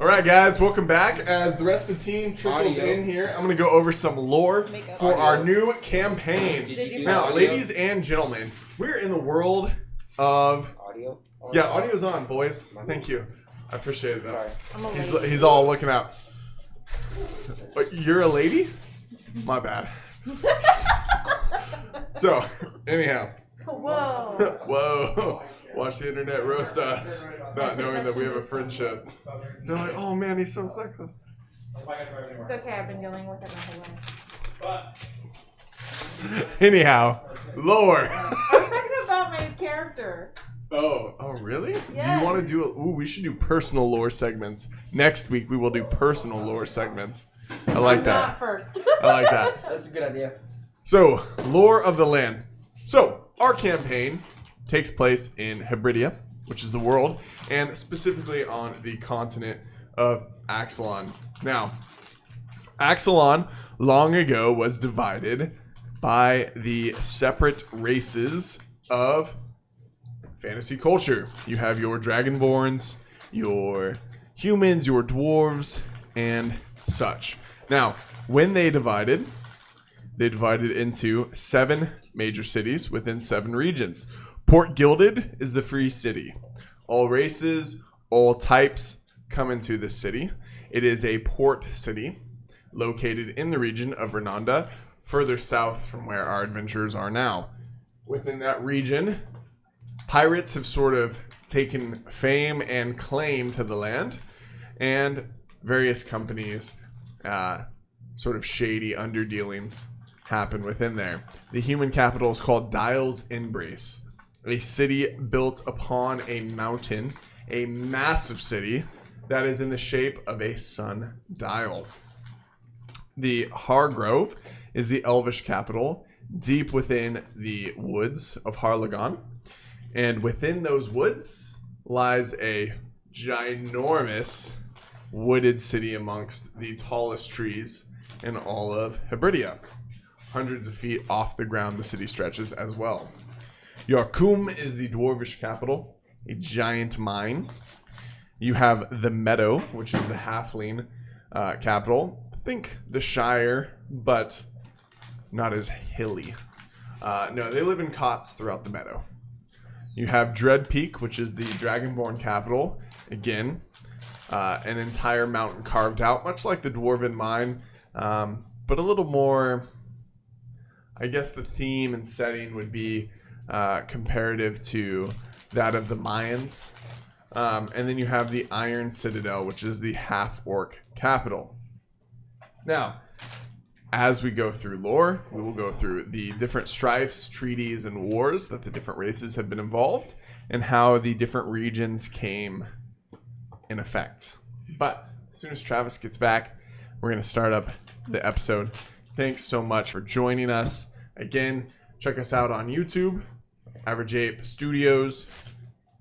All right, guys, welcome back. As the rest of the team trickles in here, I'm going to go over some lore for our new campaign. Now, ladies and gentlemen, we're in the world of... Audio? Yeah, audio's on, boys. Thank you. I appreciate it, though. Sorry. He's all looking out. You're a lady? My bad. So, anyhow. Whoa. Whoa. Watch the internet roast us, not knowing that we have a friendship. They're like, oh man, he's so sexist. It's okay, I've been dealing with it my whole life. Anyhow, lore. I was talking about my character. Oh, really? Yes. Do you want to do we should do personal lore segments. Next week we will do personal lore segments. I like that. Not first. I like that. That's a good idea. So, lore of the land. So, our campaign takes place in Hebridia, which is the world, and specifically on the continent of Axelon. Now, Axelon long ago was divided by the separate races of fantasy culture. You have your dragonborns, your humans, your dwarves, and such. Now, when they divided into 7 major cities within 7 regions. Port Gilded is the free city. All races, all types come into this city. It is a port city located in the region of Renanda, further south from where our adventurers are now. Within that region, pirates have sort of taken fame and claim to the land, and various companies, sort of shady underdealings happen within there. The human capital is called Dial's Embrace, a city built upon a mountain, a massive city that is in the shape of a sundial. The Hargrove is the elvish capital, deep within the woods of Harlagon, and within those woods lies a ginormous wooded city amongst the tallest trees in all of Hebridia. Hundreds of feet off the ground the city stretches as well. Yarkum is the dwarvish capital, a giant mine. You have the Meadow, which is the halfling capital. Think the Shire, but not as hilly. No, they live in cots throughout the Meadow. You have Dread Peak, which is the Dragonborn capital. Again, an entire mountain carved out, much like the Dwarven Mine, but a little more... I guess the theme and setting would be comparative to that of the Mayans. And then you have the Iron Citadel, which is the half-orc capital. Now, as we go through lore, we will go through the different strifes, treaties, and wars that the different races have been involved, and how the different regions came in effect. But as soon as Travis gets back, we're going to start up the episode. Thanks so much for joining us. Again, check us out on YouTube, Average Ape Studios,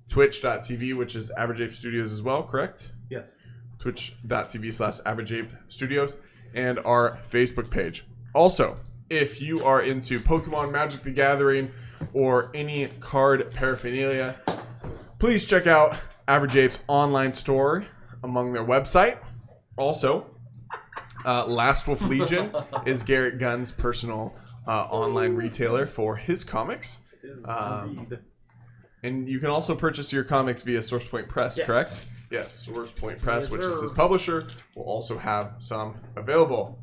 Twitch.tv, which is Average Ape Studios as well, correct? Yes. Twitch.tv/Average Ape Studios, and our Facebook page. Also, if you are into Pokemon Magic the Gathering or any card paraphernalia, please check out Average Ape's online store among their website. Also, Last Wolf Legion is Garrett Gunn's personal online retailer for his comics. And you can also purchase your comics via SourcePoint Press, correct? Yes, SourcePoint Press, which is his publisher, will also have some available.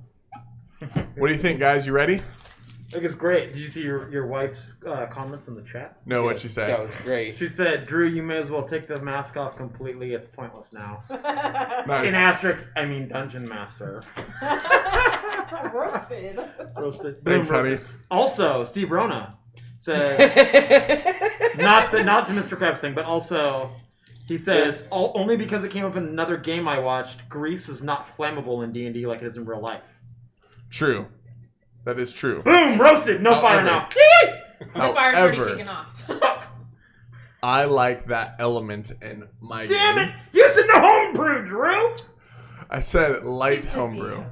What do you think, guys? You ready? I think it's great. Did you see your wife's comments in the chat? No, what'd she say? That was great. She said, Drew, you may as well take the mask off completely. It's pointless now. Nice. In asterisks, I mean Dungeon Master. Roasted. Roasted. Thanks, Boom, honey. roasted. Also, Steve Rona says, not the Mr. Krabs thing, but also, he says, only because it came up in another game I watched, grease is not flammable in D&D like it is in real life. True. That is true. Boom! Roasted! No fire now. The fire's already However, taken off. I like that element in my Damn game. it! Using the homebrew, Drew! I said light homebrew.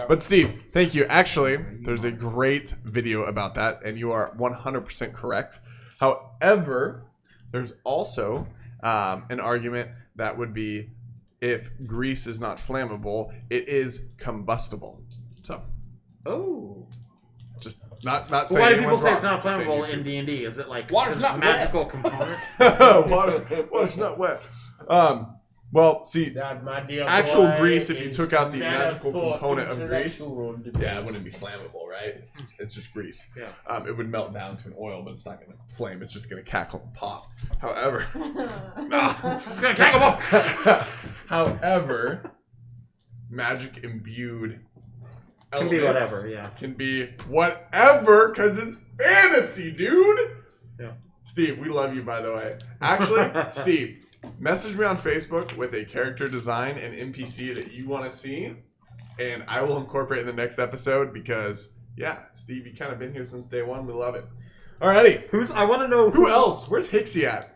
But Steve, thank you. Actually, there's a great video about that, and you are 100% correct. However, there's also an argument that would be if grease is not flammable, it is combustible. So, just not saying. Why do people anyone's say wrong, it's not just saying flammable you in two. D&D? Is it like Water's is not a magical component? Water's not wet. Well, see, That, my dear actual boy, grease, if you is took out the metaphor magical component of grease, intellectual yeah, it wouldn't be flammable, right? It's just grease. Yeah. It would melt down to an oil, but it's not going to flame. It's just going to cackle and pop. However, however, magic imbued Can be elements whatever, yeah. can be whatever, because it's fantasy, dude. Yeah. Steve, we love you, by the way. Actually, Steve, message me on Facebook with a character design and NPC that you want to see, and I will incorporate in the next episode because, yeah, Steve, you kind of been here since day one. We love it. Alrighty. I want to know Who else? Where's Hixie at?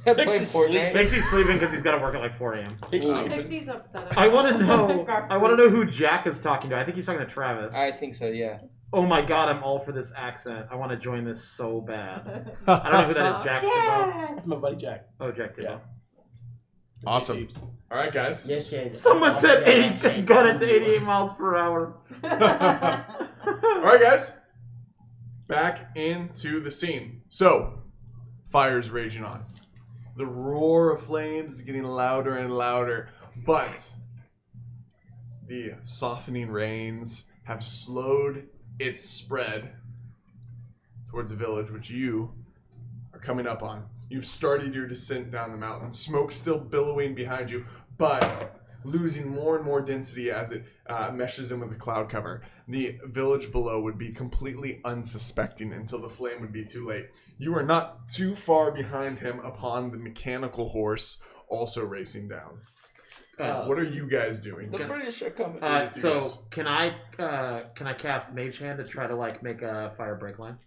I played Fortnite. Pixie's sleeping because he's got to work at like 4 a.m. Pixie's upset. I want to know. I want to know who Jack is talking to. I think he's talking to Travis. I think so, yeah. Oh my god, I'm all for this accent. I want to join this so bad. I don't know who that is. Jack Tidwell? That's my buddy Jack. Oh, Jack Tidwell. Awesome. Alright, guys. Yes, yes. Someone said 80, got it to 88 miles per hour. Alright, guys. Back into the scene. So, fire's raging on. The roar of flames is getting louder and louder, but the softening rains have slowed its spread towards the village, which you are coming up on. You've started your descent down the mountain. Smoke still billowing behind you, but losing more and more density as it meshes in with the cloud cover. The village below would be completely unsuspecting until the flame would be too late. You are not too far behind him upon the mechanical horse also racing down. What are you guys doing? The British are coming. So can I cast Mage Hand to try to like make a fire break line?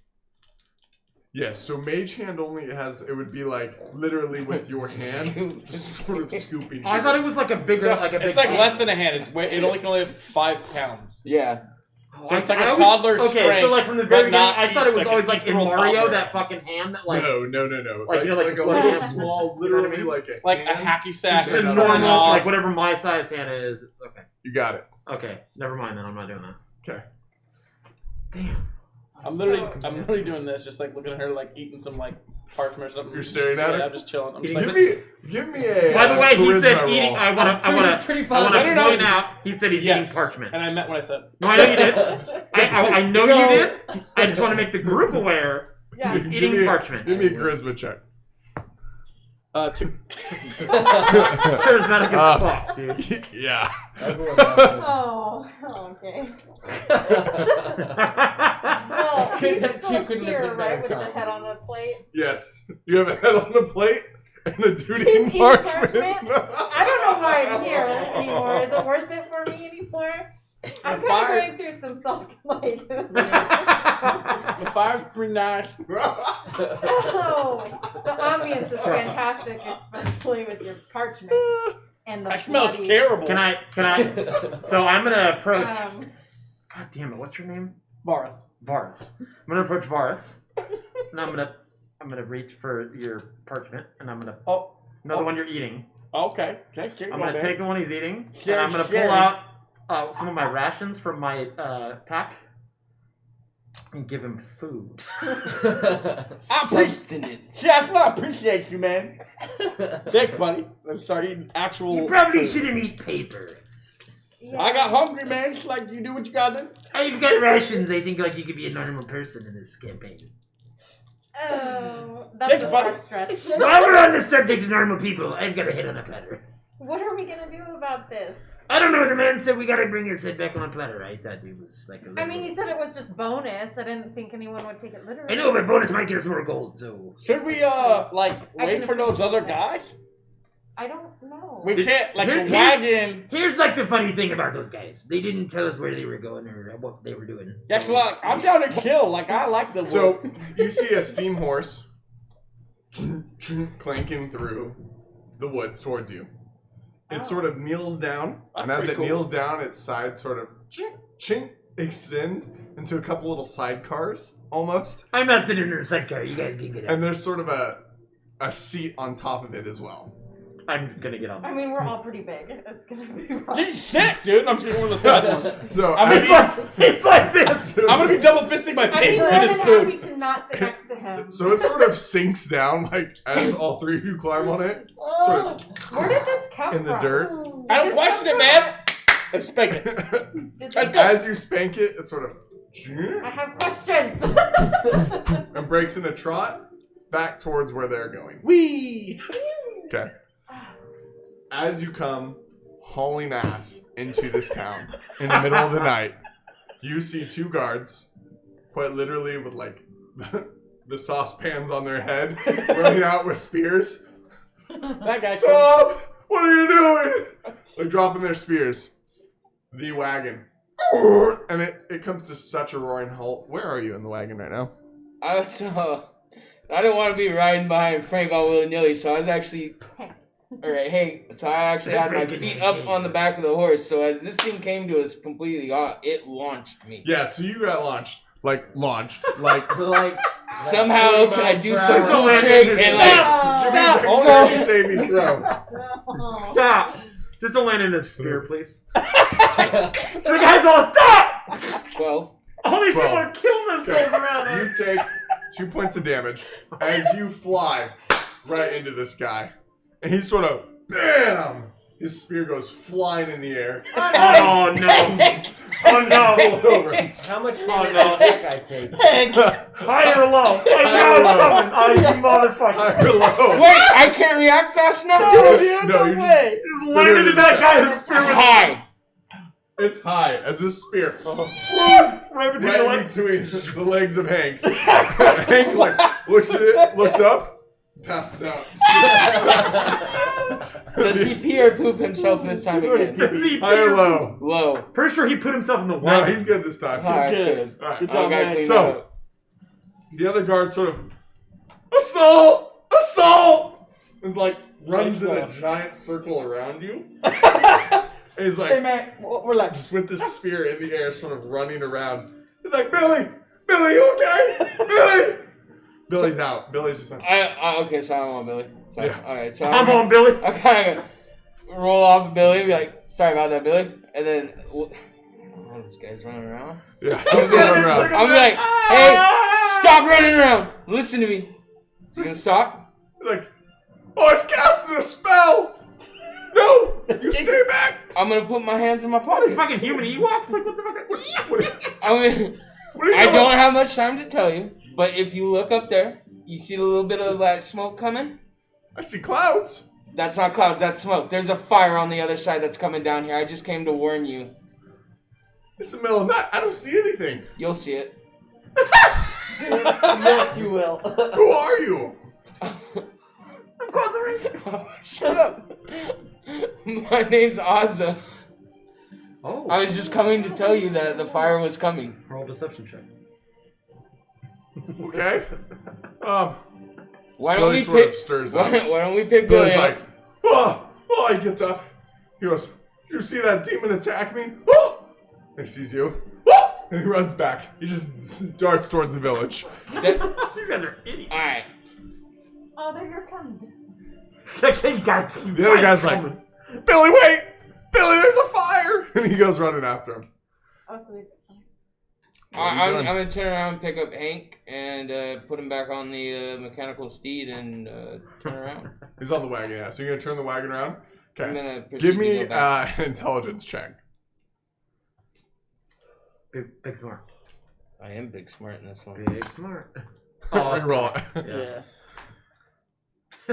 Yes, so Mage Hand only has, it would be like literally with your hand, just sort of scooping. I thought it was like a bigger, like a big. It's like hand. less than a hand. It only can only have 5 pounds. Yeah. So it's like a I always- toddler Okay, strength, so like from the but very beginning, not I thought it was like always an like in ethereal Mario, toddler. that fucking hand that like. No. Like, you know, like a the little floating hand? small, You know what I literally mean? like a Like a hand. hacky sack. Just a Yeah, and normal, turn off. like whatever my size hand is. Okay. You got it. Okay. Never mind then. I'm not doing that. Okay. Damn. I'm literally doing this, just like looking at her, like eating some like parchment or something. You're staring at her? Yeah, I'm just chilling. I'm just Give like, me a. By the way, he said charisma eating. roll. I want Pretty to positive. point out. He said he's yes. eating parchment. And I meant what I said. No, I know you did. I know you did. I just want to make the group aware Yeah. he's Give eating me- parchment. Give me a charisma check. 2. Charismatic as fuck, dude. Yeah. Oh, okay. Well, he's That still too couldn't have here, been right, with better the timed. head on a plate. Yes. You have a head on a plate and a dude He's eating eating parchment. I don't know why I'm here anymore. Is it worth it for me anymore? I'm kind of going through some self-like. The fire's pretty nice. Oh, the ambience is fantastic, especially with your parchment and the That smells bloody, terrible. Can I? So I'm gonna approach. Um, God damn it! What's your name? Varus. Varus. I'm gonna approach Varus, and I'm gonna reach for your parchment, and I'm gonna. Oh. No, the one you're eating. Okay. I'm gonna take the one he's eating, Sure, and I'm gonna sure. pull out some of my rations from my pack, and give him food. Substance. Yeah, I appreciate you, man. Thanks, buddy. Let's start eating actual. You probably food. shouldn't eat paper. yeah. I got hungry, man. Just like you do what you gotta do. I've got rations. I think like you could be a normal person in this campaign. Oh, that's Thanks, a buddy. far stretch. While we're on the subject of normal people, I've got a hit on a platter. What are we gonna do about this? I don't know. The man said we gotta bring his head back on a platter. I thought it was like a little... I mean, he said it was just bonus. I didn't think anyone would take it literally. I know, but bonus might get us more gold, so... Should we I wait can for those other appreciate that. guys? I don't know. We can't like Here- the wagon. Here's like the funny thing about those guys. They didn't tell us where they were going or what they were doing. That's So- what I'm down to chill. Like I like the So woods. you see a steam horse clanking through the woods towards you. It sort of kneels down, and as Pretty it cool. kneels down, its sides sort of chink extend into a couple little sidecars almost, I'm not sitting in the sidecar. You guys can get out. and there's sort of a seat on top of it as well. I'm gonna get on. I mean, we're all pretty big. It's gonna be rough. This is sick, dude. I'm just one of the side ones. So I mean, It's like this. I'm gonna be double fisting my I'd be paper more and than his happy food. to not sit next to him. so it sort of sinks down, like as all three of you climb on it, sort of Where did this come in the from? dirt. I don't question it, man. Let's spank it. Did Let's this- go. As you spank it, it sort of I have questions. and breaks in a trot back towards where they're going. Wee. Okay. As you come hauling ass into this town in the middle of the night, you see two guards, quite literally with like the saucepans on their head, running out with spears. That guy. Stop! What are you doing? They're dropping their spears. The wagon. And it comes to such a roaring halt. Where are you in the wagon right now? I was I didn't want to be riding behind Frank all willy-nilly, so I was actually alright, hey, so I actually had my feet up on the back of the horse, so as this thing came to us completely it launched me. Yeah, so you got launched. Like Somehow can I do some Stop. cool trick and Give me a dexterity saving throw. Stop. Just don't land in his spear, please. The guys all stop. 12. All these people 12. are killing themselves around You us. take 2 points of damage as you fly right into this guy. And he sort of, BAM! His spear goes flying in the air. Oh no! Oh no! Roll over. How much damage did I take? High or low? I know it's coming! Oh, you motherfucker! High or low? Wait, I can't react fast enough to this? No, you just, Just landed in that guy's spear with Hi. it's high as this spear. right between the Right legs. between the legs of Hank. Hank like looks at it, looks up, passes out. Does he pee or poop himself this time again? Is he High or low? Low. Pretty sure he put himself in the No, wagon. he's good this time. Alright, good. good. All right. Good job, Okay, man. clean So- up. The other guard sort of, assault! Assault! And like runs in a giant circle around you. And he's Hey, like, man. Relax. just with this spear in the air, sort of running around. He's like, Billy! Billy, you okay? Billy! Billy's out. Billy's just like, Okay, so I'm on Billy. So, Yeah. Alright, so I'm on Billy. I kind of roll off Billy and be like, sorry about that, Billy. And then, oh, this guy's running around. yeah, he's running around. I'll be like, hey, stop running around. Listen to me. Is he gonna stop? He's like, oh, it's casting a spell! No! You stay back! I'm gonna put my hands in my pocket. Fucking human Ewoks? Like, what the fuck? What are you I doing? don't have much time to tell you, but if you look up there, you see a little bit of that smoke coming? I see clouds. That's not clouds, that's smoke. There's a fire on the other side that's coming down here. I just came to warn you. It's the middle of the night. I don't see anything. You'll see it. Yes, you will. Who are you? Shut up. My name's Ozza. Oh. I was just coming to tell you that the fire was coming. Roll deception check. Okay. Why don't Billy we sort of pick? stirs up. Why don't we pick Billy Billy's up? like, oh, oh, he gets up. He goes, you see that demon attack me? Oh! He sees you. Oh! And he runs back. He just darts towards the village. These guys are idiots. All right. Oh, they're your kind. The other guy's like, Billy, wait! Billy, there's a fire! And he goes running after him. Oh, so they. I'm gonna turn around and pick up Hank and put him back on the mechanical steed and turn around. He's on the wagon, yeah. So you're gonna turn the wagon around? I'm Okay. gonna proceed Give to me go back. an intelligence check. Big smart. I am big smart in this one. Big smart. Oh, roll it. Yeah.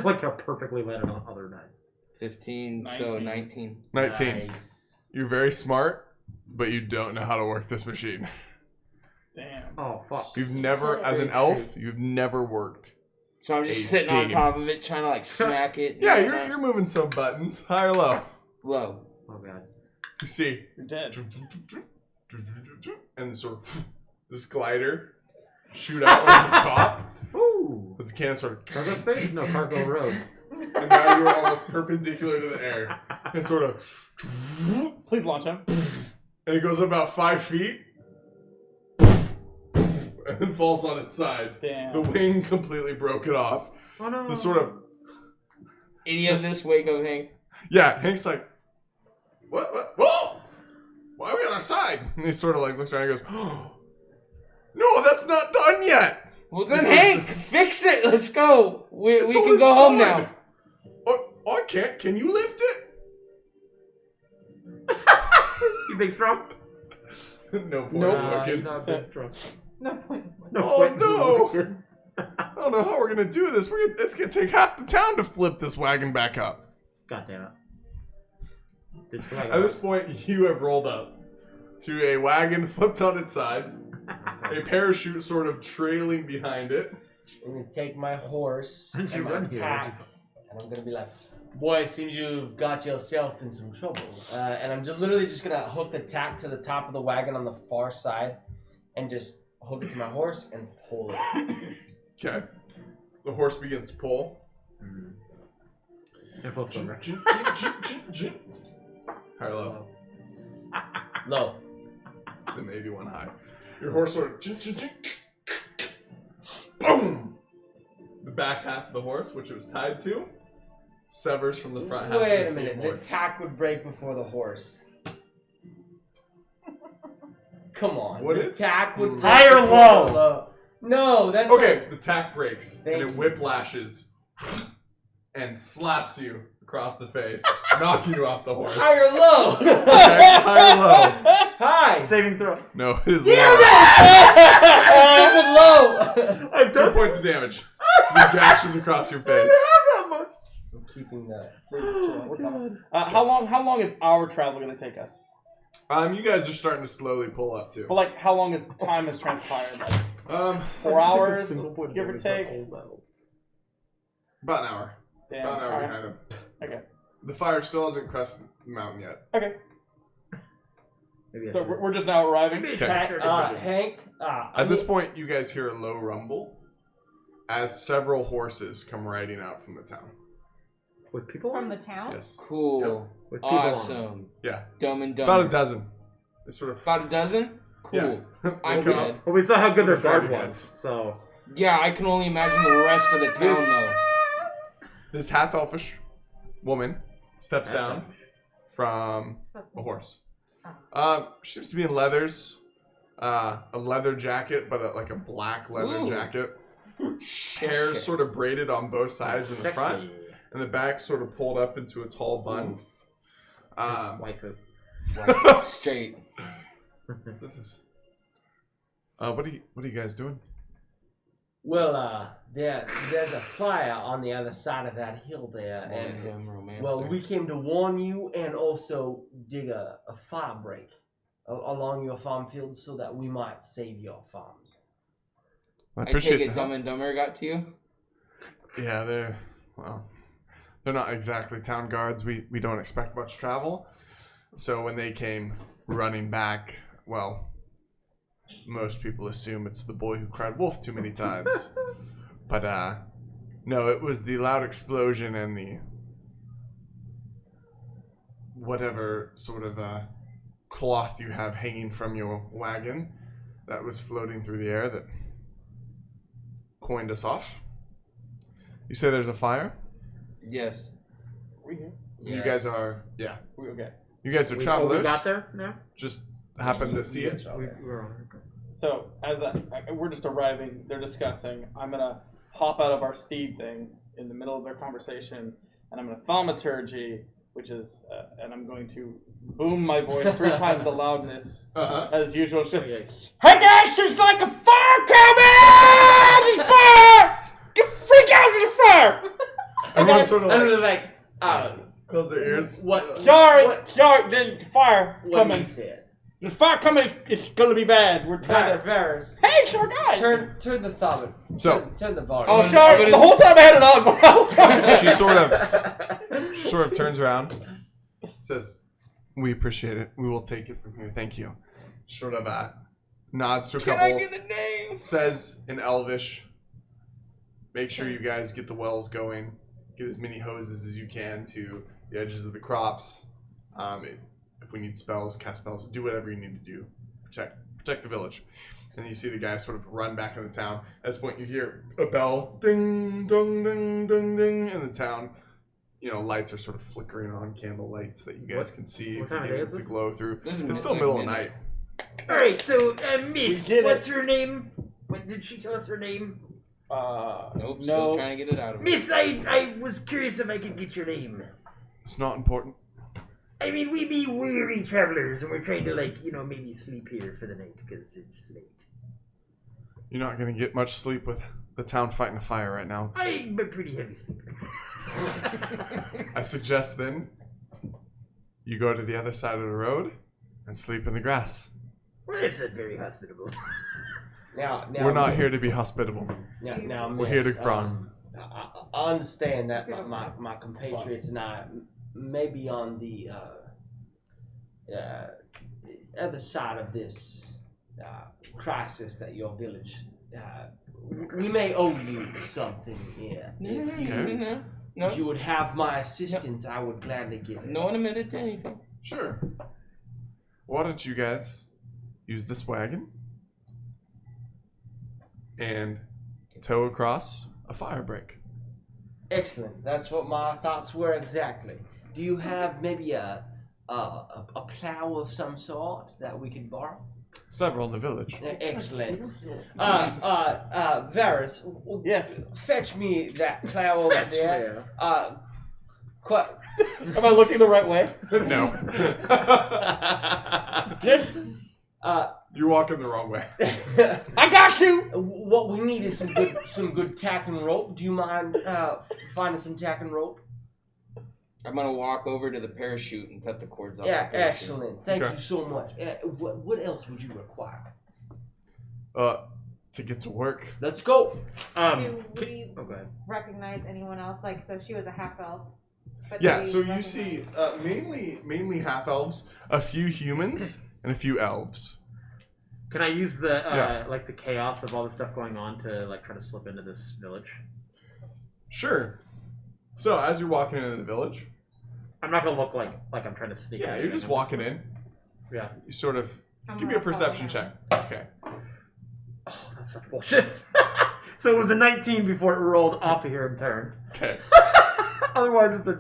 Like how perfectly landed on other dice. 15, so 19. 19. 19. Nice. You're very smart, but you don't know how to work this machine. Damn. Oh, fuck. You've never, as an elf, you've never worked. So I'm just A sitting on steed. top of it, trying to like smack it. Yeah, you're moving some buttons, high or low. low. Oh, God. You see, You're dead. and sort of this glider shoot out over the top Ooh. as the cannon sort of, Cargo space? No, cargo road. and now you are almost perpendicular to the air, and sort of, Please launch him. and it goes about 5 feet, and then falls on its side. Damn. The wing completely broken off. Oh, no. The sort of any of this wake up Hank? Yeah, Hank's like, what? Whoa! Why are we on our side? And he sort of like looks around and goes, oh, no, that's not done yet. Well then, Hank, fix it. Let's go. We It's can on go its home side. now. Oh, I can't. Can you lift it? You big strong? No point Nope. in looking. Not big strong. No point. Oh no! I don't know how we're gonna do this. It's gonna take half the town to flip this wagon back up. God damn it. It's like At this point, you have rolled up to a wagon flipped on its side, a parachute sort of trailing behind it. I'm gonna take my horse Since you and my run here, tack, and I'm gonna be like, boy, it seems you've got yourself in some trouble. And I'm literally just gonna hook the tack to the top of the wagon on the far side, and just hook it to my horse and pull it. Okay. The horse begins to pull. and flip over. High or low? Low. It's an 81 high. Your horse sort of boom! The back half of the horse, which it was tied to, severs from the front half Wait of a the minute, same the horse. tack would break before the horse. Come on. Would the it? tack would break High or before low? the low. No, that's Okay, the tack breaks Thank and it you. whiplashes and slaps you across the face, knocking you off the horse. high or low. Okay, high or low? High. Saving throw. No, it is Damn low. it! Low. I'm 2 points of damage. It gashes across your face. I'm keeping that. We're coming. How long is our travel going to take us? You guys are starting to slowly pull up too. But like, how long is time has transpired? Like, 4 hours, give or take. About an hour. Damn. About an hour Alright. behind him. Okay. The fire still hasn't crested the mountain yet. Okay. Maybe So we're just now arriving. Hank. At this point, you guys hear a low rumble as several horses come riding out from the town. with people From on the it? town? Yes. Cool. With people on it. Awesome. Yeah. Dumb and Dumber. About a dozen. They sort of. About a dozen? Cool. Yeah. I'm Come good. up. Well, we saw how good their Sorry, guard guys. was, so Yeah, I can only imagine the rest of the town This- though. This half elfish woman steps down from a horse. She seems to be in leathers, a leather jacket, but like a black leather Ooh. jacket. Hair sort of braided on both sides in the front, and the back sort of pulled up into a tall bun. white food. Straight. This is. What are you guys doing? Well, there's a fire on the other side of that hill there, and well, we came to warn you and also dig a fire break along your farm fields so that we might save your farms. I I take appreciate it the Dumb help. and Dumber got to you? Yeah, they're not exactly town guards. We don't expect much travel. So when they came running back, well, most people assume it's the boy who cried wolf too many times. But no, it was the loud explosion and the whatever sort of cloth you have hanging from your wagon that was floating through the air that coined us off. You say there's a fire? Yes. We here? You guys are, yeah. Okay. You guys are We travelers. got there now? Just happened to see it. We were on it. So as we're just arriving, they're discussing. I'm gonna hop out of our steed thing in the middle of their conversation, and I'm gonna thaumaturgy, which is, and I'm going to boom my voice 3 times the loudness as usual. So, hey guys, there's like a fire coming! There's fire! Get freak out to the fire! Everyone's sort of I'm like like, close their ears. what? Sorry, there's fire What coming. he said. The fire coming is gonna be bad. We're trying to. Varus, Hey, sure guys. turn the thumb. So- turn the volume. Oh, sorry. The whole time I had it on, but She sort of turns around, says, "We appreciate it. We will take it from here. Thank you." Sort of nods to a Can couple. I get a name? Says in Elvish, "Make sure you guys get the wells going. Get as many hoses as you can to the edges of the crops. If we need spells, cast spells, do whatever you need to do. Protect the village." And you see the guys sort of run back into town. At this point, you hear a bell, ding, dong, ding, ding, ding, in the town. lights are sort of flickering on, candle lights that you guys can see what time of day is beginning this? to glow through. This is It's still like middle of midnight. night. All right, so Miss, We did what's it. her name? What did she tell us her name? Nope, still trying to get it out of her. Miss, I was curious if I could get your name. It's not important. I mean, we be weary travelers, and we're trying to maybe sleep here for the night because it's late. You're not going to get much sleep with the town fighting a fire right now. I'm a pretty heavy sleeper. I suggest then you go to the other side of the road and sleep in the grass. Well, it's not very hospitable. Now, We're not here to be hospitable. Now, We're here to miss, front. I understand that my compatriots and I may be on the other side of this crisis that your village. We may owe you something here. If you would have my assistance, I would gladly give it. No one admitted to anything. Sure. Why don't you guys use this wagon and tow across a fire break? Excellent. That's what my thoughts were exactly. Do you have maybe a plow of some sort that we could borrow? Several in the village. Excellent. Varus, fetch me that plow over there. Quite. Am I looking the right way? No. You're walking the wrong way. I got you. What we need is some good tack and rope. Do you mind finding some tack and rope? I'm gonna walk over to the parachute and cut the cords off. Yeah, the parachute. excellent. Thank Okay. you so much. What else would you require? To get to work. Let's go. Do we go ahead. recognize anyone else? Like, so she was a half elf. But Yeah, do we so you recognize- see mainly half elves, a few humans, and a few elves. Can I use the Yeah. like the chaos of all the stuff going on to like try to slip into this village? Sure. So as you're walking into the village, I'm not gonna look like I'm trying to sneak. yeah, in. you're just walking in. Yeah. You sort of I'm give me a gonna perception follow check. him. Okay. Oh, that's such bullshit. So it was a 19 before it rolled off of here and turned. Okay. Otherwise, it's a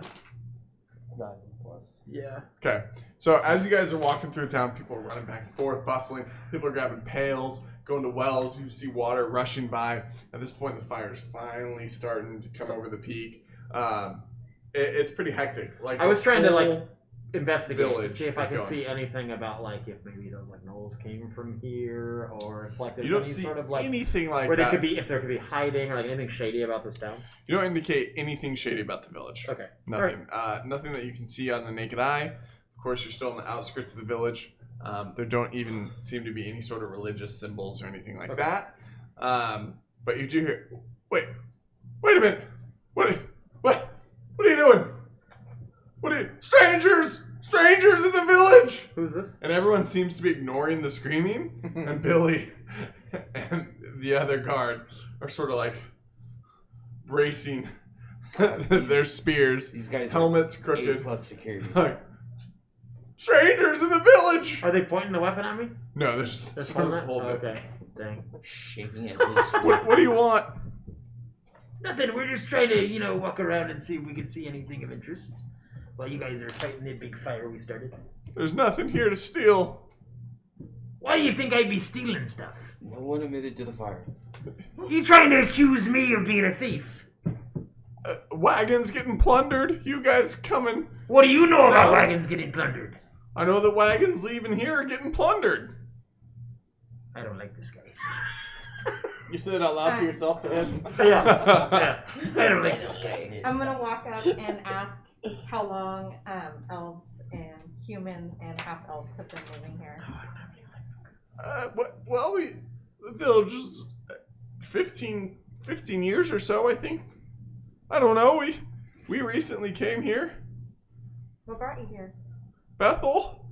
9 plus. yeah. Okay. So as you guys are walking through town, people are running back and forth, bustling. People are grabbing pails, going to wells. You see water rushing by. At this point, the fire's finally starting to come over the peak. It's pretty hectic. Like I was the trying to whole investigate to village see if I is Oh, could going. see anything about like if maybe those like gnolls came from here or if like there's You don't any see sort of like anything like where that. they could be if there could be hiding or like anything shady about this town. You don't indicate anything shady about the village. Okay. Nothing. Nothing that you can see on the naked eye. Of course, you're still on the outskirts of the village. There don't even seem to be any sort of religious symbols or anything like Okay. that. But you do hear. Wait a minute. What are you doing? Strangers in the village! Who's this? And everyone seems to be ignoring the screaming. And Billy and the other guard are sort of like bracing their spears. These guys Helmets are crooked. A+ security. Like, strangers in the village! Are they pointing the weapon at me? No, they're just Just sort holding of it? holding it. Okay. Dang. Shaking it loose. What do you want? Nothing. We're just trying to, walk around and see if we can see anything of interest. While you guys are fighting the big fire we started. There's nothing here to steal. Why do you think I'd be stealing stuff? No one admitted to the fire. You trying to accuse me of being a thief? Wagons getting plundered. You guys coming. What do you know about No. wagons getting plundered? I know that wagons leaving here are getting plundered. I don't like this guy. You said it out loud to yourself to him. Yeah. I don't like this guy. I'm gonna walk up and ask how long elves and humans and half elves have been living here. Well, the village is 15 years or so, I think. I don't know. We recently came here. What brought you here? Bethel.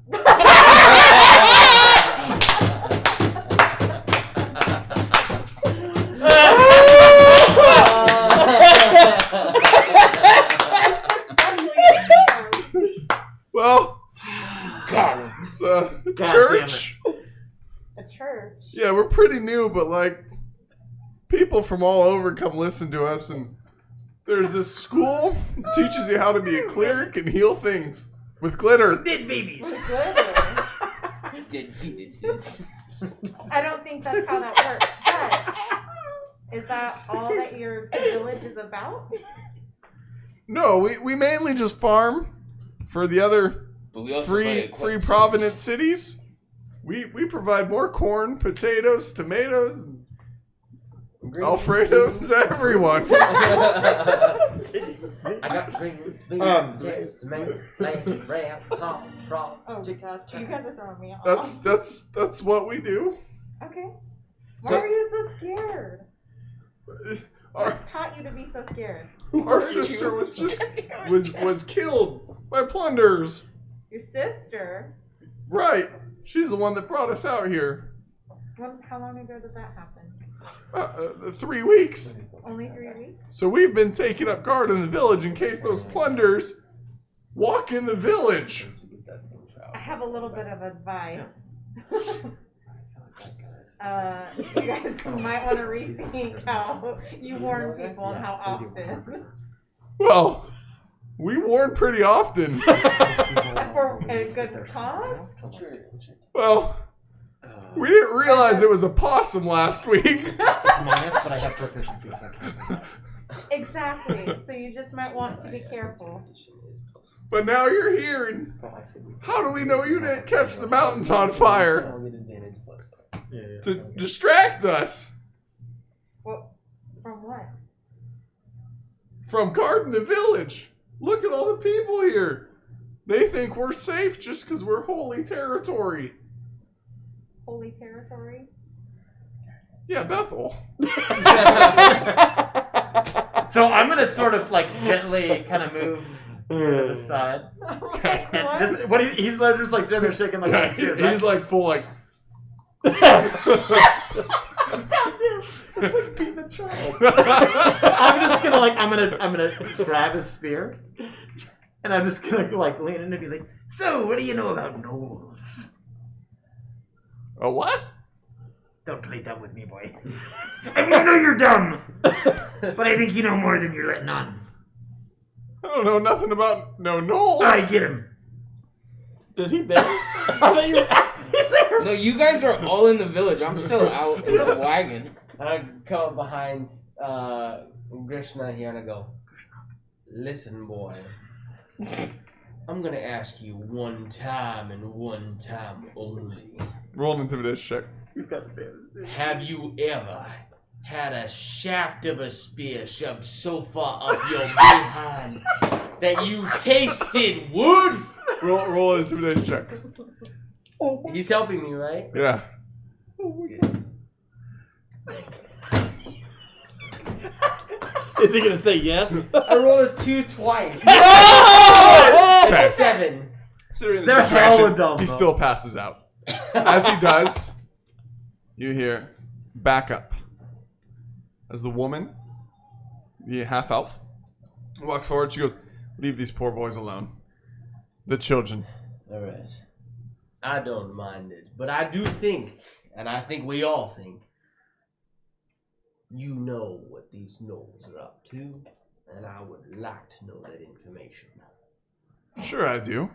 Well, God. it's a God church. A church. Yeah, we're pretty new, but like people from all over come listen to us, and There's this school that teaches you how to be a cleric and heal things with glitter. Dead babies. With glitter. Dead fetuses. I don't think that's how that works, but is that all that your village is about? No, we mainly just farm for the other But we also free providence cities. We provide more corn, potatoes, tomatoes, Alfredo's, everyone. I got greens, beans, potatoes, tomatoes, lamb, ram, hog, frog, Oh chicken. gosh, you guys are throwing me off. That's what we do. Okay. Why So- are you so scared? Our, What's taught you to be so scared? our sister was just was killed by plunderers. Your sister? Right. She's the one that brought us out here. How long ago did that happen? 3 weeks. Only 3 weeks? So we've been taking up guard in the village in case those plunderers walk in the village. I have a little bit of advice. You guys might want to rethink how you warn people and how often. Well, we warn pretty often. For a good cause? Well, we didn't realize it was a possum last week. It's minus, but I have proficiency, so I can't say that. Exactly. So you just might want to be careful. But now you're here, and So I said how do we know you didn't catch the mountains on fire yeah. to distract us Well, from what? from guarding the village? Look at all the people here. They think we're safe just because we're holy territory. Holy territory? Yeah, Bethel. So I'm gonna sort of like gently kind of move to the side. Like what? This, what he's literally just like standing there shaking like Yeah, that. Too, he's like full like. It's like beating a child. I'm just gonna like I'm gonna grab his spear, and I'm just gonna like lean in and be like, So, what do you know about gnolls? A what? Don't play dumb with me, boy. I mean, I know you're dumb, but I think you know more than you're letting on. I don't know nothing about no gnolls. I get him. Is he there? I thought you were... No, you guys are all in the village. I'm still out in the wagon. And I come up behind Krishna here and I go, listen, boy. I'm gonna ask you one time and one time only. Roll an intimidation check. he's got the bandage. Have you ever had a shaft of a spear shoved so far up your behind that you tasted wood? Roll an intimidation check. He's helping me, right? Yeah. Is he gonna say yes? I rolled a 2 twice. Okay. It's 7. Considering the They're hella situation, dumb, he though. still passes out. As he does, you hear back up. As the woman, the half elf, walks forward, she goes, "Leave these poor boys alone. The children." Alright. I don't mind it. But I do think, and I think we all think, you know what these gnolls are up to, and I would like to know that information. Sure, I do.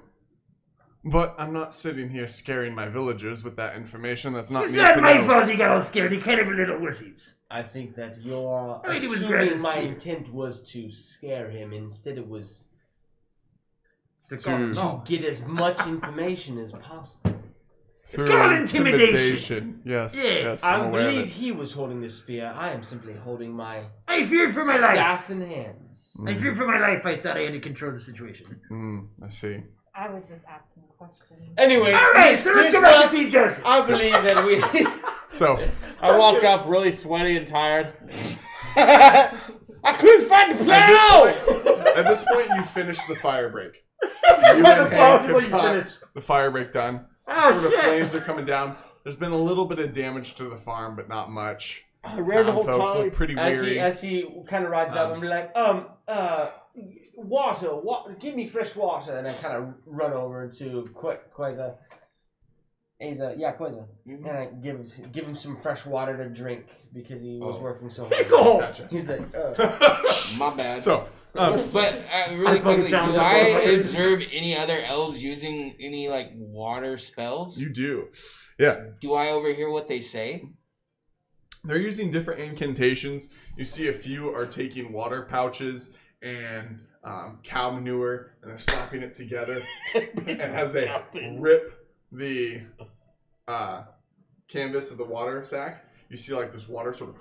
But I'm not sitting here scaring my villagers with that information. That's not It's me not to my know. fault he got all scared. He kind of a little wussies. I think that you're I mean, it was grand assuming to my see. intent was to scare him. Instead, it was To- to get as much information as possible. It's Through called intimidation. Yes, Yes. yes, I I'm aware of believe it. he was holding the spear. I am simply holding my I feared for my life. staff in hands. I feared for my life. I thought I had to control the situation. I see. I was just asking questions. Anyways, All right, so let's go back to see Joseph. I believe that we. So, I walk up really sweaty and tired. I couldn't find the plow! at this point, you finish the fire break. You The and plow Hank is have like got finished. the fire break done. Oh, Sort of shit. flames are coming down. There's been a little bit of damage to the farm, but not much. I ran the whole Folks time. look pretty weary. As he kind of rides up and be like, water, give me fresh water, and I kind of run over to Quasar. And he's yeah, Quasar. And I give him some fresh water to drink because he was working so hard. So Gotcha. He's like, My bad. So, But really quickly, do challenge I it. observe any other elves using any like water spells? you do. Yeah. Do I overhear what they say? They're using different incantations. You see a few are taking water pouches and cow manure and they're slapping it together. And as they rip the canvas of the water sack, you see like this water sort of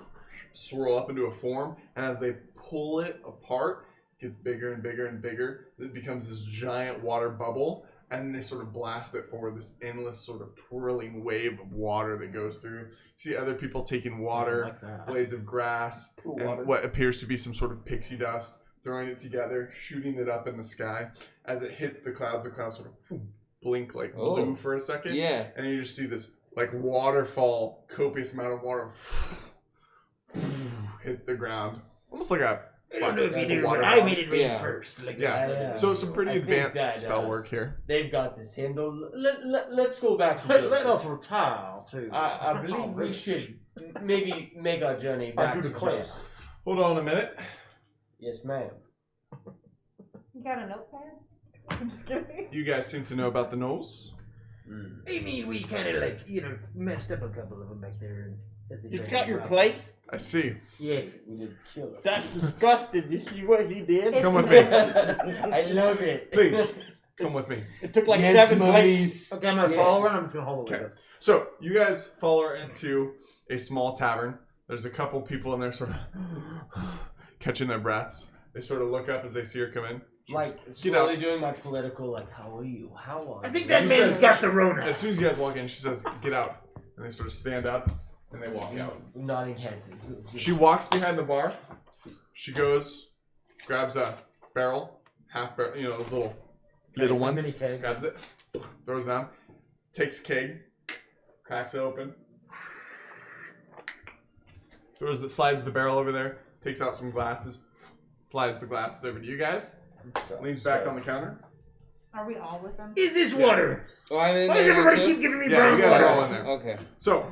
swirl up into a form. And as they pull it apart, it gets bigger and bigger and bigger. It becomes this giant water bubble. And they sort of blast it forward, this endless sort of twirling wave of water that goes through. You see other people taking water, blades of grass, and what appears to be some sort of pixie dust, throwing it together, shooting it up in the sky. As it hits the clouds sort of blink like blue for a second. Yeah. And you just see this like waterfall, copious amount of water hit the ground. Almost like a I don't know if you knew, water but I ball. made it rain Yeah. first. Like Yeah. So some pretty I think advanced that, spell work here. they've got this handled. Let's go back to Let Joseph. us retire too. I believe we should maybe make our journey back do to the class. Joseph. Hold on a minute. Yes, ma'am. You got a notepad? I'm just kidding. You guys seem to know about the gnolls. I mean, we kind of like messed up a couple of them back there. As they You tried cut to your rob plate? us. I see. Yes. We did kill him. That's disgusting. You see what he did? It's Come with me. I love it. Please, come with me. It took like Yes, 7 plates. Okay, I'm gonna Yes. follow her. And I'm just gonna hold it Okay. with us. So, you guys follow her into a small tavern. There's a couple people in there sort of catching their breaths. They sort of look up as they see her come in. Like Get slowly out. doing my political, like, how are you? How are I think you? that She man's says- got the Rona. As soon as you guys walk in, she says, "Get out." And they sort of stand up and they walk out. Nodding heads. She walks behind the bar. She goes, grabs a barrel, half barrel, you know, those little ones. mini keg. Grabs it, throws it down, takes a keg, cracks it open, slides the barrel over there, takes out some glasses, slides the glasses over to you guys, leans back on the counter. Are we all with them? Is this water? Oh, I'm in Why does there everybody too? keep giving me Yeah, brown you guys water? are all in there. Okay. So,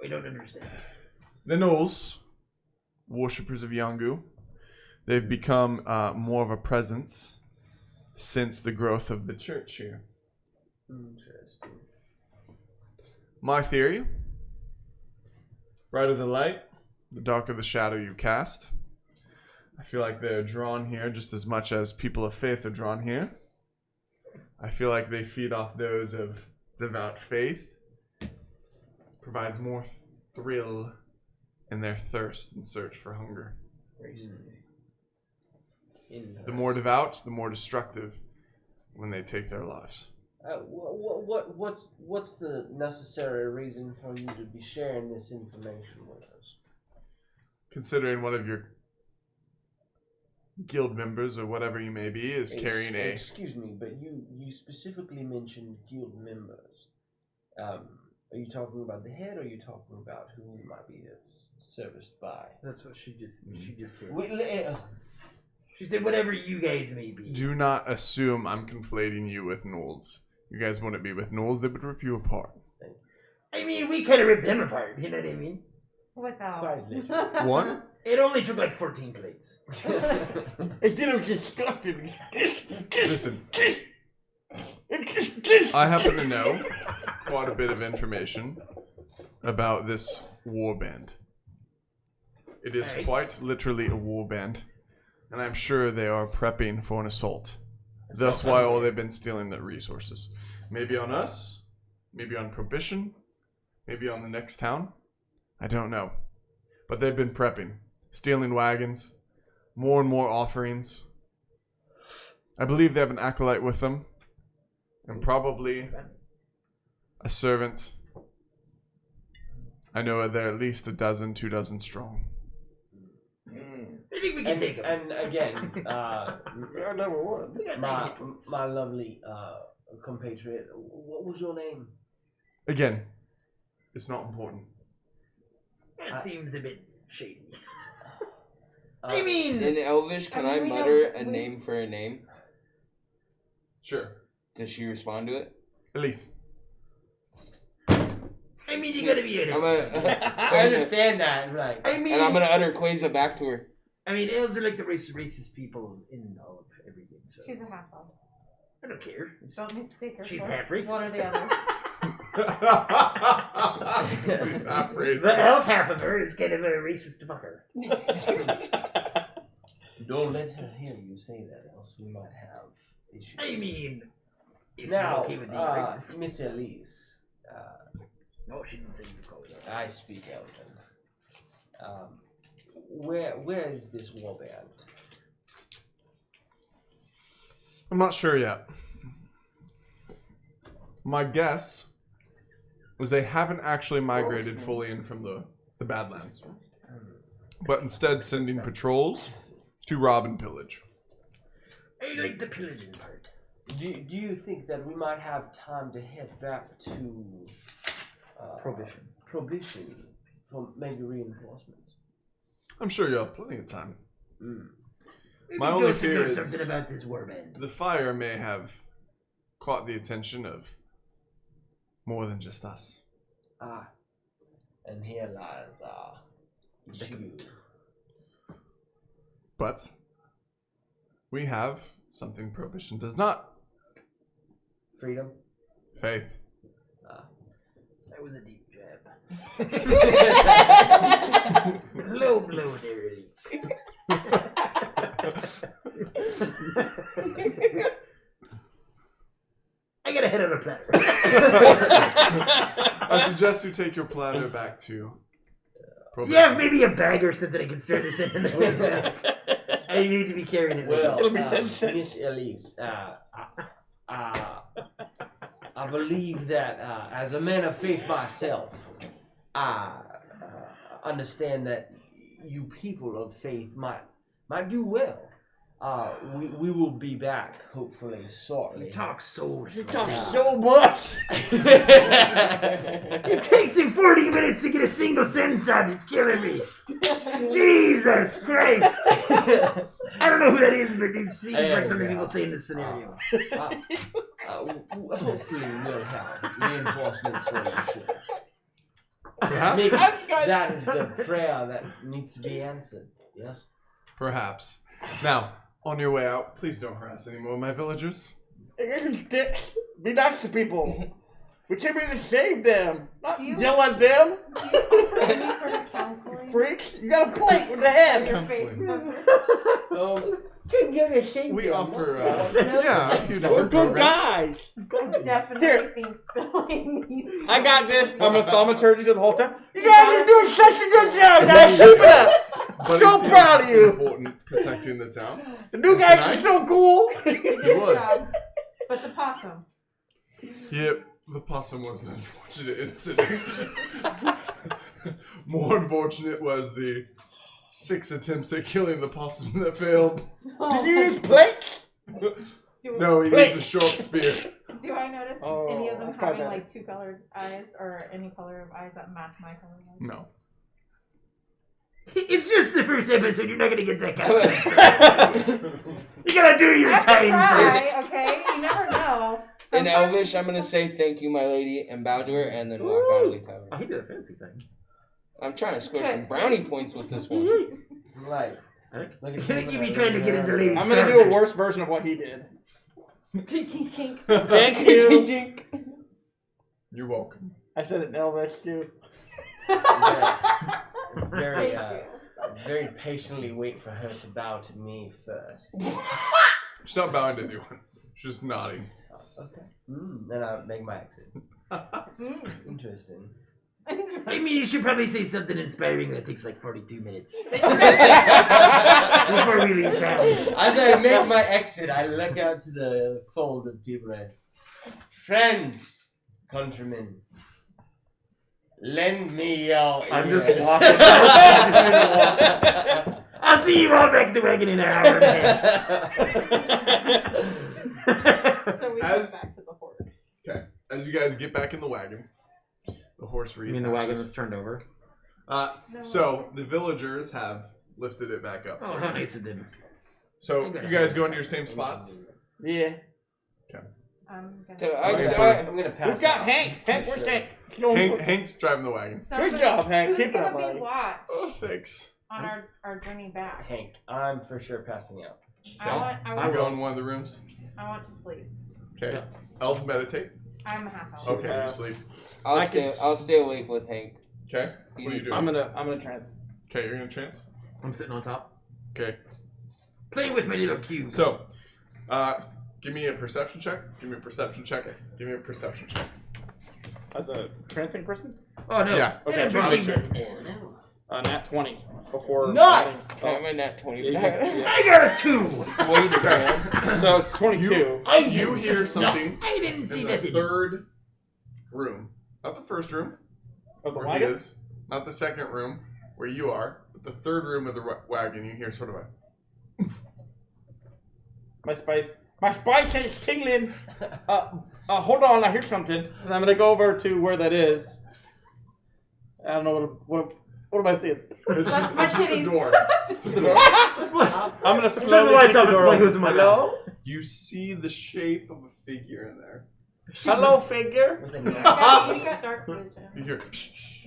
I don't understand. the gnolls, worshippers of Yongu, they've become more of a presence since the growth of the church here. Interesting. My theory, brighter the light, the darker the shadow you cast. I feel like they're drawn here just as much as people of faith are drawn here. I feel like they feed off those of devout faith. Provides more thrill in their thirst and search for hunger. The more devout, the more destructive when they take their lives. What's the necessary reason for you to be sharing this information with us? Considering one of your guild members or whatever you may be is carrying a... Excuse me, but you specifically mentioned guild members. Are you talking about the head, or are you talking about who we might be serviced by? That's what she just said. She said whatever you guys may be. Do not assume I'm conflating you with gnolls. You guys wouldn't be with gnolls, they would rip you apart. I mean, we kind of ripped them apart. You know what I mean? Without. Quite literally. What? It only took like 14 plates. It's still disgusting. Listen, I happen to know quite a bit of information about this war band. It is quite literally a war band, and I'm sure they are prepping for an assault. Thus why all they've been stealing the resources. Maybe on us, maybe on Prohibition, maybe on the next town. I don't know. But they've been prepping. Stealing wagons, more and more offerings. I believe they have an acolyte with them. And probably a servant. I know they're at least 2 dozen strong. I think we can take them. And again, You're number one. my lovely compatriot, what was your name? Again, it's not important. That seems a bit shady. I Uh, mean, In Elvish, can I we know- mutter a we- name for a name? Sure. Does she respond to it? Elise. I mean, you gotta be in it. I understand that. Right. I mean, And I'm gonna utter Quasar back to her. I mean, elves are like the racist people in all of everything. So She's a half elf. I don't care. It's- Don't mistake her. She's for half racist. One or the other. He's half racist. The elf half of her is kind of a racist fucker. Don't let her hear you say that, else we might have issues. I mean, if Now, she's okay with being racist. Miss Elise, No, she didn't say you call it that. I speak Elven. Where is this warband? I'm not sure yet. My guess was they haven't actually migrated fully in from the Badlands, but instead sending patrols to rob and pillage. I like the pillaging part. Do you think that we might have time to head back to Prohibition for maybe reinforcements? I'm sure you'll have plenty of time. Maybe My only Joseph fear knows is something about this warband. the fire may have caught the attention of more than just us. And here lies our issue. But we have something Prohibition does not. Freedom? Faith. That was a deep jab. Low blow there it is. I gotta head on a platter. I suggest you take your platter back to Prohibition. Yeah, maybe a bag or something I can stir this in the way back. I need to be carrying it. Well, with me. Miss Elise, I believe that as a man of faith myself, I understand that you people of faith might do well. We will be back hopefully shortly. You talk so slow. So much. It takes him 40 minutes to get a single sentence out. It's killing me. Jesus Christ. I don't know who that is, but it seems like something people say in this scenario. Hopefully we'll have reinforcements for you soon. Perhaps. Maybe that is the prayer that needs to be answered. Yes? Perhaps. Now, on your way out, please don't harass any more of my villagers. Be nice to people. We came here to save them, not Do you- yell at them. Do you offer any sort of counseling? Freaks, you got a plate with the head. Your faith Counseling. Came here to save We them. offer, yeah, a few We're different good programs. guys. I definitely think Billy needs. I got this. I'm gonna thaumaturgy the whole time. You guys are doing such a good job, guys. Keep it up. But So it is proud of you. important protecting the town. The new guys are so cool. You did It a was. job. But the possum. Yep, the possum was an unfortunate incident. More unfortunate was the 6 attempts at killing the possum that failed. Did you use plates? No, he used a sharp spear. Do I notice Oh, any of them that's probably having better. like 2 colored eyes or any color of eyes that match my color? No. It's just the first episode. You're not gonna get that kind of. You gotta do your I have to time try, first. okay? You never know. In Sometimes Elvish, I'm gonna it's say thank you, my lady, and bow to her, and then walk out of the tavern. Oh, he did a fancy thing. I'm trying to score Okay, some so- brownie points with this one. Right. I Look think at you be trying to get into ladies' I'm gonna do a trousers. worse version of what he did. Tink, tink. Thank you. You're welcome. I said it in Elvish too. Very, Thank you. very patiently wait for her to bow to me first. She's not bowing to anyone. She's just nodding. Okay. Then I'll make my exit. Mm. Interesting. I mean, you should probably say something inspiring that takes like 42 minutes. Before we leave town. As I make my exit, I look out to the fold of people. Friends, countrymen, lend me your I'm ears. just walking. I'll see you all back at the wagon in an hour and a half. So we go As- back to the horse. Okay. As you guys get back in the wagon, the horse reads. You mean the wagon that's turned over? So the villagers have lifted it back up. Oh, how nice of them. So you guys go into your same spots. Yeah. I'm gonna. So I'm I, gonna I, I'm gonna We pass got out. Hank. Hank, where's Hank? Hank's driving the wagon. Somebody- job, Hank. Who's Keep it gonna up, be buddy. watched Oh, thanks. on our journey back? Hank, I'm for sure passing out. I I'm want going in one of the rooms. to sleep. Okay. Elves meditate. I'm a half elf. Okay, you sleep. I'll stay awake with Hank. Okay. What are you doing? I'm gonna trance. Okay, you're gonna trance. I'm sitting on top. Okay. Play with my little cube. So, give me a perception check. Give me a perception check. Give me a perception check. As a trancing person? Oh no. Yeah. Okay, I didn't perception receive check. it. Nat 20 before. Nice! I'm in that 20. Yeah, yeah. I got a 2. It's weighted, man. So it's 22. You hear something I didn't see in the nothing. third room. Not the first room, Of the where he wagon? is. Not the second room, where you are. But the third room of the wagon, you hear sort of a... My spice is tingling. Hold on, I hear something. And I'm gonna go over to where that is. I don't know what am I seeing? It's That's my just the titties. door. Just the door. I'm gonna Turn slowly the lights kick up the and door play open. Who's in My Hello? You see the shape of a figure in there. Hello, figure. With a You nat- got dark vision. You hear... Shh, shh.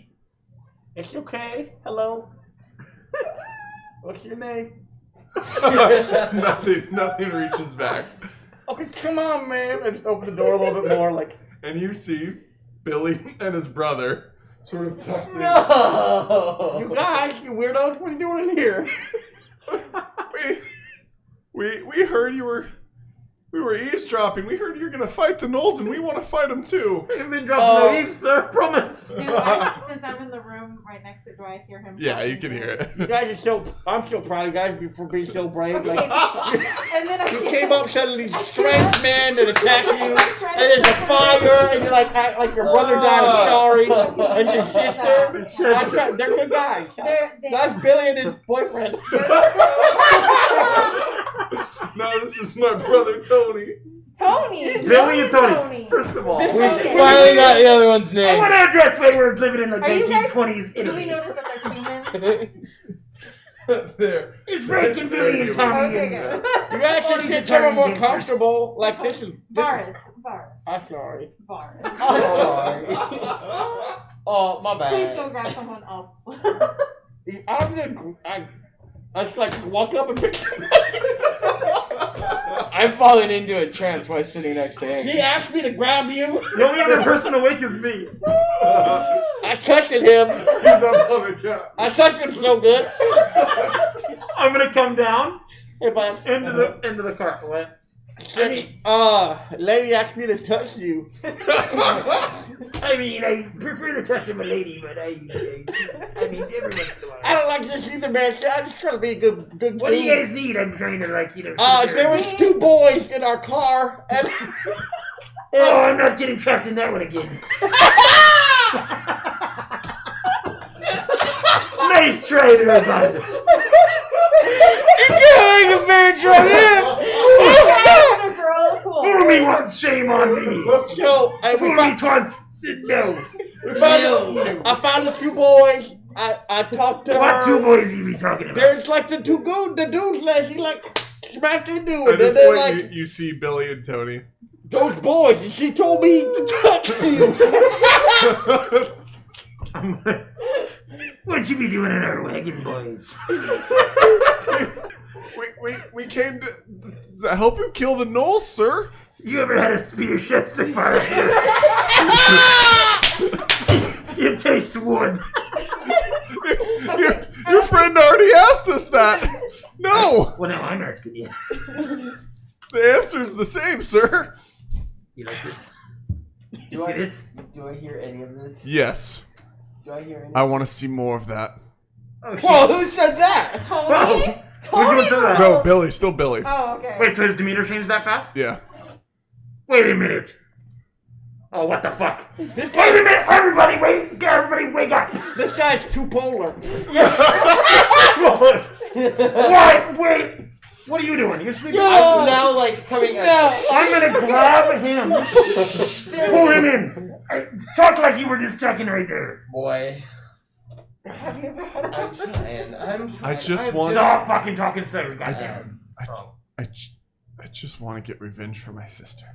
It's okay. Hello. What's your name? Nothing reaches back. Okay, come on, man. I just open the door a little bit more, like. And you see Billy and his brother sort of tucked in. No! You guys, you weirdos, what are you doing in here? We heard we were eavesdropping. We heard you're gonna fight the gnolls, and we want to fight them too. You've been dropping no eaves, sir. Promise. Since I'm in the room right next to, do I hear him? Yeah, talking you can to hear him? it. You guys are I'm so proud of you guys for being so brave. Okay, Like, and then I you came up suddenly, strength man, and attacked you, and there's a fire, and you're like your brother died, I'm sorry, and your sister. They're good guys. That's Billy and his boyfriend. No, this is my brother Tony. Tony. Billy and Tony. First of all, We finally got the other one's I name. want to address why we're living in the Are you guys- 1920s Do we Italy. notice that they're humans? There. It's Rick and Billy and Tommy. Okay, and, good. You guys All should these get somewhere more Italian comfortable. Like this is. Bars. I'm sorry. Bars. I'm sorry. Oh, my Please go bad. grab someone else. I'm gonna. I just like walk up and pick somebody. I'm falling into a trance while sitting next to He him. asked me to grab you. The only other person awake is me. I touched him. He's up on the couch. I touched him so good. I'm gonna come down Hey, bud. into the car. What? Lady asked me to touch you. I mean, I prefer the touch of a lady, but I mean, every once in a I while. don't like this either, man. I'm just trying to be a good. What do you dude. guys need? I'm trying to sit there There was and- 2 boys in our car, and Oh, I'm not getting trapped in that one again. Nice try there, bud. You're a very drunk a girl. Cool. Fool me once, shame on me. so Fool me twice, no. I found the 2 boys. I talked to What her. 2 boys you be talking about? There's like the dudes that he like smacked into, At and this then point, like you see Billy and Tony. those boys, and she told me to touch you. What you be doing in our wagon, boys? we came to help you kill the gnolls, sir. You ever had a spear chef so far? You taste wood. Your friend already asked us that. No, Well, now I'm asking you. the answer's the same, sir. You like this? You Do see I- this? Do I hear any of this? Yes, Do I hear any? I want to see more of that. Oh, shit. Whoa, who said that? Tony. Whoa. Which one said that? No, Billy, still Billy. Oh, okay. Wait, so his demeanor changed that fast? Yeah. Wait a minute. Oh, what the fuck? Wait a minute! Everybody wait! Everybody wake up! This guy's too polar. What? Wait! What are you doing? You're sleeping? I'm now like coming out. I'm gonna grab him. Pull him in. Talk like you were just talking right there. Boy. Have you ever had a I'm trying. I just want. Stop fucking talking, sir. Goddamn. I just want to get revenge for my sister.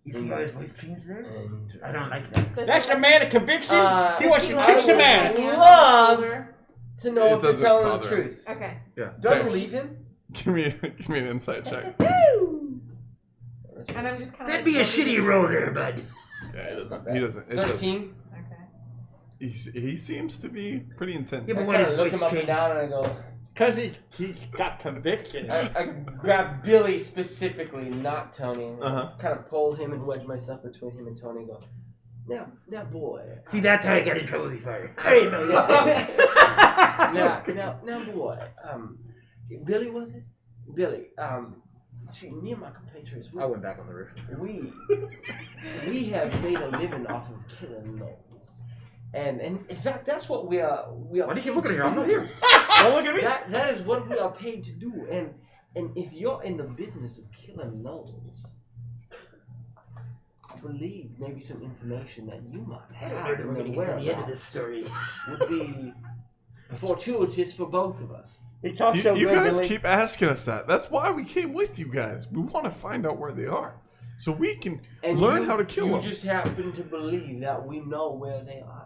You see how his voice changed there? And I don't like that. That's the man of conviction. He wants to I kick some would ass. love to know It if they're doesn't telling the bother truth. Okay. Do I believe him? Give me an insight check. And I'm just kind of. That'd be a shitty roll there, bud. Yeah, he doesn't. It doesn't. 13. Okay. He seems to be pretty intense. Yeah, I but when kind his of look voice him up and changed. down and I go. Because he's got conviction. I grab Billy specifically, not Tony. And Uh-huh. kind of pull him and wedge myself between him and Tony. And go, now, boy. See, that's how I got in trouble before. I didn't know that. now, boy. Billy was it? Billy. See, me and my compatriots. I went back on the roof. We have made a living off of killing gnolls. And in fact, that's what we are. Why do you keep looking at here? I'm not here. Don't look at me. That is what we are paid to do. And if you're in the business of killing gnolls, I believe maybe some information that you might I have don't know that we're gonna get to the end of this story. would be fortuitous for both of us. He talks so You good, guys Billy. keep asking us that. That's why we came with you guys. We want to find out where they are, so we can And learn how to kill you them. just happen to believe that we know where they are.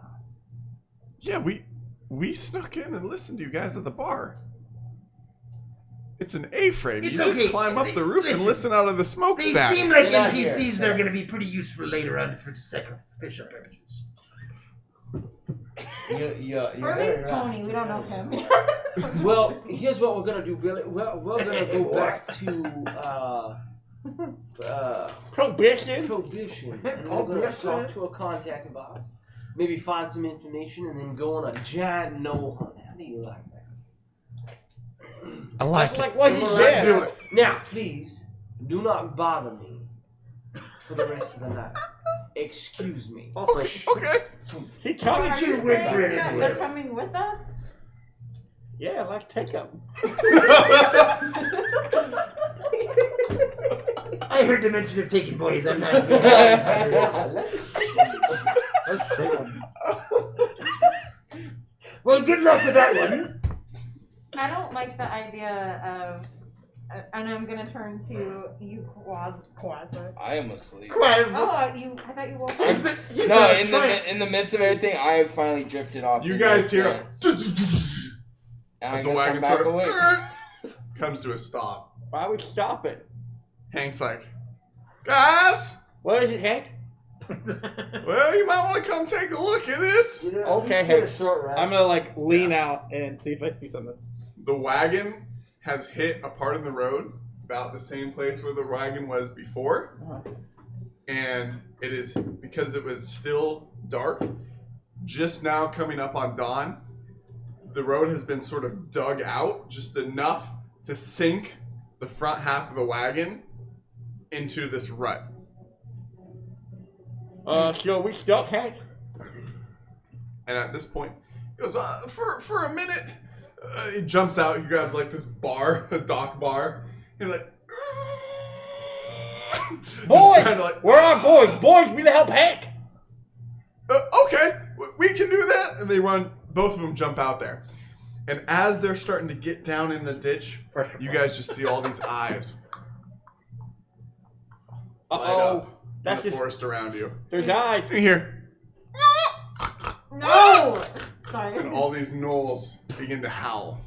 Yeah, we snuck in and listened to you guys at the bar. It's an A-frame. You It's just okay. climb up the roof and Listen, listen out of the smokestack. They seem like They're not NPCs. here. They're going to be pretty useful later on for sacrificial purposes. You're Or at very least right. Tony. We don't know him. Well, here's what we're gonna do, Billy. We're gonna go back to Prohibition. Prohibition, and we're gonna talk to a contact of ours. Maybe find some information, and then go on a giant gnoll hunt. How do you like that? I like That's like what he Let's said. do it. Now, please do not bother me for the rest of the night. Excuse me. Also, Okay. He talks. Put Are your you whip saying grin that in they're there. coming with us? Yeah, let's take him. I heard the mention of taking boys. I'm not being part of this. let's take him. Well, good luck with that one. I don't like the idea of. And I'm gonna turn to you, Quasar. I am asleep. Oh, I thought you woke up. No, in the midst of everything, I have finally drifted off. You into guys a hear trance. And I as the guess wagon I'm back sort awake. of comes to a stop. Why we stop it? Hank's like, guys, What is it, Hank? well, you might want to come take a look at this. Okay, Get a hey. short rest. I'm gonna like lean out and see if I see something. The wagon has hit a part of the road about the same place where the wagon was before. And it is because it was still dark, just now coming up on dawn. The road has been sort of dug out just enough to sink the front half of the wagon into this rut. So we stuck, Hank? And at this point, he goes, for a minute, he jumps out, he grabs like this bar, a dock bar. He's like, Boys! He's trying to, like, Where are boys? Boys, we need to help Hank! Okay, we can do that. And they run, both of them jump out there. And as they're starting to get down in the ditch, you guys just see all these eyes light Uh-oh. up in That's the just, forest around you. there's eyes. You hear, No! Sorry. and all these gnolls begin to howl.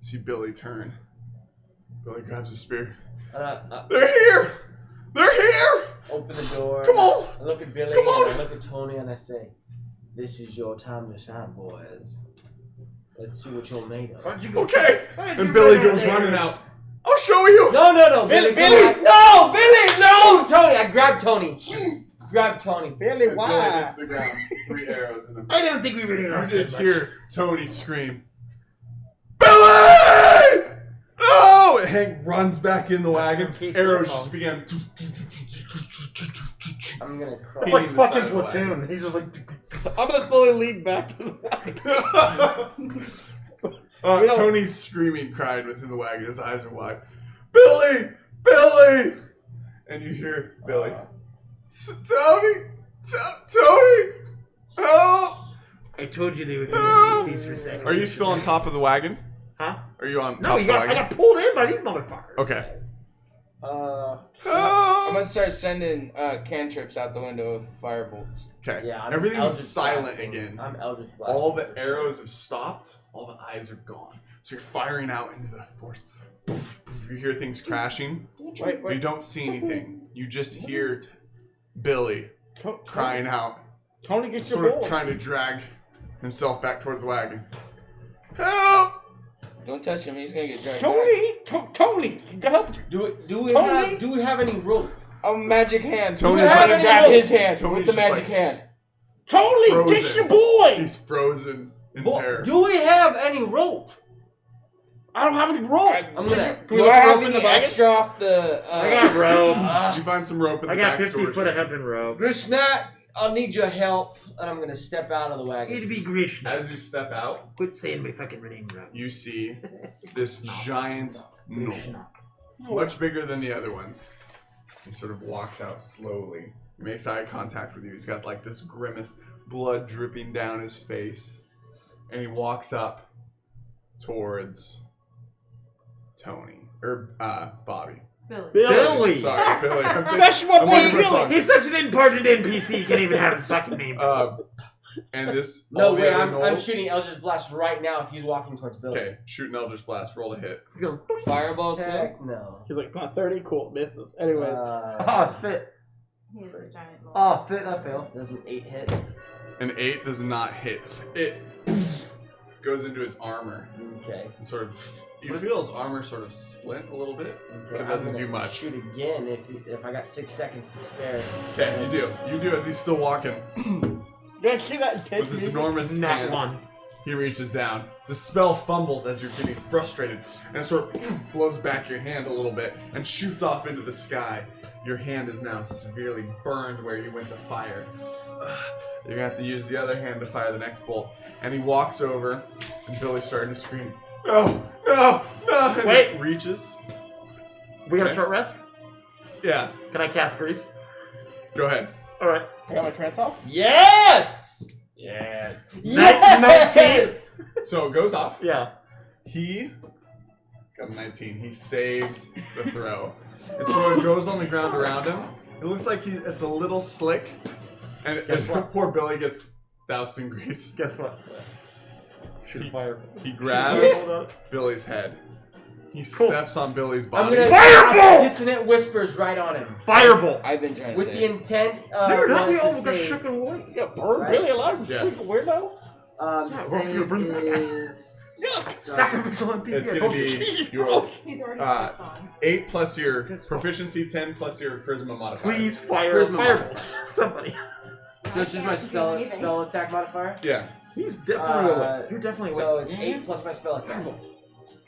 See Billy turn. Billy grabs a spear. They're here! They're here! Open the door. Come on! I look at Billy Come on! and I look at Tony and I say, "This is your time to shine, boys. Let's see what you're made of." Okay! And Billy goes running out. I'll show you! No, Billy, Billy! no, Billy, no, Tony. I grabbed Tony. Grab Tony. Billy, And Billy why? hits the ground. 3 arrows in him. I don't think we really You lost just that much. hear Tony scream, Billy! No! And Hank runs back in the wagon. Arrows just begin. I'm gonna cry. It's like Hitting the side fucking of the wagon. Platoon. He's just like. I'm gonna slowly lean back to the wagon. Tony's screaming, crying within the wagon. His eyes are wide. Billy! Billy! And you hear Billy. Tony! Tony! Help! I told you they would be NPCs for a second. Are you still on top of the wagon? Huh? Are you on No, top you of the got. I wagon? got pulled in by these motherfuckers. Okay. I'm Help! gonna start sending cantrips out the window with firebolts. Okay. Yeah, I'm Everything's Eldritch silent blasting. again. I'm Eldritch blasting. All the arrows have stopped. All the eyes are gone. So you're firing out into the forest. Poof, poof, you hear things crashing. Wait, But you don't see anything. You just hear Billy crying out, Tony, get your sort of bowl. trying to drag himself back towards the wagon. Help! Don't touch him. He's gonna get dragged. Tony, help! Do we have any rope? A magic hand. Tony's Tony's like- gonna grab his hand Tony's with the just magic like hand. Tony, frozen. get your boy! He's frozen in terror. Do we have any rope? I don't have any rope. I'm gonna. Can we Do look I have rope in any the wagon? extra off the? I got rope. You find some rope in the I got back 50 storage foot of area. hempen rope. Grishna, I'll need your help, and I'm gonna step out of the wagon. It'd be Grishna. As you step out, Quit saying my fucking name wrong. you see this giant gnoll, much bigger than the other ones. He sort of walks out slowly. He makes eye contact with you. He's got like this grimace, blood dripping down his face. And he walks up towards Tony. Or Bobby. Billy. Sorry, Billy. That's what I'm looking for a we song. He's such an important NPC, he can't even have his fucking name. And this. No all the way, other I'm gnolls- shooting Eldritch Blast right now if he's walking towards Billy. Okay, shoot an Eldritch Blast. Roll a hit. He's going, Fireball too. Heck no. He's like, it's not 30, cool, business. Anyways. Oh, fit. He's a giant mole. Oh, fit. That failed. Does an 8 hit? An 8 does not hit. It goes into his armor. Okay. And sort of, you feel his armor sort of splint a little bit, but it doesn't do much. Shoot again if I got 6 seconds to spare. Okay, you do. You do as he's still walking. You guys see that intense With his music? enormous Nat hands, one. he reaches down. The spell fumbles as you're getting frustrated, and it sort of blows back your hand a little bit and shoots off into the sky. Your hand is now severely burned where you went to fire. You're gonna have to use the other hand to fire the next bolt. And he walks over, and Billy's starting to scream, "No, no, no!" And Wait. he reaches. We got a Okay. short rest? Yeah, Can I cast Grease? go ahead. Alright. I got my trance off. Yes! Yes! 19. So it goes off. Yeah. He got a 19. He saves the throw. And so it goes on the ground around him. It looks like it's a little slick. And Guess what? poor Billy gets doused in grease. Guess what? Shoot a fire. He grabs Billy's head. He Cool. steps on Billy's I'm body. gonna Fireball! cast Dissonant Whispers right on him. Firebolt! I've been trying to With say the it. intent of Dude, how wanting we all to got save. shook and white? You got burned Right. really alive, you Yeah. freaking weirdo. Yeah, we're also gonna burn the is... Sacrificial NPC, It's I gonna told you. be your He's already Uh, stepped on. 8 plus your proficiency, 10 plus your charisma modifier. Please fire Charisma Firebolt. Somebody. So it's just my spell attack modifier? Yeah. He's definitely Uh, awake. You're definitely So awake. it's 8 plus my spell attack.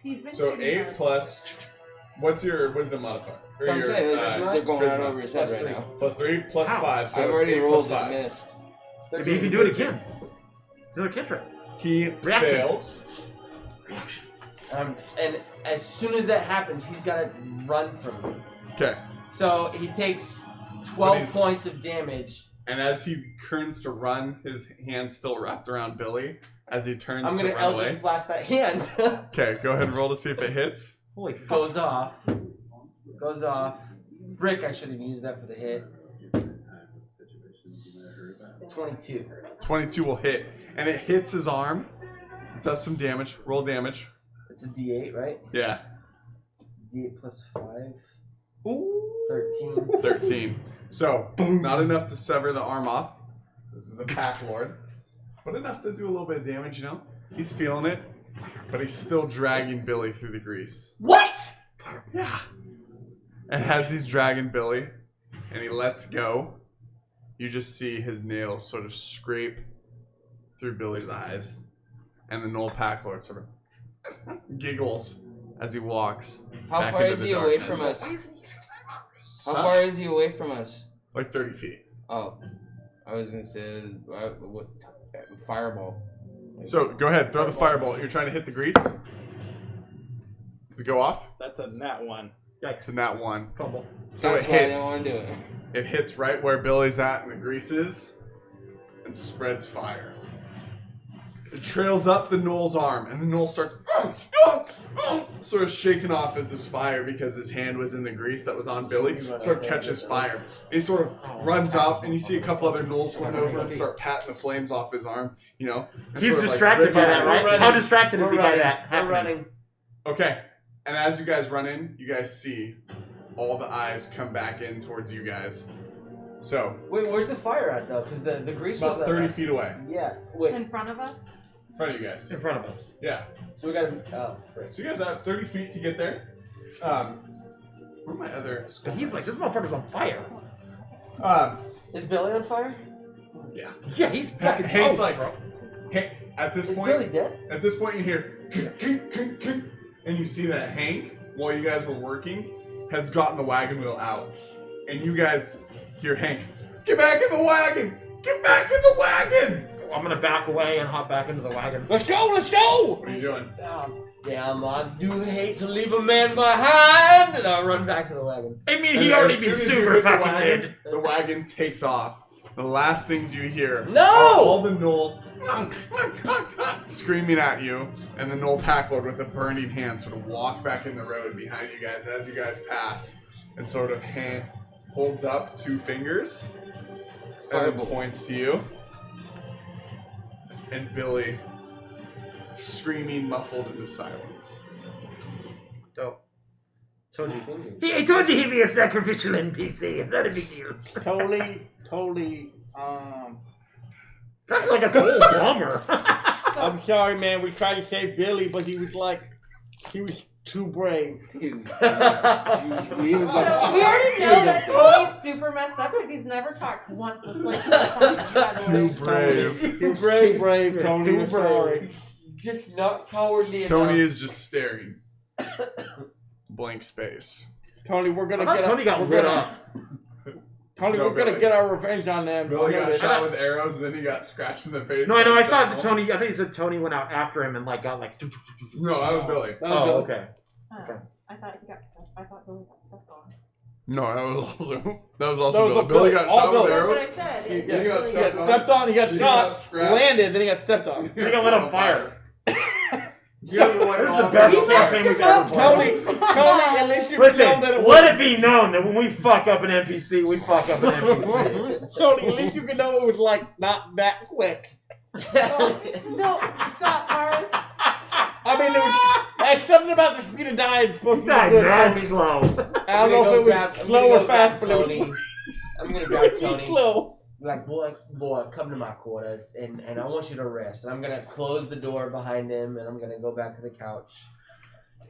He's been So shooting 8 her. plus. What's your wisdom modifier? Or I'm your, saying they're going right charisma. over his head Plus right 3. now. Plus 3 plus How? 5. So I've it's already 8 rolled plus and 5. missed. Maybe you can do it again. It's another cantrip. He Reaction. fails. Reaction. And as soon as that happens, he's got to run from me. Okay. So he takes But 12 he's- points of damage. And as he turns to run, his hand still wrapped around Billy. As he turns I'm to gonna run Eldritch away. Blast that hand. Okay, go ahead and roll to see if it hits. Holy fuck. Goes off. Goes off. Frick, I should have used that for the hit. 22. 22 will hit. And it hits his arm. It does some damage. Roll damage. It's a D8, right? Yeah, D8 plus 5. 13. 13. So, not enough to sever the arm off. This is a pack lord. But enough to do a little bit of damage, you know? He's feeling it. But he's still dragging Billy through the grease. What? Yeah. And as he's dragging Billy, and he lets go, you just see his nails sort of scrape through Billy's eyes. And the Gnoll Pack Lord sort of giggles as he walks How back far into is the he away darkness. from us? How Huh? far is he away from us? Like 30 feet. Oh, I was gonna say what? Fireball. So, go ahead, throw the firebolt. You're trying to hit the grease. Does it go off? That's a nat 1. It's a nat 1. Fumble. So That's it why I hits. didn't want to do it. It hits right where Billy's at and the grease is, and spreads fire. It trails up the gnoll's arm, and the gnoll starts sort of shaken off as this fire because his hand was in the grease that was on Billy. Sort of catches fire. And he sort of runs up, and you see a couple other gnolls swim over and start patting the flames off his arm. You know, and He's sort of, distracted by that, right? Running. How distracted is We're he by running. that? We're running. Okay, and as you guys run in, you guys see all the eyes come back in towards you guys. So, Wait, where's the fire at though? Because the grease was about 30 feet away. Yeah. Wait. In front of us? In front of you guys. In front of us. Yeah. So we gotta. Oh, frick. So you guys have 30 feet to get there. Where are my other But he's like, this motherfucker's on fire. Is Billy on fire? Yeah. Yeah, he's fucking Hank's toast, like, bro. hey, at this Is point, Billy dead? at this point you hear, and you see that Hank, while you guys were working, has gotten the wagon wheel out. And you guys hear Hank, get back in the wagon! Get back in the wagon! I'm gonna back away and hop back into the wagon. Let's go! Let's go! What are you doing? Damn, I do hate to leave a man behind, and I'll run back to the wagon. I mean, And he already as be soon as you super hit fucking wagon, dead. the wagon takes off. The last things you hear No! are all the gnolls screaming at you, and the gnoll packlord with a burning hand sort of walk back in the road behind you guys as you guys pass, and sort of holds up 2 fingers and then points to you. And Billy, screaming muffled into silence. Dope. Tony. I told you he'd be a sacrificial NPC. It's not a big deal. Totally, That's like a total bummer. I'm sorry, man. We tried to save Billy, but he was too brave. He was So we already know that Tony's super messed up because he's never talked once this late. By the way. Brave. Too brave, Tony. Too I'm sorry. Just not cowardly Tony enough. is just staring. Blank space. Tony, we're gonna I thought get. Tony got lit up. Tony, No, we're gonna Billy. get our revenge on them. Billy got Shit. shot with arrows, and then he got scratched in the face. No, I know. by I the thought general. Tony. I think he said Tony went out after him and like got like. No, that was Billy. That was Oh, Billy. okay. Oh, I thought he got stuck. I thought Billy got stuck on. No, that was also That Billy. was Billy a got all shot Billy. with That's what arrows. I said. He It's got Billy. He got stuck on. stepped on. He got He shot. got scratched. Landed. Then he got stepped on. They got lit on fire. You guys were like, This is oh, the best no. campaign we've ever played. Tony, at least you know Listen, that it let it be known that when we fuck up an NPC, we fuck up an NPC. Tony, at least you can know it was like not that quick. No, stop, Morris. I mean, there's something about the speed of dying supposed to be Not good. that Tony. slow. I don't know if it was slow or fast, but it was Tony. I'm gonna grab Tony. slow. Like, boy, come to my quarters, and I want you to rest. And I'm gonna close the door behind him, and I'm gonna go back to the couch.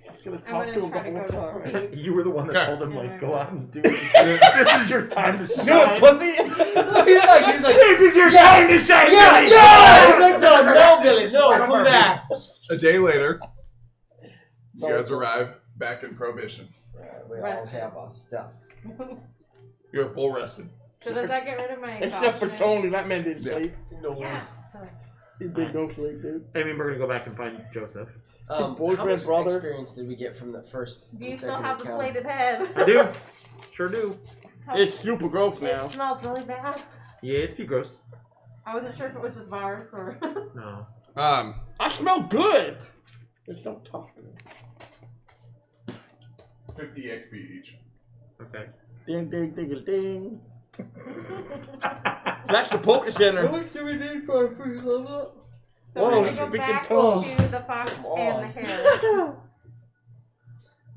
I'm gonna I'm talk to gonna him try to the go whole to time. sleep. You were the one that Okay. told him, like, go out and do it. Yeah. This is your time to shine. Do it, pussy! he's like, This is your time to shine. Billy. He's like, no, Billy, no, come back. A day later, you guys arrive back in Prohibition. We all have our stuff. You're full rested. So does that get rid of my Except for exhaustion? Tony, that man didn't Yeah. sleep. Yes. He did no sleep, dude. I mean, we're gonna go back and find Joseph. boyfriend, how much brother. experience did we get from the first? Do you and still second have the encounter? plated head? I do. Sure do. It's super gross now. It smells really bad. Yeah, it's pretty gross. I wasn't sure if it was just virus or. No. I smell good. Just don't talk to me. 50 XP each. Okay. Ding, ding, ding, ding. That's the poker center. much do we need for a free level up? So Whoa, we're gonna go speaking back tongue. to the fox Come and on. the hare.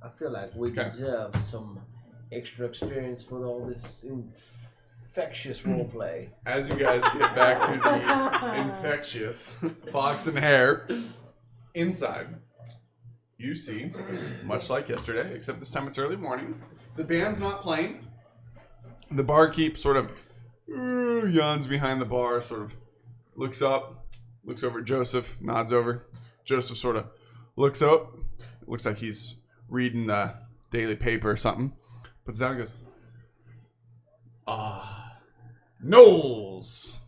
I feel like we Okay. deserve some extra experience for all this infectious roleplay. As you guys get back to the infectious fox and hare, inside, you see, much like yesterday, except this time it's early morning, the band's not playing. The barkeep sort of yawns behind the bar, sort of looks up, looks over at Joseph, nods over. Joseph sort of looks up. It looks like he's reading the daily paper or something. Puts it down and goes, Knolls!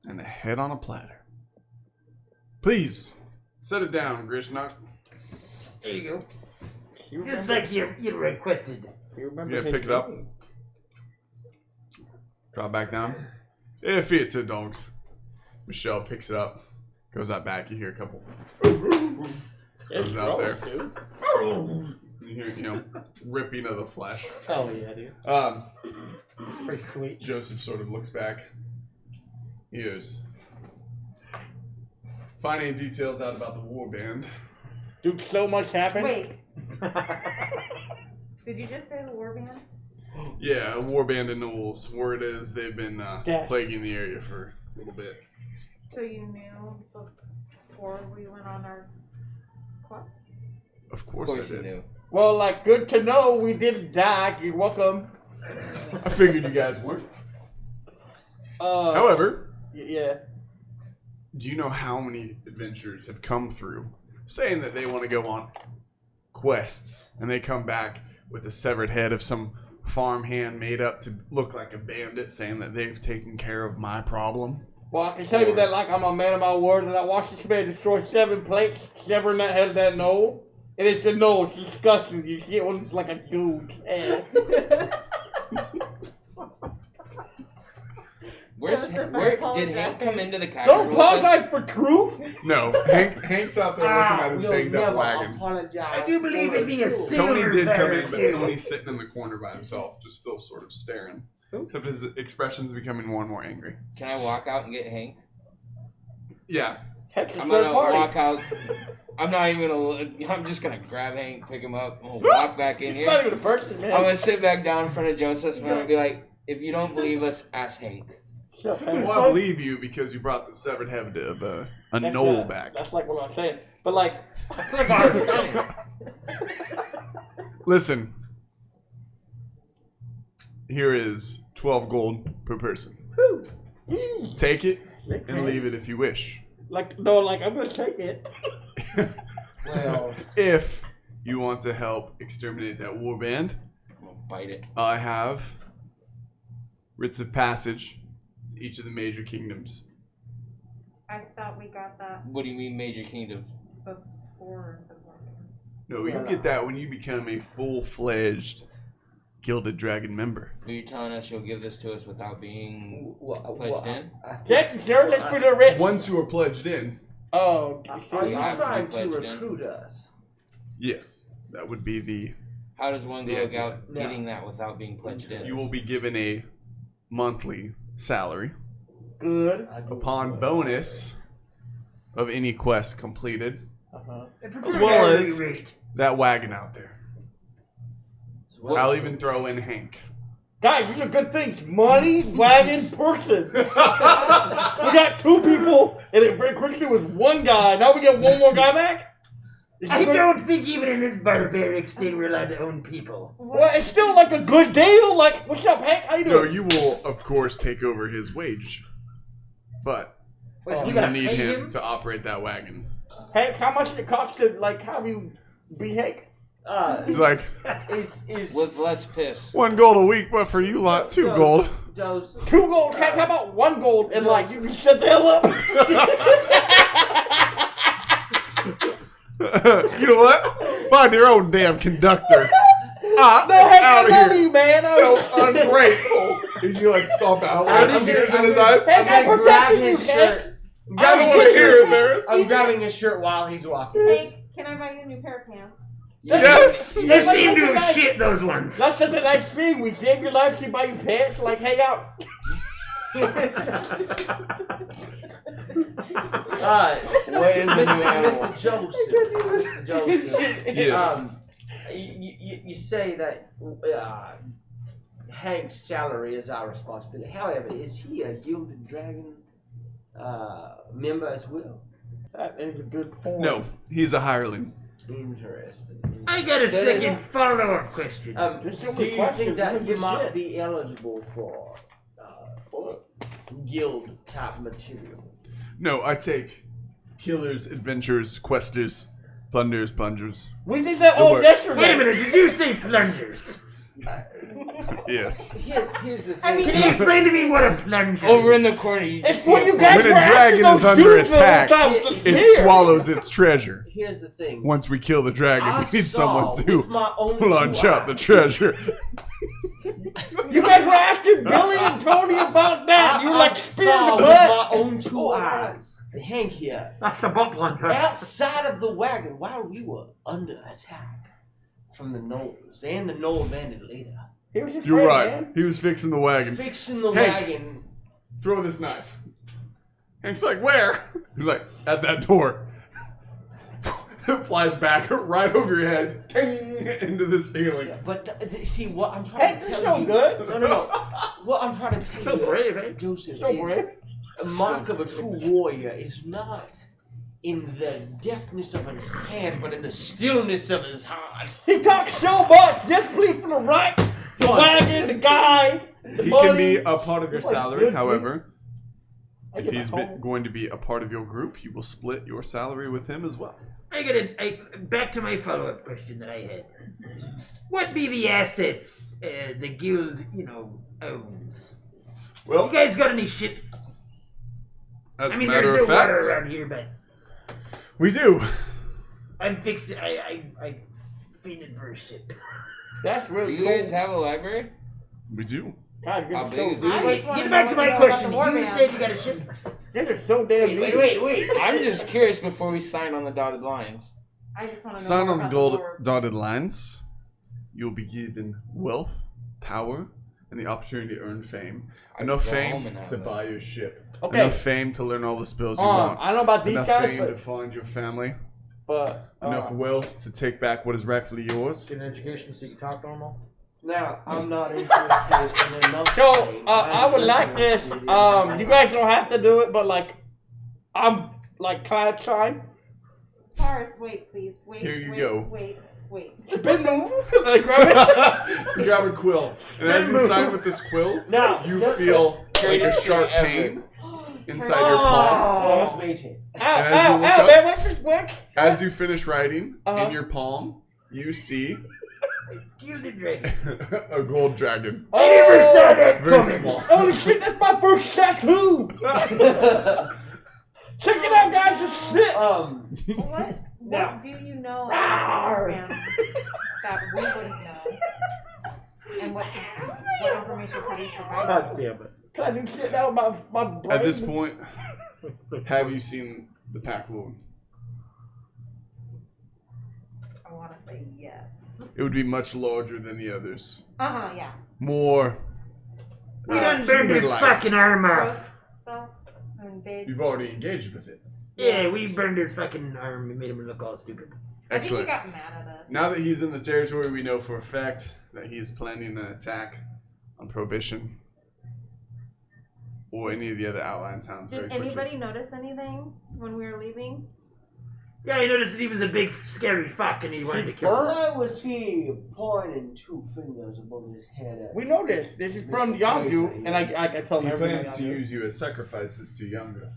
And a head on a platter. Please, set it down, Grishnak. There you go. You Just remember, like you requested. you remember Yeah, his pick it up. name. Drop back down. If it's a dogs. Michelle picks it up. Goes out back. You hear a couple. It's Goes out gross, there. dude. You hear, ripping of the flesh. Hell yeah, dude. Pretty sweet. Joseph sort of looks back. He goes, find any details out about the warband. Dude, so much happened. Wait. Did you just say the warband? Yeah, a warband in Knowles. Word is they've been plaguing the area for a little bit. So you knew before we went on our quest? Of course I you did. knew. Well, like, good to know we didn't die. You're welcome. I figured you guys weren't. However, yeah. do you know how many adventurers have come through saying that they want to go on quests and they come back with the severed head of some farmhand made up to look like a bandit saying that they've taken care of my problem? Well, I can tell you that, like, I'm a man of my word, and I watched this man destroy 7 plates, severing that head of that gnoll. And it's a gnoll. It's disgusting. You see it when it's like a dude's head. Where did Hank come into the cavern? Don't apologize for truth. No, Hank's out there looking at his banged up wagon. I do believe it'd be a silver Tony did come in, but too. Tony's sitting in the corner by himself, just still sort of staring. Except his expression's becoming more and more angry. Can I walk out and get Hank? Yeah. I'm gonna walk out. I'm not even gonna. I'm just gonna grab Hank, pick him up, and walk back in here. It's not even a person, man. I'm gonna sit back down in front of Joseph and I'm gonna be like, if you don't believe us, ask Hank. Well, I believe you because you brought the severed head of a gnoll back. That's like what I'm saying. But like, listen. Here is 12 gold per person. Take it and leave it if you wish. Like, no, like, I'm gonna take it. Well, if you want to help exterminate that warband, I'm gonna bite it. I have writs of passage to each of the major kingdoms. I thought we got that What do you mean, major kingdom? before the warband. No, you get that when you become a full-fledged Gilded Dragon member. Are you telling us you'll give this to us without being pledged in? That's sure, that's for the rich. Ones who are pledged in, Oh, Are you I have to be trying to pledged in. recruit us? yes, that would be the. How does one go Yeah, about yeah. getting that without being pledged in? You will be given a monthly salary good. upon bonus of any quest completed. As well as that wagon out there. So I'll even throw in Hank. Guys, these are good things. Money, wagon, person. We got 2 people, and it very quickly was 1 guy. Now we get 1 more guy back? I don't think even in this barbaric state we're allowed to own people. Well, it's still like a good deal. Like, what's up, Hank? How you No, doing? you will, of course, take over his wage. But Wait, so we you will gotta need pay him him? to operate that wagon. Hank, how much did it cost to, like, have you be Hank? He's like, Is with less piss. 1 gold a week, but for you lot, 2 gold. Joseph, 2 gold. Hank, how about 1 gold? And, like, you can shut the hell up. You know what? Find your own damn conductor. No, Hank, Out I of love here. you, man. So ungrateful. He's gonna like stomp out, like, tears in his eyes. Hank, I'm I gonna protected grab you, his Hank. shirt. I don't want to hear it, Maris. I'm grabbing his shirt while he's walking. Hey, can I buy you a new pair of pants? Yes. You seem to have shit those ones. That's such a nice thing. We save your life, we buy you pants, like, hang out. What is a new animal? Mr. Joseph. Joseph. Yes. You say that Hank's salary is our responsibility. However, is he a Gilded Dragon member as well? That is a good point. No, he's a hireling. Interesting. I got a second follow-up question. There's so Do many you questions. think that you Shit. might be eligible for guild type material? No, I take killers, adventurers, questers, plungers. We did that The all work. yesterday. Wait a minute, did you say plungers? Yes. Here's the thing. I mean, Can you explain to me what a plunger Over in the is? corner, you It's just when see you a guys When a were after dragon those is under dudes the whole attack, time. It Here. swallows its treasure. Here's the thing. Once we kill the dragon, I we need someone saw to with my own plunge two out the eyes. treasure. You guys were asking Billy and Tony about that. You were like I spitting saw the with butt. my own 2 eyes. Hank here. That's the butt plunger. Outside of the wagon while we were under attack. from the Knolls and the Gnoll bandit leader. He was his You're friend, right. man. He was fixing the wagon. Fixing the Hank. wagon. Throw this knife. Hank's like, where? He's like, at that door. It flies back right over your head, ting, into the ceiling. Yeah, but see what I'm trying Hank, to you're tell so you. good. No. What I'm trying to tell So you, brave, eh? Joseph, So is brave. a mark of a true warrior is not in the deftness of his hands, but in the stillness of his heart. He talks so much. Just please from the right, the Fine. wagon, the guy, the He money. can be a part of your You're like, salary, good, however, I if get he's my home. going to be a part of your group, you will split your salary with him as well. Back to my follow-up question that I had. What be the assets the guild, owns? Well, You guys got any ships? as I a mean, matter there's of no water fact, around here, but we do. I'm fixing. I fiended for a ship. That's Do really you cool. guys have a library? We do. God, How you're big so is it? good. I Wait, just wanna get back know to what my you know about question. the You warband. said you got a ship. This is so damn Wait. I'm just curious before we sign on the dotted lines. I just want to know Sign more on the about gold orb. dotted lines. You'll be given wealth, power, and the opportunity to earn fame. I Enough go home fame and have to that. buy your ship. Okay. Enough fame to learn all the spells you want. I don't know about these Enough guys, fame to but find your family. But Enough wealth to take back what is rightfully yours. get an education so you can talk normal. Now, I'm not interested in enough. So, fame. I would like this. You guys don't have to do it, but like, I'm like, can I sign? Forrest, wait, please. Wait. Here you wait, go. Wait. Spin move. Like, grab You grab a quill, and as you sign with this quill, Now, you feel like a Greatest sharp thing ever. pain inside your palm. Close meeting. Ow, And as you ow, look ow, up- man, what's this work? As you finish writing Uh-huh. in your palm, you see Gilded dragon. a gold dragon. I never saw that Very coming. small. Holy shit, that's my first tattoo! Check it out, guys, it's sick! What Now. do you know about the warband that we wouldn't know? And what information could we provide? God damn it. Can I do shit now? My brain. At this point, have you seen the Pack Lord? I want to say yes. It would be much larger than the others. Yeah. More. We done burned his human-like. fucking arm off. Gross stuff and big. You've already engaged with it. Yeah, we burned his fucking arm and made him look all stupid. I think Excellent. he got mad at us. Now that he's in the territory, we know for a fact that he is planning an attack on Prohibition or any of the other outlying towns. Did very quickly. anybody notice anything when we were leaving? Yeah, I noticed that he was a big, scary fuck and he wanted to kill us. Why was he pointing two fingers above his head at We know this. This is from Yondu, and I tell He them everything. plans to use you as sacrifices to Younger.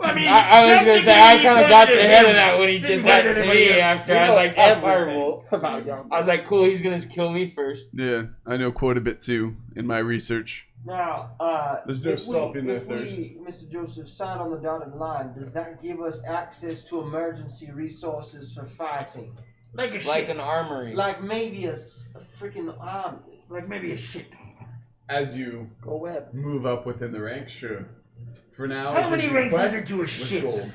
I mean, I was gonna say I kind of got the head of that when he Didn't did point that at to anybody me else. after. I was like, that firebolt. About Yondu. I was like, cool, he's gonna kill me first. Yeah, I know quite a bit too in my research. Now, There's no if stopping their if thirst. we, Mr. Joseph, sign on the dotted line, does that give us access to emergency resources for fighting? like a Like ship. an armory. Like maybe a freaking army? Like maybe a ship. As you Go web. move up within the ranks, sure. For now, How many just ranks is quest there to a with ship? gold.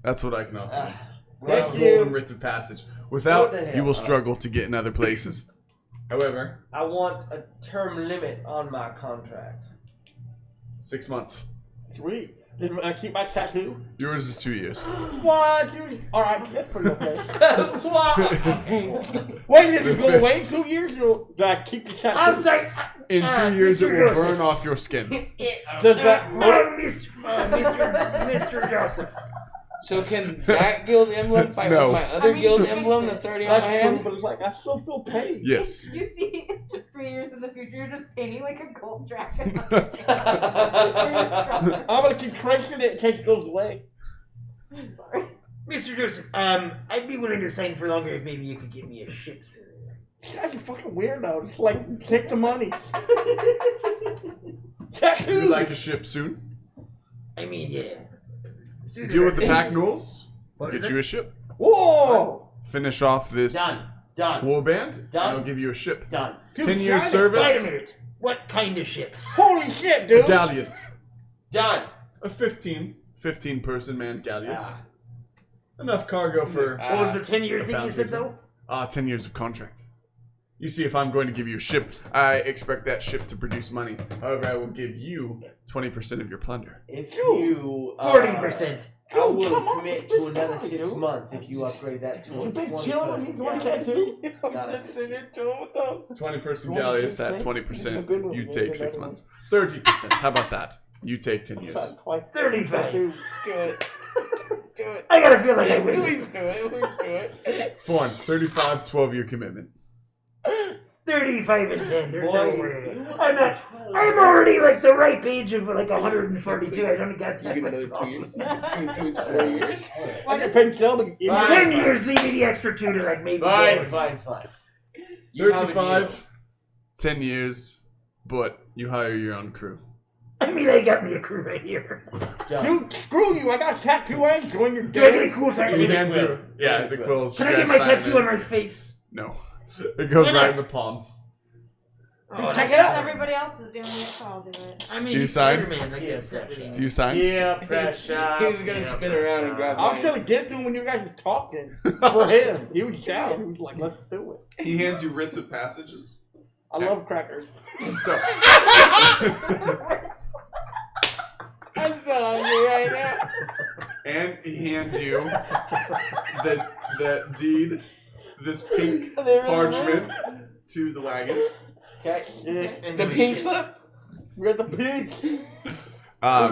That's what I can offer. Thank Quest you. gold and writs of passage. Without, What the hell? you will struggle to get in other places. However, I want a term limit on my contract. 6 months. Sweet. Did I keep my tattoo? Yours is 2 years. What? Alright, that's pretty okay. Wow. Wait, did it go away 2 years? Or do I keep the tattoo? I'll say, In 2 years, Mr. it will Joseph. burn off your skin. Does that Mr. Joseph. So can that guild emblem fight No. with my other I mean, guild it makes emblem sense. that's already on That's my true, hand? but it's like, I still feel pain. Yes. You see, 3 years in the future, you're just painting like a gold dragon. I'm gonna keep tracing it in case it goes away. Sorry. Mr. Joseph, I'd be willing to sign for longer if maybe you could get me a ship soon. This guy's a fucking weirdo. It's like, take the money. Would Tattoo! you like a ship soon? I mean, yeah. Sooner Deal with the rather- pack Knolls. What is Get it? you a ship. Whoa! Finish off this Done. warband, and Done. I'll give you a ship. Done. 10 years Sign it. service. Wait a minute. What kind of ship? Holy shit, A dude! galleus. Done. A 15 person manned galleus. Ah. Enough cargo for What was the 10-year a thing you said, foundation. though? 10 years of contract. You see, if I'm going to give you a ship, I expect that ship to produce money. However, I will give you 20% of your plunder. If you 40%. I will commit to another 6 months if you upgrade that to a 20-person Galleys. Not a 20-person Galleys at 20%. You take 6 months. 30%. How about that? You take 10 years. 35. Do it. Do it. I gotta feel like I win Please this. do it. Please do it. Fine. 35, 12-year commitment. 35 and 10. Don't Boy, worry. I'm already like the ripe age of like 142. I don't got You that get much. another 2 years. longer. 2 is 4 years. I can pay Zelda. Fine. 10 years, leave me the extra 2 to like maybe. Fine, go. fine, fine. You have a deal. 35, 10 years, but you hire your own crew. I mean, I got me a crew right here. Done. Dude, screw you. I got a tattoo. I ain't join your Do I get a gang. cool tattoo? You can can do. do. Yeah, the quills. Can I You get my guys sign tattoo in. on my face? No. It goes Why right not? in the palm. Oh, Check it Since out. everybody else is doing it, so I'll do it. I mean, Do you he's sign? Spider-Man. I Yeah, guess. pressure. Do you sign? Yeah, pressure. He was gonna spin around and grab I was mine. trying to get to him when you guys was talking. For him. He was down. He was like, let's do it. He hands you writs of passages. I love crackers. So, I'm so hungry right now. and he hands you the deed, this pink parchment to the wagon. Yeah. The pink slip? We got the pig. We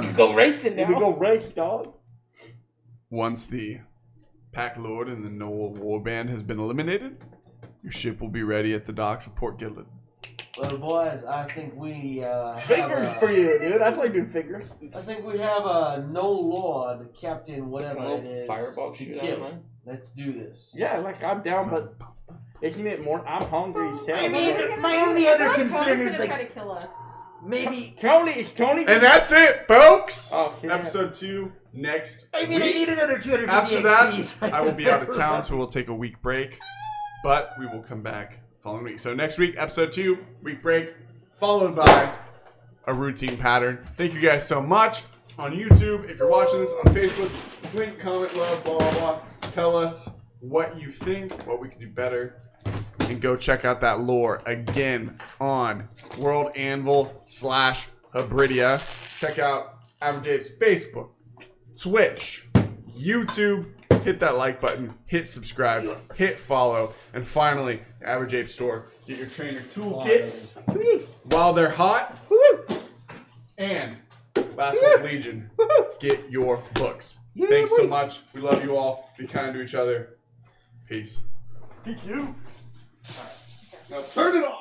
could go racing We now. go race, dog. Once the Pack Lord and the GNOLL Warband has been eliminated, your ship will be ready at the docks of Port Gilded. Well, boys, I think we Fingers have for you, dude. I play doing fingers. I think we have a no lord, captain, whatever It's like a it is, fireball to shoot out kill. of mine. Let's do this. Yeah, like I'm down, but isn't it more? I'm hungry as hell. I mean, my only other concern Tony's is gonna try like to kill us. maybe. Tony, is Tony? And that's it, folks! Oh, shit. Episode 2 next I mean, I week. need another 250 After that, XP. I will be out of town, so we'll take a week break. But we will come back the following week. So next week, episode 2, week break, followed by a routine pattern. Thank you guys so much. On YouTube, if you're watching this on Facebook, link, comment, love, blah, blah, blah. Tell us what you think, what we can do better. And go check out that lore again on World Anvil /Hebridia. Check out Average Apes Facebook, Twitch, YouTube. Hit that like button, hit subscribe, hit follow, and finally, the Average Ape store. Get your trainer toolkits while they're hot. And Last Wolf Legion, get your books. Thanks so much. We love you all. Be kind to each other. Peace. Peace you. Now turn it off.